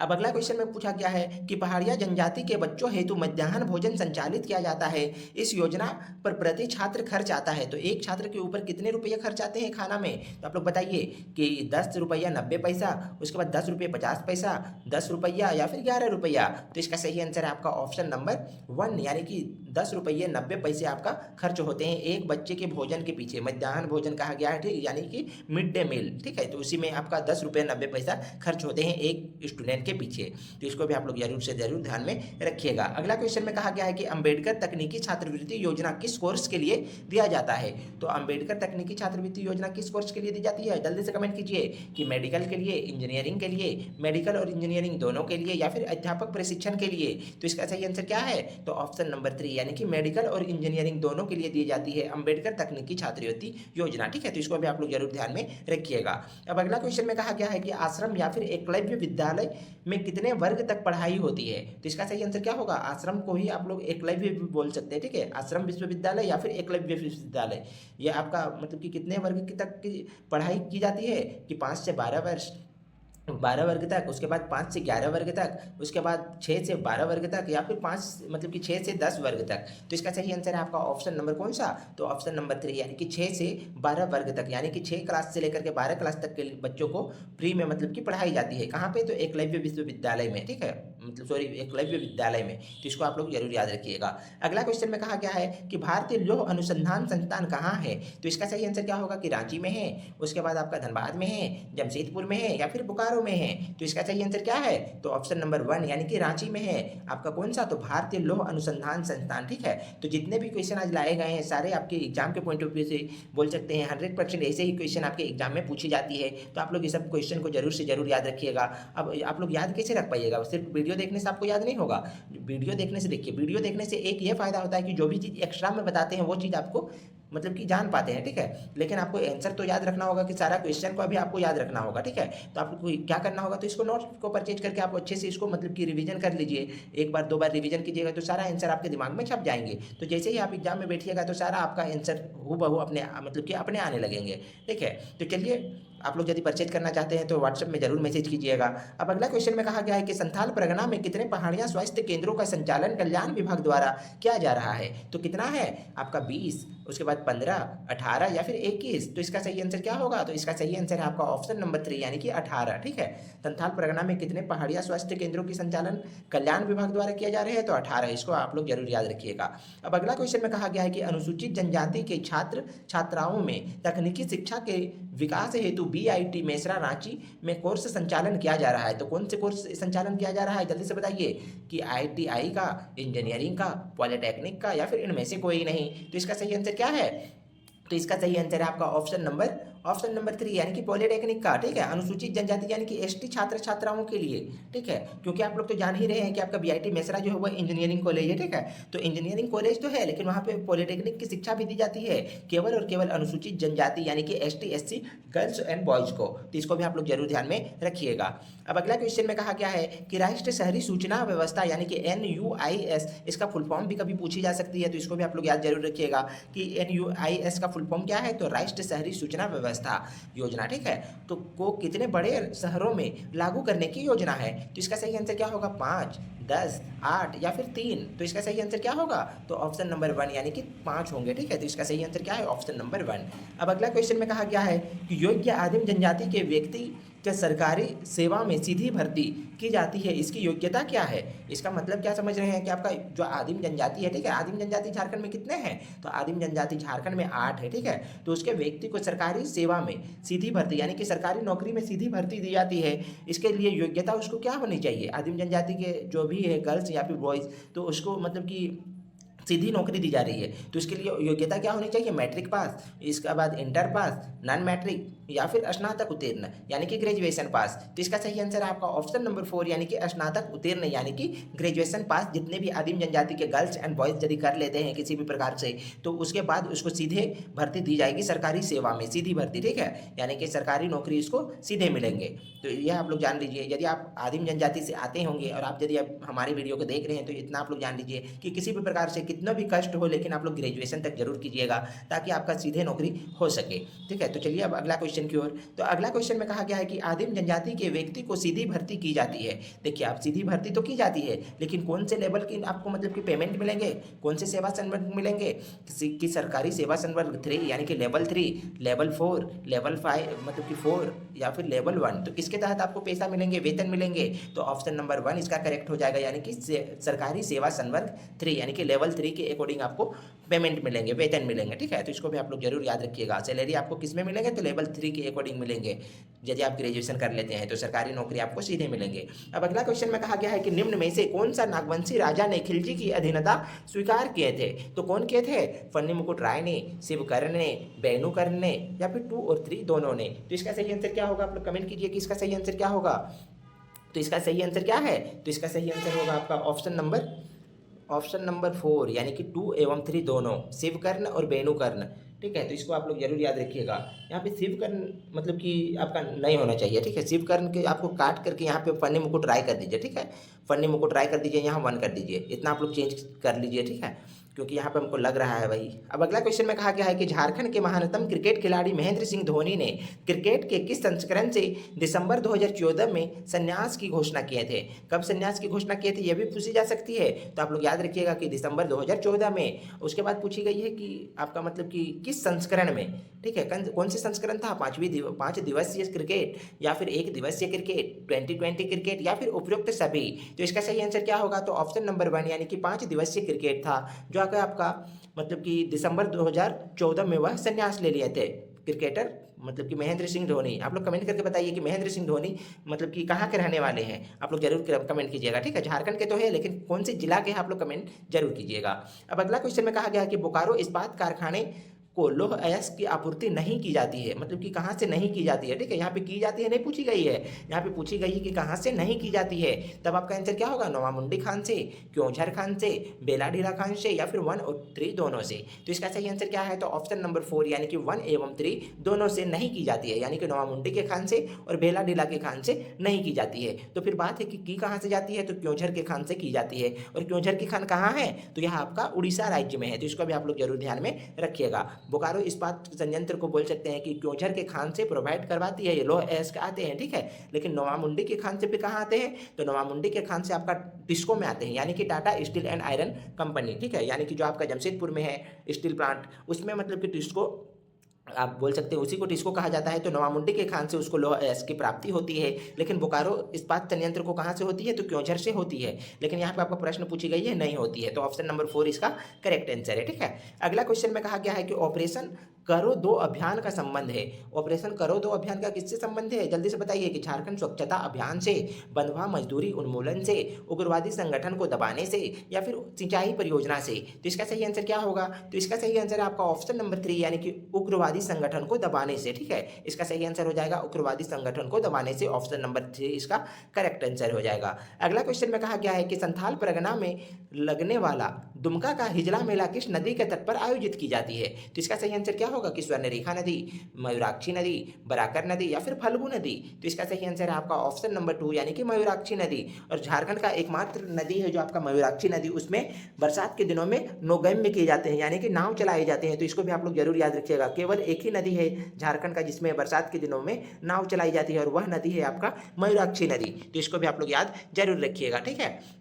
S1: अब अगला क्वेश्चन में पूछा गया है कि पहाड़िया जनजाति के बच्चों हेतु मध्याह्न भोजन संचालित किया जाता है, इस योजना पर प्रति छात्र खर्च आता है, तो एक छात्र के ऊपर कितने रुपये खर्च आते हैं खाना में। तो आप लोग बताइए कि 10 रुपया 90 पैसा, उसके बाद 10 रुपये 50 पैसा, 10 रुपया या फिर 11 रुपया। तो इसका सही आंसर है आपका ऑप्शन नंबर 1 यानी कि 10 रुपये 90 पैसे आपका खर्च होते हैं एक बच्चे के भोजन के पीछे। मध्याह्न भोजन कहा गया है, ठीक, यानी कि मिड डे मील। ठीक है, तो उसी में आपका 10 रुपये 90 पैसा खर्च होते हैं एक स्टूडेंट के पीछे। तो इसको भी आप लोग जरूर से जरूर ध्यान में रखिएगा। अगला क्वेश्चन में कहा गया है कि अंबेडकर तकनीकी छात्रवृत्ति योजना किस कोर्स के लिए दिया जाता है। तो अंबेडकर तकनीकी छात्रवृत्ति योजना किस कोर्स के लिए दी जाती है, जल्दी से कमेंट कीजिए कि मेडिकल के लिए, इंजीनियरिंग के लिए, मेडिकल और इंजीनियरिंग दोनों के लिए, या फिर अध्यापक प्रशिक्षण के लिए। तो इसका सही आंसर क्या है, तो ऑप्शन नंबर 3 यानी कि मेडिकल और इंजीनियरिंग दोनों के लिए दी जाती है अंबेडकर तकनीकी छात्रवृत्ति योजना। ठीक है, तो इसको भी आप लोग जरूर ध्यान में रखिएगा। अब अगला क्वेश्चन में कहा गया है कि आश्रम या फिर एकलव्य विद्यालय में कितने वर्ग तक पढ़ाई होती है। तो इसका सही आंसर क्या होगा, आश्रम को ही आप लोग एकलव्य भी बोल सकते हैं। ठीक है, आश्रम विश्वविद्यालय या फिर एकलव्य विश्वविद्यालय, ये आपका मतलब कि कितने वर्ग की तक की पढ़ाई की जाती है कि 5 से 12 वर्ष, 12 वर्ग तक, उसके बाद 5 से 11 वर्ग तक, उसके बाद 6 से 12 वर्ग तक, या फिर 5 मतलब कि 6 से 10 वर्ग तक। तो इसका सही आंसर है आपका ऑप्शन नंबर कौन सा, तो ऑप्शन नंबर 3 यानी कि 6 से 12 वर्ग तक, यानी कि 6 क्लास से लेकर के 12 क्लास तक के बच्चों को फ्री में मतलब कि पढ़ाई जाती है। कहाँ पे, तो एकलव्य विश्वविद्यालय में। ठीक है, मतलब सॉरी एकलव्य विद्यालय में। तो इसको आप लोग जरूर याद रखिएगा। अगला क्वेश्चन में कहा गया है कि भारतीय लौह अनुसंधान संस्थान कहाँ है। तो इसका सही आंसर क्या होगा कि रांची में है, उसके बाद आपका धनबाद में है, जमशेदपुर में है, या फिर बोकारो में है। तो इसका सही आंसर क्या है, तो ऑप्शन नंबर 1 यानी कि रांची में है आपका कौन सा, तो भारतीय लौह अनुसंधान संस्थान। ठीक है, तो जितने भी क्वेश्चन आज लाए गए हैं सारे आपके एग्जाम के पॉइंट ऑफ व्यू से बोल सकते हैं 100% ऐसे ही क्वेश्चन आपके एग्जाम में पूछी जाती है। तो आप लोग ये सब क्वेश्चन को जरूर से जरूर याद रखिएगा। अब आप लोग याद कैसे रख पाइएगा, सिर्फ वीडियो देखने से आपको याद नहीं होगा। वीडियो देखने से, देखिए वीडियो देखने से एक ये फायदा होता है कि जो भी चीज़ एक्स्ट्रा में बताते हैं वो चीज़ आपको मतलब कि जान पाते हैं। ठीक है, लेकिन आपको आंसर तो याद रखना होगा कि सारा क्वेश्चन को अभी आपको याद रखना होगा। ठीक है, तो आपको क्या करना होगा, तो इसको नोट्स को परचेज करके आप अच्छे से इसको मतलब कि रिवीजन कर लीजिए। एक बार 2 बार रिवीजन कीजिएगा तो सारा आंसर आपके दिमाग में छप जाएंगे। तो जैसे ही आप एग्जाम में बैठिएगा तो सारा आपका आंसर हूबहू अपने मतलब कि अपने आने लगेंगे। ठीक है, तो चलिए आप लोग यदि परचेज करना चाहते हैं तो व्हाट्सएप में जरूर मैसेज कीजिएगा। अब अगला क्वेश्चन में कहा गया है कि संथाल परगना में कितने पहाड़ियाँ स्वास्थ्य केंद्रों का संचालन कल्याण विभाग द्वारा किया जा रहा है। तो कितना है आपका 20, उसके बाद 15, 18 या फिर 21। तो इसका सही आंसर क्या होगा, तो इसका सही आंसर है आपका ऑप्शन नंबर 3 यानी कि 18। ठीक है, संथाल परगना में कितने पहाड़िया स्वास्थ्य केंद्रों की संचालन कल्याण विभाग द्वारा किया जा रहा है, तो 18। इसको आप लोग जरूर याद रखिएगा। अब अगला क्वेश्चन में कहा गया है कि अनुसूचित जनजाति के छात्र छात्राओं में तकनीकी शिक्षा के विकास हेतु BIT मेसरा रांची में कोर्स संचालन किया जा रहा है। तो कौन से कोर्स संचालन किया जा रहा है, जल्दी से बताइए कि ITI का, इंजीनियरिंग का, पॉलिटेक्निक का, या फिर इनमें से कोई नहीं। तो इसका सही आंसर क्या है, तो इसका सही आंसर है आपका ऑप्शन नंबर 3 यानी कि पॉलिटेक्निक का। ठीक है, अनुसूचित जनजाति यानी कि ST छात्र छात्राओं के लिए। ठीक है, क्योंकि आप लोग तो जान ही रहे हैं कि आपका BIT मेसरा जो है वो इंजीनियरिंग कॉलेज है। ठीक है, तो इंजीनियरिंग कॉलेज तो है लेकिन वहाँ पे पॉलिटेक्निक की शिक्षा भी दी जाती है केवल और केवल अनुसूचित जनजाति यानी कि ST SC girls and boys को। तो इसको भी आप लोग जरूर ध्यान में रखिएगा। अब अगला क्वेश्चन में कहा गया है कि राष्ट्रीय शहरी सूचना व्यवस्था यानी कि NUIS, इसका फुल फॉर्म भी कभी पूछी जा सकती है। तो इसको भी आप लोग याद जरूर रखिएगा कि NUIS का फुल फॉर्म क्या है, तो राष्ट्रीय शहरी सूचना व्यवस्था योजना। ठीक है, तो को कितने बड़े शहरों में लागू करने की योजना है। तो इसका सही आंसर क्या होगा, 5, 10, 8 या फिर 3। तो इसका सही आंसर क्या होगा, तो ऑप्शन नंबर 1 यानी कि 5 होंगे। ठीक है, तो इसका सही आंसर क्या है, ऑप्शन नंबर 1। अब अगला क्वेश्चन में कहा गया है कि योग्य आदिम जनजाति के व्यक्ति के सरकारी सेवा में सीधी भर्ती की जाती है, इसकी योग्यता क्या है। इसका मतलब क्या समझ रहे हैं कि आपका जो आदिम जनजाति है, ठीक है, आदिम जनजाति झारखंड में कितने हैं, तो आदिम जनजाति झारखंड में 8 है। ठीक है, तो उसके व्यक्ति को सरकारी सेवा में सीधी भर्ती यानी कि सरकारी नौकरी में सीधी भर्ती दी जाती है। इसके लिए योग्यता उसको क्या होनी चाहिए, आदिम जनजाति के जो भी है गर्ल्स या फिर बॉयज़, तो उसको मतलब कि सीधी नौकरी दी जा रही है। तो इसके लिए योग्यता क्या होनी चाहिए? मैट्रिक पास, इसके बाद इंटर पास, नॉन मैट्रिक या फिर स्नातक उत्तीर्ण यानी कि ग्रेजुएशन पास। तो इसका सही आंसर है आपका ऑप्शन नंबर 4 यानी कि स्नातक उत्तीर्ण यानी कि ग्रेजुएशन पास। जितने भी आदिम जनजाति के गर्ल्स एंड बॉयज यदि कर लेते हैं किसी भी प्रकार से, तो उसके बाद उसको सीधे भर्ती दी जाएगी सरकारी सेवा में, सीधी भर्ती, ठीक है, यानी कि सरकारी नौकरी इसको सीधे मिलेंगे। तो यह आप लोग जान लीजिए। यदि आप आदिम जनजाति से आते होंगे और आप यदि अब हमारे वीडियो को देख रहे हैं, तो इतना आप लोग जान लीजिए कि किसी भी प्रकार से कितना भी कष्ट हो, लेकिन आप लोग ग्रेजुएशन तक जरूर कीजिएगा ताकि आपका सीधे नौकरी हो सके, ठीक है। तो चलिए अब अगला क्वेश्चन की ओर। तो अगला क्वेश्चन में कहा गया है कि आदिम जनजाति के व्यक्ति को सीधी भर्ती की जाती है। देखिए आप, सीधी भर्ती तो की जाती है, लेकिन कौन से लेवल की आपको मतलब कि पेमेंट मिलेंगे, कौन से सेवा संवर्ग मिलेंगे? किसी सरकारी सेवा संवर्ग 3 यानी कि लेवल 3, लेवल 4, लेवल 5 मतलब कि 4 या फिर लेवल 1। तो किसके तहत आपको पैसा मिलेंगे, वेतन मिलेंगे? तो ऑप्शन नंबर 1 इसका करेक्ट हो जाएगा, यानी कि सरकारी सेवा संवर्ग 3 यानी कि लेवल 3 के अकॉर्डिंग आपको पेमेंट मिलेंगे, वेतन मिलेंगे, ठीक है। तो इसको भी आप लोग जरूर याद रखिएगा। सैलरी आपको किस में मिलेंगे? तो लेवल 3 के अकॉर्डिंग मिलेंगे। यदि आप ग्रेजुएशन कर लेते हैं तो सरकारी नौकरी आपको सीधे मिलेंगे। अब अगला क्वेश्चन में कहा गया है कि निम्न में से कौन सा नागवंशी राजा ने खिलजी की अधीनता स्वीकार किए थे? तो कौन किए थे? फन्नी मुकुट राय ने, शिवकर्ण ने, बेणुकर्ण ने या फिर 2 और 3 दोनों ने? तो इसका सही आंसर क्या होगा? आप लोग कमेंट कीजिए कि इसका सही आंसर क्या होगा। तो इसका सही आंसर क्या है? तो इसका सही आंसर होगा आपका ऑप्शन नंबर 4 यानी कि 2 एवं 3 दोनों, शिवकर्ण और बेणुकर्ण, ठीक है। तो इसको आप लोग जरूर याद रखिएगा। यहाँ पे शिवकर्ण मतलब कि आपका नहीं होना चाहिए, ठीक है। शिवकर्ण के आपको काट करके यहाँ पे फन्नी मुकुट राय कर दीजिए, ठीक है। फन्नी मुकुट राय कर दीजिए, यहाँ 1 कर दीजिए, इतना आप लोग चेंज कर लीजिए, ठीक है, क्योंकि यहाँ पे हमको लग रहा है भाई। अब अगला क्वेश्चन में कहा गया है कि झारखंड के महानतम क्रिकेट खिलाड़ी महेंद्र सिंह धोनी ने क्रिकेट के किस संस्करण से दिसंबर 2014 में संन्यास की घोषणा किए थे? कब संन्यास की घोषणा किए थे ये भी पूछी जा सकती है। तो आप लोग याद रखिएगा कि दिसंबर 2014 में। उसके बाद पूछी गई है कि आपका मतलब कि किस संस्करण में, ठीक है, कौन से संस्करण था? 5 दिवसीय क्रिकेट या फिर 1 दिवसीय क्रिकेट, 2020 क्रिकेट या फिर उपयुक्त सभी? तो इसका सही आंसर क्या होगा? तो ऑप्शन नंबर 1 यानी कि 5 दिवसीय क्रिकेट था, जो आपका मतलब कि दिसंबर 2014 में वह संन्यास ले लिए थे क्रिकेटर मतलब कि महेंद्र सिंह धोनी। आप लोग कमेंट करके बताइए कि महेंद्र सिंह धोनी मतलब कि कहाँ के रहने वाले हैं। आप लोग जरूर कमेंट कीजिएगा, ठीक है। झारखंड के तो है, लेकिन कौन से जिला के हैं आप लोग कमेंट जरूर कीजिएगा। अब अगला क्वेश्चन में कहा गया है कि बोकारो इस्पात कारखाने को लौह अयस्क की आपूर्ति नहीं की जाती है, मतलब कि कहाँ से नहीं की जाती है, ठीक है। यहाँ पे की जाती है नहीं पूछी गई है, यहाँ पे पूछी गई है कि कहाँ से नहीं की जाती है। तब आपका आंसर क्या होगा? नवामुंडी खान से, क्योंझर खान से, बेलाडीला खान से या फिर 1 और 3 दोनों से? तो इसका सही आंसर क्या है? तो ऑप्शन नंबर 4 यानी कि 1 एवं 3 दोनों से नहीं की जाती है, यानी कि नवामुंडी के खान से और बेलाडीला के खान से नहीं की जाती है। तो फिर बात है कि की कहाँ से जाती है? तो क्योंझर के खान से की जाती है। और क्योंझर की खान कहाँ है? तो यह आपका उड़ीसा राज्य में है। तो इसको भी आप लोग जरूर ध्यान में रखिएगा। बोकारो इस्पात संयंत्र को बोल सकते हैं कि क्योंझर के खान से प्रोवाइड करवाती है, ये लौह अयस्क आते हैं, ठीक है। लेकिन नवामुंडी के खान से भी कहाँ आते हैं? तो नवामुंडी के खान से आपका टिस्को में आते हैं, यानी कि Tata steel and iron company, ठीक है, यानी कि जो आपका जमशेदपुर में है स्टील प्लांट, उसमें मतलब कि टिस्को आप बोल सकते हैं, उसी को टिस्को कहा जाता है। तो नवामुंडी के खान से उसको लौह अयस्क की प्राप्ति होती है। लेकिन बोकारो इस्पात संयंत्र को कहाँ से होती है? तो क्योंझर से होती है। लेकिन यहाँ पे आपको प्रश्न पूछी गई है, नहीं होती है। तो ऑप्शन नंबर 4 इसका करेक्ट आंसर है, ठीक है। अगला क्वेश्चन में कहा गया है कि ऑपरेशन करो 2 अभियान का संबंध है। ऑपरेशन करो 2 अभियान का किससे संबंध है? जल्दी से बताइए कि झारखंड स्वच्छता अभियान से, बंधुआ मजदूरी उन्मूलन से, उग्रवादी संगठन को दबाने से या फिर सिंचाई परियोजना से? तो इसका सही आंसर क्या होगा? तो इसका सही आंसर है आपका ऑप्शन नंबर 3 यानी कि उग्रवादी संगठन को दबाने से, ठीक है। इसका सही आंसर हो जाएगा उग्रवादी संगठन को दबाने से। ऑप्शन नंबर 3 इसका करेक्ट आंसर हो जाएगा। अगला क्वेश्चन में कहा गया है कि संथाल परगना में लगने वाला दुमका का हिजला मेला किस नदी के तट पर आयोजित की जाती है? तो इसका सही आंसर क्या होगा? कि स्वर्णरेखा नदी, मयूराक्षी नदी, बराकर नदी या फिर फल्गु नदी? तो इसका सही आंसर है आपका ऑप्शन नंबर 2 यानी कि मयूराक्षी नदी। और झारखंड का एकमात्र नदी है जो आपका मयूराक्षी नदी, उसमें बरसात के दिनों में नौगम्य किए जाते हैं, यानी कि नाव चलाए जाते हैं। तो इसको भी आप लोग जरूर याद रखिएगा। केवल एक ही नदी है झारखंड का जिसमें बरसात के दिनों में नाव चलाई जाती है, और वह नदी है आपका मयूराक्षी नदी। तो इसको भी आप लोग याद जरूर रखिएगा, ठीक है।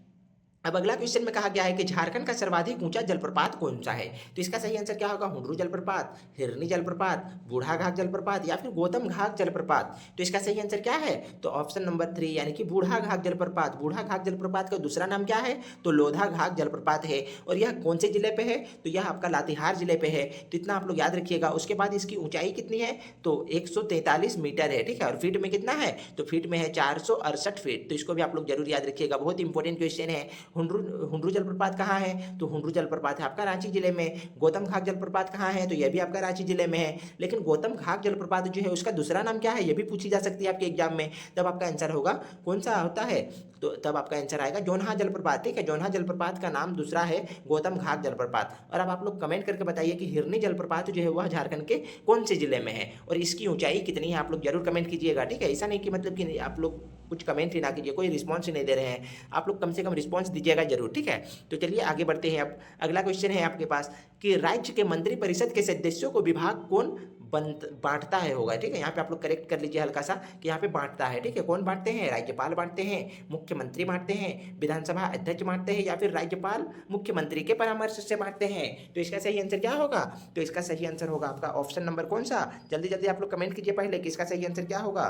S1: अब अगला क्वेश्चन में कहा गया है कि झारखंड का सर्वाधिक ऊंचा जलप्रपात कौन सा है? तो इसका सही आंसर क्या होगा? हुंडरू जलप्रपात, हिरनी जलप्रपात, बूढ़ा घाघ जलप्रपात या फिर गौतम घाघ जलप्रपात? तो इसका सही आंसर क्या है? तो ऑप्शन नंबर 3 यानी कि बूढ़ा घाघ जलप्रपात। बूढ़ा घाघ जलप्रपात का दूसरा नाम क्या है? तो लोधा घाघ जलप्रपात है। और यह कौन से जिले पे है? तो यह आपका लातेहार जिले पे है। तो इतना आप लोग याद रखिएगा। उसके बाद इसकी ऊंचाई कितनी है? तो 143 मीटर है, ठीक है। और फीट में कितना है? तो फीट में है 468 फीट। तो इसको भी आप लोग जरूर याद रखिएगा, बहुत इंपॉर्टेंट क्वेश्चन है। हुंड्रू जलप्रपात कहाँ है, तो हुंड्रू जलप्रपात है आपका रांची जिले में। गौतम घाट जलप्रपात कहाँ है, तो यह भी आपका रांची जिले में है। लेकिन गौतम घाट जलप्रपात जो है उसका दूसरा नाम क्या है, यह भी पूछी जा सकती है आपके एग्जाम में। तब आपका आंसर होगा कौन सा होता है, तो तब आपका आंसर आएगा जोन्हा जलप्रपात। ठीक है, जोन्हा जलप्रपात का नाम दूसरा है गौतम घाट जलप्रपात। और अब आप लोग कमेंट करके बताइए कि हिरनी जलप्रपात जो है वह झारखंड के कौन से जिले में है और इसकी ऊंचाई कितनी है, आप लोग जरूर कमेंट कीजिएगा। ठीक है, ऐसा नहीं कि मतलब कि आप लोग कुछ कमेंट ही ना कीजिए, कोई रिस्पॉन्स ही नहीं दे रहे हैं, आप लोग कम से कम रिस्पॉन्स दीजिएगा जरूर। ठीक है, तो चलिए आगे बढ़ते हैं। अब अगला क्वेश्चन है आपके पास कि राज्य के मंत्रिपरिषद के सदस्यों को विभाग कौन बांटता है होगा। ठीक है, यहाँ पे आप लोग करेक्ट कर लीजिए हल्का सा कि यहाँ पे बांटता है। ठीक है, कौन बांटते हैं, राज्यपाल बांटते हैं, मुख्यमंत्री बांटते हैं, विधानसभा अध्यक्ष बांटते हैं, या फिर राज्यपाल मुख्यमंत्री के परामर्श से बांटते हैं। तो इसका सही आंसर क्या होगा, तो इसका सही आंसर होगा आपका ऑप्शन नंबर कौन सा, जल्दी जल्दी आप लोग कमेंट कीजिए पहले कि इसका सही आंसर क्या होगा।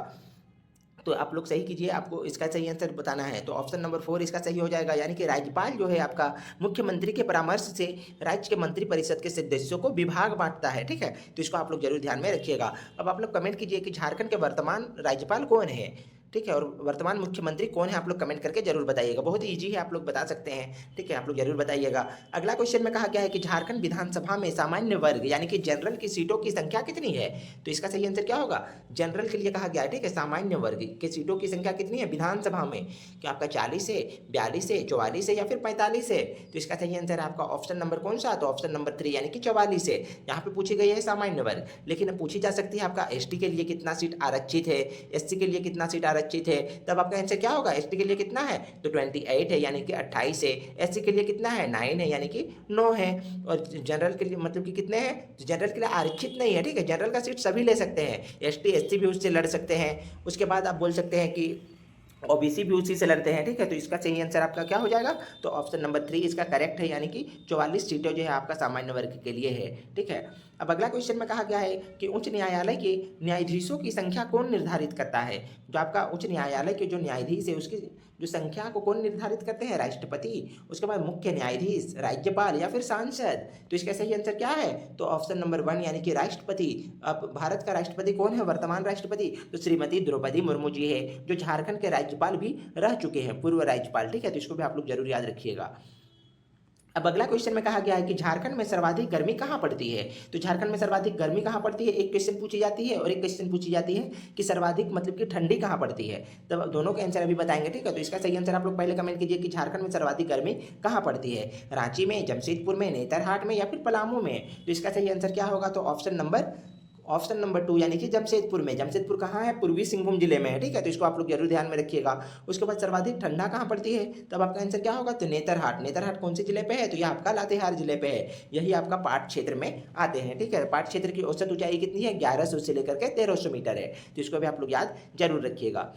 S1: तो आप लोग सही कीजिए, आपको इसका सही आंसर बताना है। तो ऑप्शन नंबर 4 इसका सही हो जाएगा, यानी कि राज्यपाल जो है आपका मुख्यमंत्री के परामर्श से राज्य के मंत्रिपरिषद के सदस्यों को विभाग बांटता है। ठीक है, तो इसको आप लोग जरूर ध्यान में रखिएगा। अब आप लोग कमेंट कीजिए कि झारखंड के वर्तमान राज्यपाल कौन है। ठीक है, और वर्तमान मुख्यमंत्री कौन है, आप लोग कमेंट करके जरूर बताइएगा। बहुत ही ईजी है, आप लोग बता सकते हैं। ठीक है, आप लोग जरूर बताइएगा। अगला क्वेश्चन में कहा गया है कि झारखंड विधानसभा में सामान्य वर्ग यानी कि जनरल की सीटों की संख्या कितनी है। तो इसका सही आंसर क्या होगा, जनरल के लिए कहा गया है। ठीक है, सामान्य वर्ग के सीटों की संख्या कितनी है विधानसभा में, क्या आपका 40 है, 42 है, 44 है या फिर 45 है। तो इसका सही आंसर है आपका ऑप्शन नंबर कौन सा, तो ऑप्शन नंबर 3 यानी कि 44 है। यहाँ पे पूछी गई है सामान्य वर्ग, लेकिन अब पूछी जा सकती है आपका एसटी के लिए कितना सीट आरक्षित है, एससी के लिए कितना सीट आरक्षित है। तब आपका आंसर क्या होगा, एसटी के लिए कितना है, तो 28 है यानी कि 28 है। एससी के लिए कितना है, 9 है यानी कि 9 है। और जनरल के लिए मतलब कि कितने हैं, जनरल के लिए आरक्षित नहीं है। ठीक है, जनरल का सीट सभी ले सकते हैं, एसटी एससी भी उससे लड़ सकते हैं। उसके बाद आप बोल सकते हैं कि ओबीसी भी उसी से लड़ते हैं। ठीक है, तो इसका सही आंसर आपका क्या हो जाएगा, तो ऑप्शन नंबर 3 इसका करेक्ट है, यानी कि 44 सीटें जो है आपका सामान्य वर्ग के लिए है। ठीक है, अब अगला क्वेश्चन में कहा गया है कि उच्च न्यायालय के न्यायाधीशों की संख्या कौन निर्धारित करता है। जो आपका उच्च न्यायालय के जो न्यायाधीश है उसकी जो संख्या को कौन निर्धारित करते हैं, राष्ट्रपति, उसके बाद मुख्य न्यायाधीश, राज्यपाल या फिर सांसद। तो इसका सही आंसर क्या है, तो ऑप्शन नंबर 1 यानी कि राष्ट्रपति। अब भारत का राष्ट्रपति कौन है, वर्तमान राष्ट्रपति, तो श्रीमती द्रौपदी मुर्मू जी है, जो झारखंड के राज्यपाल भी रह चुके हैं, पूर्व राज्यपाल। ठीक है, तो इसको भी आप लोग जरूर याद रखिएगा। अब अगला क्वेश्चन में कहा गया है कि झारखंड में सर्वाधिक गर्मी कहाँ पड़ती है। तो झारखंड में सर्वाधिक गर्मी कहाँ पड़ती है, एक क्वेश्चन पूछी जाती है और एक क्वेश्चन पूछी जाती है कि सर्वाधिक मतलब कि ठंडी कहाँ पड़ती है। तब दोनों के आंसर अभी बताएंगे। ठीक है, तो इसका सही आंसर आप लोग पहले कमेंट कीजिए कि झारखंड में सर्वाधिक गर्मी कहाँ पड़ती है, रांची में, जमशेदपुर में, नेतरहाट में या फिर पलामू में। तो इसका सही आंसर क्या होगा, तो ऑप्शन नंबर 2 यानी कि जमशेदपुर में। जमशेदपुर कहाँ है, पूर्वी सिंहभूम जिले में है। ठीक है, तो इसको आप लोग जरूर ध्यान में रखिएगा। उसके बाद सर्वाधिक ठंडा कहाँ पड़ती है, तब आपका आंसर क्या होगा, तो नेतरहाट। नेतरहाट कौन से जिले पे है, तो यह आपका लातेहार जिले पे है, यही आपका पाट क्षेत्र में आते हैं। ठीक है, पाट क्षेत्र की औसत ऊंचाई कितनी है, 1100 से लेकर के 1300 मीटर है। तो इसको भी आप लोग याद जरूर रखिएगा।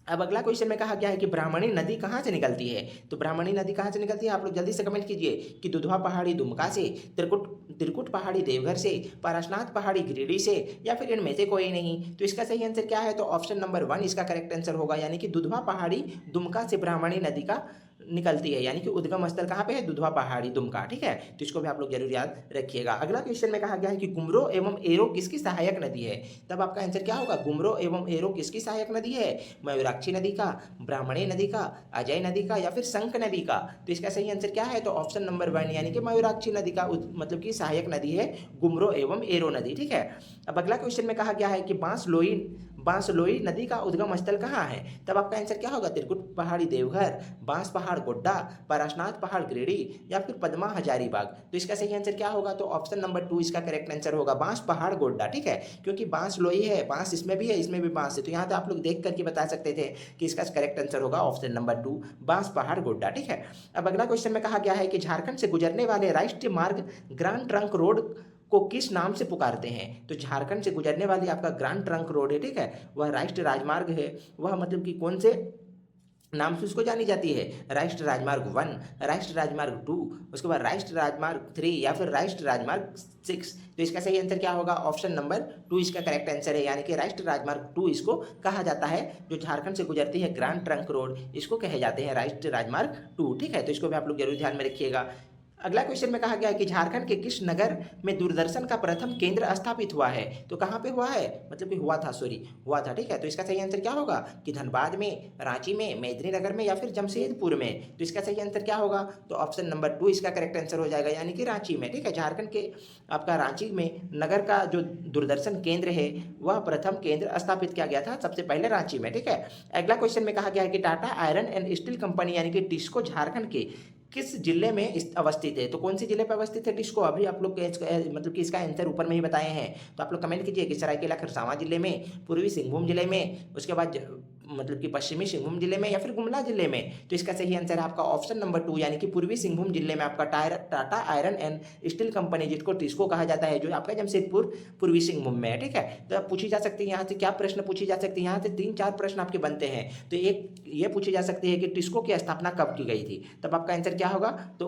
S1: अब अगला क्वेश्चन में कहा गया है कि ब्राह्मणी नदी कहाँ से निकलती है। तो ब्राह्मणी नदी कहाँ से निकलती है, आप लोग जल्दी से कमेंट कीजिए कि दुधवा पहाड़ी दुमका से, त्रिकुट पहाड़ी देवघर से, पारसनाथ पहाड़ी गिरिडीह से या फिर इनमें से कोई नहीं। तो इसका सही आंसर क्या है, तो ऑप्शन नंबर 1 इसका करेक्ट आंसर होगा, यानी कि दुधवा पहाड़ी दुमका से ब्राह्मणी नदी का निकलती है, यानी कि उद्गम स्थल कहाँ पे है, दुधवा पहाड़ी दुमका। ठीक है, तो इसको भी आप लोग जरूर याद रखिएगा। अगला क्वेश्चन में कहा गया है कि गुमरो एवं एरो किसकी सहायक नदी है। तब आपका आंसर क्या होगा, गुमरो एवं एरो किसकी सहायक नदी है, मयूराक्षी नदी का, ब्राह्मणी नदी का, अजय नदी का या फिर शंख नदी का। तो इसका सही आंसर क्या है, तो ऑप्शन नंबर 1 यानी कि मयूराक्षी नदी का मतलब कि सहायक नदी है गुमरो एवं एरो नदी। ठीक है, अब अगला क्वेश्चन में कहा गया है कि बांसलोई नदी का उद्गम स्थल कहाँ है। तब आपका आंसर क्या होगा, त्रिकुट पहाड़ी देवघर, बांस पहाड़ गोड्डा, पारसनाथ पहाड़ गिरिडीह या फिर पद्मा हजारीबाग। तो इसका सही आंसर क्या होगा, तो ऑप्शन नंबर 2 इसका करेक्ट आंसर होगा, बांस पहाड़ गोड्डा। ठीक है, क्योंकि बांस लोई है, बांस इसमें भी है, इसमें भी बांस है, तो यहाँ तो आप लोग देख करके बता सकते थे कि इसका करेक्ट आंसर होगा ऑप्शन नंबर 2 बांस पहाड़ गोड्डा। ठीक है, अब अगला क्वेश्चन में कहा गया है कि झारखंड से गुजरने वाले राष्ट्रीय मार्ग ग्रांड ट्रंक रोड को किस नाम से पुकारते हैं। तो झारखंड से गुजरने वाली आपका ग्रांड ट्रंक रोड है, ठीक है, वह राष्ट्रीय राजमार्ग है, वह मतलब कि कौन से नाम से उसको जानी जाती है, राष्ट्रीय राजमार्ग 1, राष्ट्रीय राजमार्ग 2, उसके बाद राष्ट्रीय राजमार्ग 3 या फिर राष्ट्रीय राजमार्ग 6। तो इसका सही आंसर क्या होगा, ऑप्शन नंबर 2 इसका करेक्ट आंसर है, यानी कि राष्ट्रीय राजमार्ग 2 इसको कहा जाता है, जो झारखंड से गुजरती है ग्रांड ट्रंक रोड, इसको कहे जाते हैं राष्ट्रीय राजमार्ग 2। ठीक है, तो इसको भी आप लोग जरूर ध्यान में रखिएगा। अगला क्वेश्चन में कहा गया है कि झारखंड के किस नगर में दूरदर्शन का प्रथम केंद्र स्थापित हुआ है। तो कहाँ पे हुआ है, मतलब कि हुआ था, सॉरी हुआ था, ठीक है। तो इसका सही आंसर क्या होगा कि धनबाद में, रांची में, मेदिनीनगर में या फिर जमशेदपुर में। तो इसका सही आंसर क्या होगा, तो ऑप्शन नंबर 2 इसका करेक्ट आंसर हो जाएगा, यानी कि रांची में, ठीक है। झारखंड के आपका रांची में नगर का जो दूरदर्शन केंद्र है वह प्रथम केंद्र स्थापित किया गया था सबसे पहले रांची में, ठीक है। अगला क्वेश्चन में कहा गया है कि Tata iron and steel company यानी कि टिस्को झारखंड के किस जिले में अवस्थित है। तो कौन से जिले पर अवस्थित है टिस्को, अभी आप लोग मतलब कि इसका आंसर ऊपर में ही बताए हैं। तो आप लोग कमेंट कीजिए कि सरायकेला खरसावां जिले में, पूर्वी सिंहभूम जिले में, उसके बाद मतलब कि पश्चिमी सिंहभूम जिले में या फिर गुमला जिले में। तो इसका सही आंसर है आपका ऑप्शन नंबर 2 यानी कि पूर्वी सिंहभूम जिले में आपका Tata iron and steel company जिसको टिस्को कहा जाता है, जो आपका जमशेदपुर पूर्वी सिंहभूम में है, ठीक है। तो पूछी जा सकती है यहाँ से क्या प्रश्न पूछी जा सकती है, यहाँ से 3-4 प्रश्न आपके बनते हैं। तो एक ये पूछी जा सकती है कि टिस्को की स्थापना कब की गई थी, तब आपका आंसर क्या होगा, तो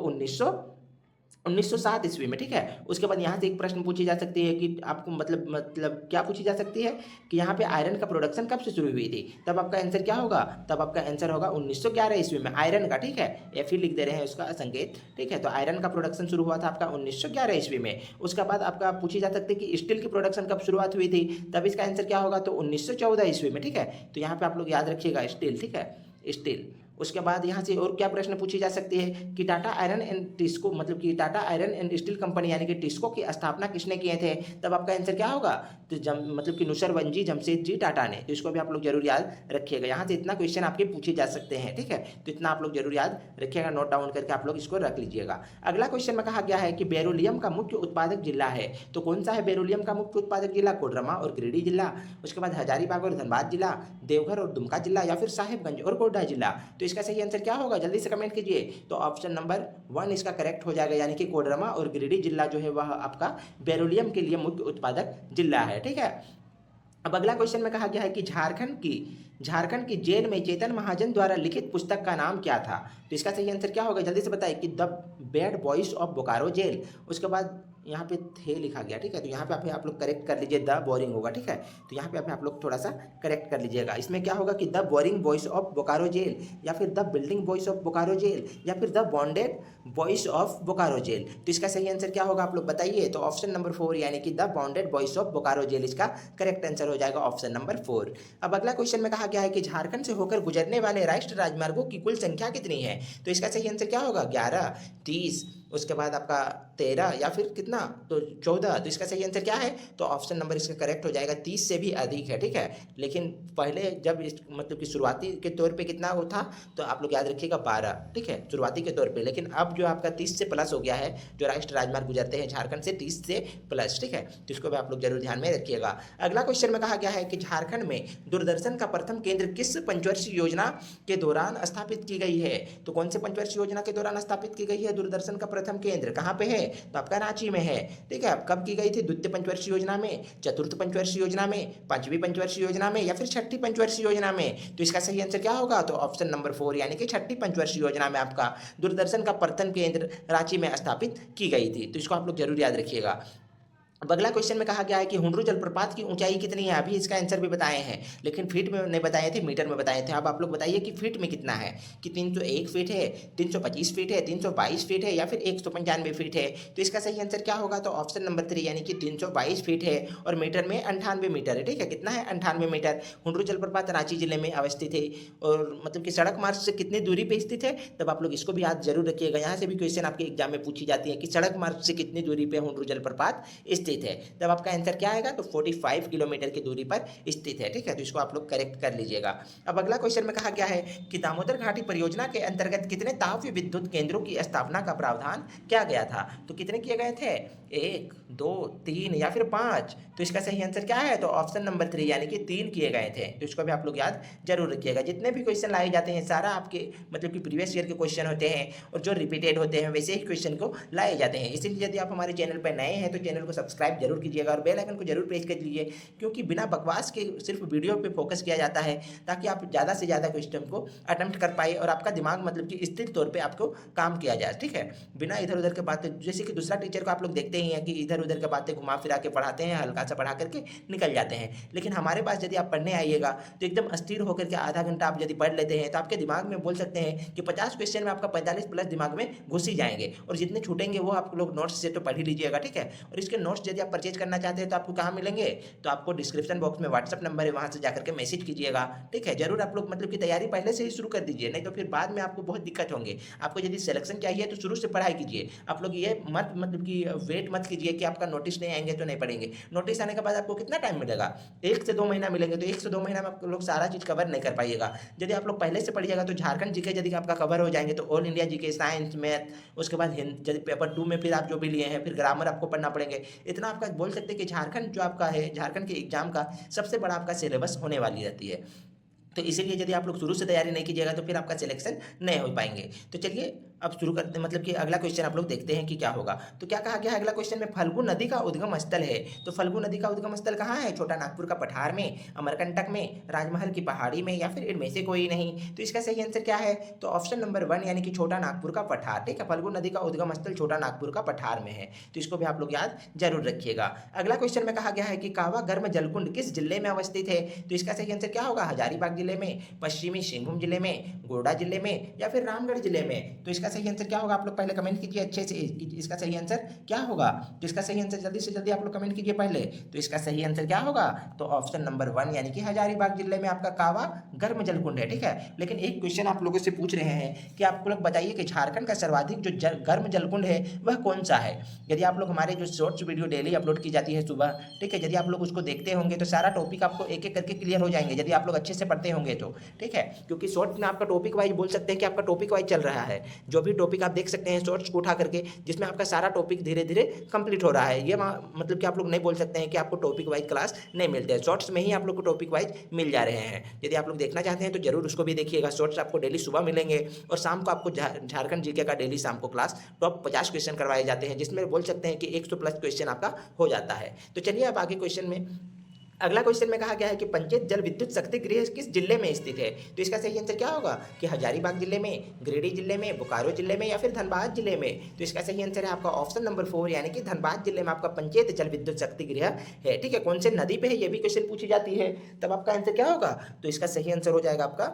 S1: 1907 ईस्वी में, ठीक है। उसके बाद यहाँ से एक प्रश्न पूछी जा सकती है कि आपको मतलब क्या पूछी जा सकती है कि यहाँ पे आयरन का प्रोडक्शन कब से शुरू हुई थी, तब आपका आंसर क्या होगा, तब आपका आंसर होगा 1911 ईस्वी में आयरन का, ठीक है। एफ ही लिख दे रहे हैं उसका संकेत, ठीक है। तो आयरन का प्रोडक्शन शुरू हुआ था आपका 1911 ईस्वी में। उसके बाद आपका पूछी जा सकती है कि स्टील की प्रोडक्शन कब शुरुआत हुई थी, तब इसका आंसर क्या होगा, तो 1914 ईस्वी में, ठीक है। तो यहाँ पे आप लोग याद रखिएगा स्टील, ठीक है, स्टील। उसके बाद यहाँ से और क्या प्रश्न पूछी जा सकती है कि टाटा आयरन एंड टिस्को मतलब कि Tata iron and steel company यानी कि टिस्को की स्थापना किसने किए थे, तब आपका आंसर क्या होगा, तो मतलब कि नुसरवंजी जमशेदजी टाटा ने। तो इसको भी आप लोग जरूर याद रखिएगा, यहाँ से इतना क्वेश्चन आपके पूछे जा सकते हैं, ठीक है। तो इतना आप लोग जरूर याद रखिएगा, नोट डाउन करके आप लोग इसको रख लीजिएगा। अगला क्वेश्चन में कहा गया है कि बेरोलियम का मुख्य उत्पादक जिला है। तो कौन सा है बेरोलियम का मुख्य उत्पादक जिला, कोडरमा और गिरिडीह जिला, उसके बाद हजारीबाग और धनबाद जिला, देवघर और दुमका जिला या फिर साहेबगंज और गोड्डा जिला। तो इसका सही आंसर क्या होगा, जल्दी से कमेंट कीजिए। तो ऑप्शन नंबर 1 इसका करेक्ट हो जाएगा, यानी कि कोडरमा और गिरिडीह जिला जो है वह आपका बेरोलियम के लिए मुख्य उत्पादक जिला है, ठीक है। अब अगला क्वेश्चन में कहा गया है कि झारखंड की जेल में चेतन महाजन द्वारा लिखित पुस्तक का नाम क्या था। तो इसका सही आंसर क्या होगा, जल्दी से बताइए कि the bad boys of Bokaro jail. उसके बाद यहाँ पे थे लिखा गया, ठीक है। तो यहाँ पे आप लोग करेक्ट कर लीजिए, द बोरिंग होगा, ठीक है। तो यहाँ पे आप लोग थोड़ा सा करेक्ट कर लीजिएगा। इसमें क्या होगा कि the boring boys of Bokaro jail या फिर the building boys of Bokaro jail या फिर the bonded boys of Bokaro jail. तो इसका सही आंसर क्या होगा आप लोग बताइए। तो ऑप्शन नंबर 4 यानी कि the bonded boys of Bokaro jail इसका करेक्ट आंसर हो जाएगा, ऑप्शन नंबर 4। अब अगला क्वेश्चन में कहा गया है कि झारखंड से होकर गुजरने वाले राष्ट्रीय राजमार्गों की कुल संख्या कितनी है। तो इसका सही आंसर क्या होगा, 11, 30, उसके बाद आपका 13 या फिर कितना, तो 14। तो इसका सही आंसर क्या है, तो ऑप्शन नंबर इसका करेक्ट हो जाएगा, 30 से भी अधिक है, ठीक है। लेकिन पहले जब इस मतलब कि शुरुआती के तौर पे कितना वो था, तो आप लोग याद रखिएगा 12, ठीक है, शुरुआती के तौर पे। लेकिन अब जो आपका 30 से प्लस हो गया है, जो राष्ट्रीय राजमार्ग गुजरते हैं झारखंड से 30 से प्लस, ठीक है। तो इसको भी आप लोग जरूर ध्यान में रखिएगा। अगला क्वेश्चन में कहा गया है कि झारखंड में दूरदर्शन का प्रथम केंद्र किस पंचवर्षीय योजना के दौरान स्थापित की गई है। तो कौन से पंचवर्षीय योजना के दौरान स्थापित की गई है दूरदर्शन का प्रथम केंद्र, कहाँ पे है, तो आपका रांची में है, ठीक है। अब कब की गई थी, द्वितीय पंचवर्षीय योजना में, चतुर्थ पंचवर्षीय योजना में, पांचवी पंचवर्षीय योजना में या फिर छठी पंचवर्षीय योजना में। तो इसका सही आंसर क्या होगा, तो ऑप्शन नंबर 4 यानी कि छठी पंचवर्षीय योजना में आपका दूरदर्शन का प्रथम केंद्र रांची में स्थापित की गई थी। तो इसको आप लोग जरूर याद रखिएगा। अब अगला क्वेश्चन में कहा गया है कि हुंडरू जलप्रपात की ऊंचाई कितनी है। अभी इसका आंसर भी बताए हैं, लेकिन फीट में नहीं बताए थे, मीटर में बताए थे। अब आप लोग बताइए कि फीट में कितना है, कि 301 फीट है, 325 फीट है, 322 फीट है या फिर 195 फीट है। तो इसका सही आंसर क्या होगा, तो ऑप्शन नंबर 3 यानी कि 322 फीट है और मीटर में 98 मीटर है, ठीक है। कितना है, 98 मीटर। हुंडरू जलप्रपात रांची जिले में अवस्थित है और मतलब कि सड़क मार्ग से कितनी दूरी पर स्थित है, तब आप लोग इसको भी याद जरूर रखिएगा। यहाँ से भी क्वेश्चन आपके एग्जाम में पूछी जाती है कि सड़क मार्ग से कितनी दूरी पर हुंडरू जलप्रपात स्थित है, तब आपका आंसर क्या आएगा, तो 45 किलोमीटर की दूरी पर स्थित है, ठीक है। तो इसको आप लोग करेक्ट कर लीजिएगा। अब अगला क्वेश्चन में कहा गया है कि दामोदर घाटी परियोजना के अंतर्गत कितने ताप विद्युत केंद्रों की स्थापना का प्रावधान किया गया था। तो कितने किए गए थे, 1, 2, 3 या फिर 5। तो इसका सही आंसर क्या है, तो ऑप्शन नंबर 3 यानी कि 3 किए गए थे। तो इसको भी आप लोग याद जरूर रखिएगा। जितने भी क्वेश्चन लाए जाते हैं सारा आपके मतलब कि प्रीवियस ईयर के क्वेश्चन होते हैं और जो रिपीटेड होते हैं वैसे ही क्वेश्चन को लाए जाते हैं। इसीलिए यदि आप हमारे चैनल पर नए हैं तो चैनल को सब्सक्राइब सब्सक्राइब जरूर कीजिएगा और बेल आइकन को जरूर प्रेस कर लीजिए, क्योंकि बिना बकवास के सिर्फ वीडियो पे फोकस किया जाता है ताकि आप ज़्यादा से ज़्यादा क्वेश्चन को अटेम्प्ट कर पाए और आपका दिमाग मतलब कि स्थिर तौर पे आपको काम किया जाए, ठीक है, बिना इधर उधर के बातें। जैसे कि दूसरा टीचर को आप लोग देखते ही हैं कि इधर उधर के बातें घुमा फिरा के पढ़ाते हैं, हल्का सा पढ़ा करके निकल जाते हैं, लेकिन हमारे पास यदि आप पढ़ने आइएगा तो एकदम स्थिर होकर के आधा घंटा आप यदि पढ़ लेते हैं तो आपके दिमाग में बोल सकते हैं कि 50 क्वेश्चन में आपका 45 प्लस दिमाग में घुस ही जाएंगे, और जितने छूटेंगे वो आप लोग नोट्स से तो पढ़ ही लीजिएगा, ठीक है। और इसके नोट्स यदि आप परचेज करना चाहते हैं तो आपको कहाँ मिलेंगे, तो आपको डिस्क्रिप्शन बॉक्स में व्हाट्सअप नंबर है, वहाँ से जाकर के मैसेज कीजिएगा, ठीक है। जरूर आप लोग मतलब कि तैयारी पहले से ही शुरू कर दीजिए, नहीं तो फिर बाद में आपको बहुत दिक्कत होंगे। आपको यदि सिलेक्शन चाहिए तो शुरू से पढ़ाई कीजिए। आप लोग ये मत मतलब कि वेट मत कीजिए कि आपका नोटिस नहीं आएंगे तो नहीं पढ़ेंगे। नोटिस आने के बाद आपको कितना टाइम मिलेगा, 1 से 2 महीना मिलेंगे, तो 1 से 2 महीना में आप लोग सारा चीज़ कवर नहीं कर पाइएगा। यदि आप लोग पहले से पढ़िएगा तो झारखंड जीके यदि आपका कवर हो जाएंगे तो all India GK, science, math, उसके बाद हिंदी, यदि पेपर 2 में फिर आप जो भी लिए हैं फिर ग्रामर आपको पढ़ना पड़ेंगे। इतना आपका बोल सकते हैं कि झारखंड जो आपका है, झारखंड के एग्जाम का सबसे बड़ा आपका सिलेबस होने वाली रहती है। तो इसीलिए यदि आप लोग शुरू से तैयारी नहीं कीजिएगा तो फिर आपका सिलेक्शन नहीं हो पाएंगे। तो चलिए अब शुरू करते हैं, मतलब कि अगला क्वेश्चन आप लोग देखते हैं कि क्या होगा। तो क्या कहा गया है अगला क्वेश्चन में, फल्गु नदी का उद्गम स्थल है। तो फल्गु नदी का उद्गम स्थल कहाँ है, छोटा नागपुर का पठार में, अमरकंटक में, राजमहल की पहाड़ी में, या फिर इनमें से कोई नहीं। तो इसका सही आंसर क्या है, तो ऑप्शन नंबर 1 यानी कि छोटा नागपुर का पठार, ठीक है। फल्गु नदी का उद्गम स्थल छोटा नागपुर का पठार में है, तो इसको भी आप लोग याद जरूर रखिएगा। अगला क्वेश्चन में कहा गया है कि कावा गर्म जलकुंड किस जिले में अवस्थित है। तो इसका सही आंसर क्या होगा, हजारीबाग जिले में, पश्चिमी सिंहभूम जिले में, गोड्डा जिले में, या फिर रामगढ़ जिले में। तो इसका सही आंसर क्या होगा, आप लोग पहले कमेंट कीजिए अच्छे से, इसका सही आंसर क्या होगा। तो इसका सही आंसर जल्दी से जल्दी आप लोग कमेंट कीजिए पहले। तो इसका सही आंसर क्या होगा, तो ऑप्शन नंबर 1 यानी कि हजारीबाग जिले में आपका कावा गर्म जलकुंड है, ठीक है। लेकिन एक क्वेश्चन आप लोगों से पूछ रहे हैं कि आप लोग बताइए कि झारखंड का सर्वाधिक जो गर्म जलकुंड है वह कौन सा है। यदि आप लोग हमारे जो शॉर्ट्स वीडियो डेली अपलोड की जाती है सुबह, ठीक है, यदि आप लोग उसको देखते होंगे तो सारा टॉपिक आपको एक एक करके क्लियर हो जाएंगे, यदि आप लोग अच्छे से पढ़ते होंगे तो, ठीक है। क्योंकि शॉर्ट्स में आपका टॉपिक वाइज बोल सकते हैं कि आपका टॉपिक वाइज चल रहा है, जो भी टॉपिक आप देख सकते हैं शॉर्ट्स को उठा करके, जिसमें आपका सारा टॉपिक धीरे धीरे कंप्लीट हो रहा है। ये मतलब कि आप लोग नहीं बोल सकते हैं कि आपको टॉपिक वाइज क्लास नहीं मिलते हैं, शॉर्ट्स में ही आप लोग को टॉपिक वाइज मिल जा रहे हैं। यदि आप लोग देखना चाहते हैं तो जरूर उसको भी देखिएगा। शॉर्ट्स आपको डेली सुबह मिलेंगे और शाम को आपको झारखंड जीके का डेली शाम को क्लास टॉप 50 क्वेश्चन करवाए जाते हैं, जिसमें बोल सकते हैं कि 100 प्लस क्वेश्चन आपका हो जाता है। तो चलिए अब आगे क्वेश्चन में, अगला क्वेश्चन में कहा गया है कि पंचायत जल विद्युत शक्ति गृह किस जिले में स्थित है। तो इसका सही आंसर क्या होगा कि हजारीबाग जिले में, गिरिडीह जिले में, बोकारो जिले में, या फिर धनबाद जिले में। तो इसका सही आंसर है आपका ऑप्शन नंबर 4 यानी कि धनबाद जिले में आपका पंचायत जल विद्युत शक्ति गृह है, ठीक है। कौन से नदी पे है ये भी क्वेश्चन पूछी जाती है, तब आपका आंसर क्या होगा, तो इसका सही आंसर हो जाएगा आपका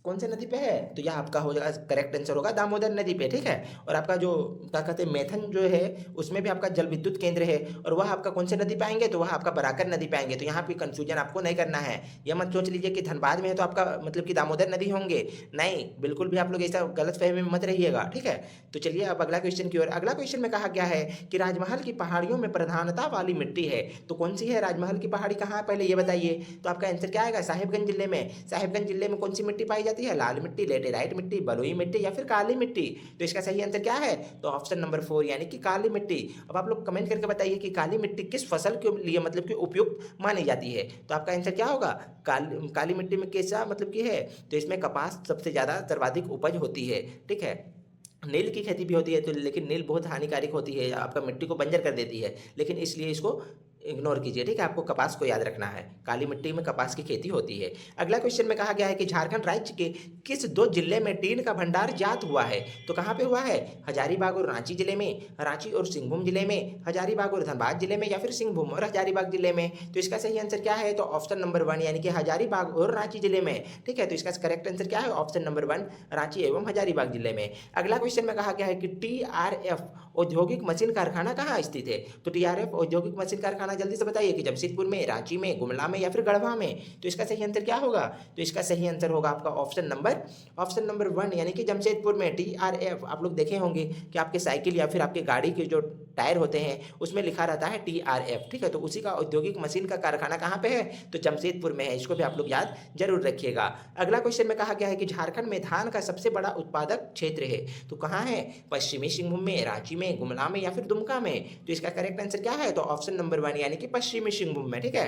S1: कौन से नदी पे है, तो यह आपका हो जाएगा करेक्ट आंसर होगा दामोदर नदी पे, ठीक है। और आपका जो क्या कहते हैं मैथन जो है उसमें भी आपका जल विद्युत केंद्र है, और वह आपका कौन से नदी पे आएंगे, तो वह आपका बराकर नदी पे आएंगे। तो यहाँ पे कंफ्यूजन आपको नहीं करना है, यह मत सोच लीजिए कि धनबाद में है तो आपका मतलब कि दामोदर नदी होंगे, नहीं, बिल्कुल भी आप लोग ऐसा गलत फहमी में मत रहिएगा, ठीक है। तो चलिए अब अगला क्वेश्चन की ओर। अगला क्वेश्चन में कहा गया है कि राजमहल की पहाड़ियों में प्रधानता वाली मिट्टी है, तो कौन सी है राजमहल की पहाड़ी, कहाँ है पहले ये बताइए। तो आपका आंसर क्या आएगा, साहिबगंज जिले में। साहिबगंज जिले में कौन सी मिट्टी पाई जाती है, लाल मिट्टी, लेटेराइट मिट्टी, बलुई मिट्टी, या फिर काली मिट्टी। तो इसका सही आंसर क्या है, तो ऑप्शन नंबर 4 यानी कि काली मिट्टी। अब आप लोग कमेंट करके बताइए कि काली मिट्टी किस फसल के लिए मतलब कि उपयुक्त मानी जाती है। तो आपका आंसर क्या होगा, काली मिट्टी में कैसा मतलब कि है, तो इसमें कपास सबसे ज़्यादा सर्वाधिक उपज होती है, ठीक है। नील की खेती भी होती है तो, लेकिन नील बहुत हानिकारक होती है, आपका मिट्टी को बंजर कर देती है, लेकिन इसलिए इसको इग्नोर कीजिए, ठीक है। आपको कपास को याद रखना है, काली मिट्टी में कपास की खेती होती है। अगला क्वेश्चन में कहा गया है कि झारखंड राज्य के किस 2 जिले में टीन का भंडार ज्ञात हुआ है। तो कहाँ पे हुआ है, हजारीबाग और रांची जिले में, रांची और सिंहभूम जिले में, हजारीबाग और धनबाद जिले में, या फिर सिंहभूम और हजारीबाग जिले में। तो इसका सही आंसर क्या है, तो ऑप्शन नंबर 1 यानी कि हजारीबाग और रांची जिले में, ठीक है। तो इसका करेक्ट आंसर क्या है, ऑप्शन नंबर 1 रांची एवं हजारीबाग जिले में। अगला क्वेश्चन में कहा गया है कि TRF औद्योगिक मशीन कारखाना कहाँ स्थित है। तो TRF औद्योगिक मशीन कारखाना जल्दी से बताइए कि जमशेदपुर में, रांची में, गुमला में, या फिर गढ़वा में। तो इसका सही आंसर क्या होगा, तो इसका सही आंसर होगा आपका ऑप्शन नंबर 1 यानी कि जमशेदपुर में। TRF आप लोग देखे होंगे कि आपके साइकिल या फिर आपके गाड़ी के जो टायर होते हैं उसमें लिखा रहता है TRF, ठीक है। तो उसी का औद्योगिक मशीन का कारखाना कहाँ पे है, तो जमशेदपुर में है, इसको भी आप लोग याद जरूर रखिएगा। अगला क्वेश्चन में कहा गया है कि झारखंड में धान का सबसे बड़ा उत्पादक क्षेत्र है, तो कहाँ है, पश्चिमी सिंहभूम में, रांची में, गुमला में, या फिर दुमका में। तो इसका करेक्ट आंसर क्या है, तो ऑप्शन नंबर 1 यानी कि पश्चिमी सिंहभूम में, ठीक है।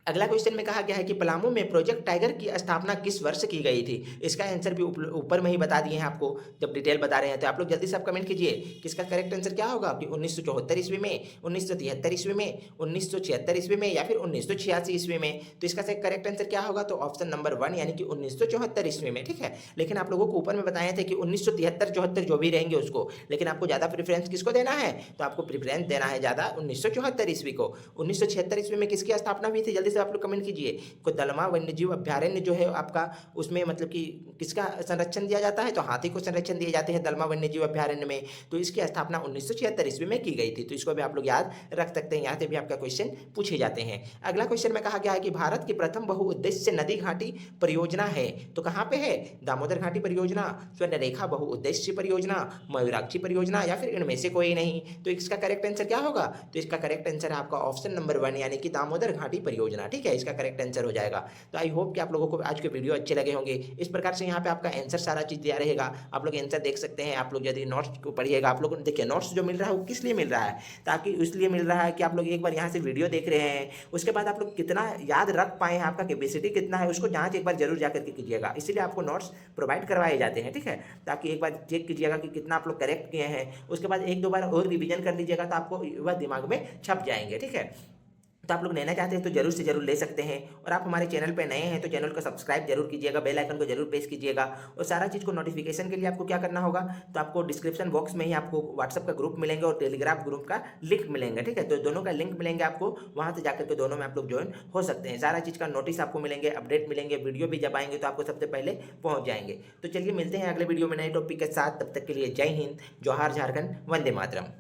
S1: अगला क्वेश्चन में कहा गया है कि पलामू में प्रोजेक्ट टाइगर की स्थापना किस वर्ष की गई थी। इसका आंसर भी ऊपर में ही बता दिए हैं आपको, जब डिटेल बता रहे हैं। तो आप लोग जल्दी से आप कमेंट कीजिए कि इसका करेक्ट आंसर क्या होगा, कि 1974 ईस्वी में, 1973 ईस्वी में, 1976 ईस्वी में या फिर 1986 ईस्वी में। तो इसका करेक्ट आंसर क्या होगा, तो ऑप्शन नंबर 1 यानी कि 1974 ईस्वी में। ठीक है, लेकिन आप लोगों को ऊपर में बताए थे कि 1973-74 जो भी रहेंगे उसको, लेकिन आपको ज़्यादा प्रेफरेंस किसको देना है, तो आपको प्रेफरेंस देना है ज़्यादा 1974 ईस्वी को। 1976 ईस्वी में किसकी स्थापना हुई थी, जल्दी से आप लोग कमेंट कीजिए। को दलमा वन्यजीव अभ्यारण्य जो है आपका, उसमें मतलब कि किसका संरक्षण दिया जाता है, तो हाथी को संरक्षण दिए जाते हैं दलमा वन्यजीव अभ्यारण्य में। तो इसकी स्थापना 1976 ईस्वी में की गई थी। तो इसको भी आप लोग याद रख सकते हैं, यहाँ से भी आपका क्वेश्चन पूछे जाते हैं। अगला क्वेश्चन में कहा गया है कि भारत की प्रथम बहुउद्देश्य नदी घाटी परियोजना है, तो कहाँ पे है, दामोदर घाटी परियोजना, स्वर्णरेखा बहुउद्देश्य परियोजना, मयूराक्षी परियोजना या फिर इनमें से कोई नहीं। तो इसका करेक्ट आंसर क्या होगा, तो इसका करेक्ट आंसर है आपका ऑप्शन नंबर 1 यानी कि दामोदर घाटी परियोजना। ठीक है, इसका करेक्ट आंसर हो जाएगा। तो आई होप कि आप लोगों को आज के वीडियो अच्छे लगे होंगे। इस प्रकार से यहाँ पे आपका आंसर सारा चीज़ दिया रहेगा, आप लोग आंसर देख सकते हैं। आप लोग यदि नोट्स को पढ़िएगा, आप लोग देखिए नोट्स जो मिल रहा है वो किस लिए मिल रहा है, ताकि इसलिए मिल रहा है कि आप लोग एक बार यहाँ से वीडियो देख रहे हैं, उसके बाद आप लोग कितना याद रख पाए हैं, आपका कैपेसिटी कितना है, उसको जाँच एक बार जरूर जाकर के कीजिएगा। इसीलिए आपको नोट्स प्रोवाइड करवाए जाते हैं। ठीक है, ताकि एक बार चेक कीजिएगा कि कितना आप लोग करेक्ट किए हैं, उसके बाद 1-2 बार और रिवीजन कर लीजिएगा, तो आपको वह दिमाग में छप जाएंगे। ठीक है, तो आप लोग लेना चाहते हैं तो जरूर से जरूर ले सकते हैं। और आप हमारे चैनल पे नए हैं तो चैनल को सब्सक्राइब जरूर कीजिएगा, बेल आइकन को जरूर प्रेस कीजिएगा। और सारा चीज़ को नोटिफिकेशन के लिए आपको क्या करना होगा, तो आपको डिस्क्रिप्शन बॉक्स में ही आपको व्हाट्सअप का ग्रुप मिलेंगे और टेलीग्राम ग्रुप का लिंक मिलेंगे। ठीक है, तो दोनों का लिंक मिलेंगे आपको, वहाँ से जाकर के दोनों में आप लोग ज्वाइन हो सकते हैं। सारा चीज़ का नोटिस आपको मिलेंगे, अपडेट मिलेंगे, वीडियो भी जब आएंगे तो आपको सबसे पहले पहुँच जाएंगे। तो चलिए मिलते हैं अगले वीडियो में नए टॉपिक के साथ, तब तक के लिए जय हिंद, जोहार झारखंड, वंदे मातरम।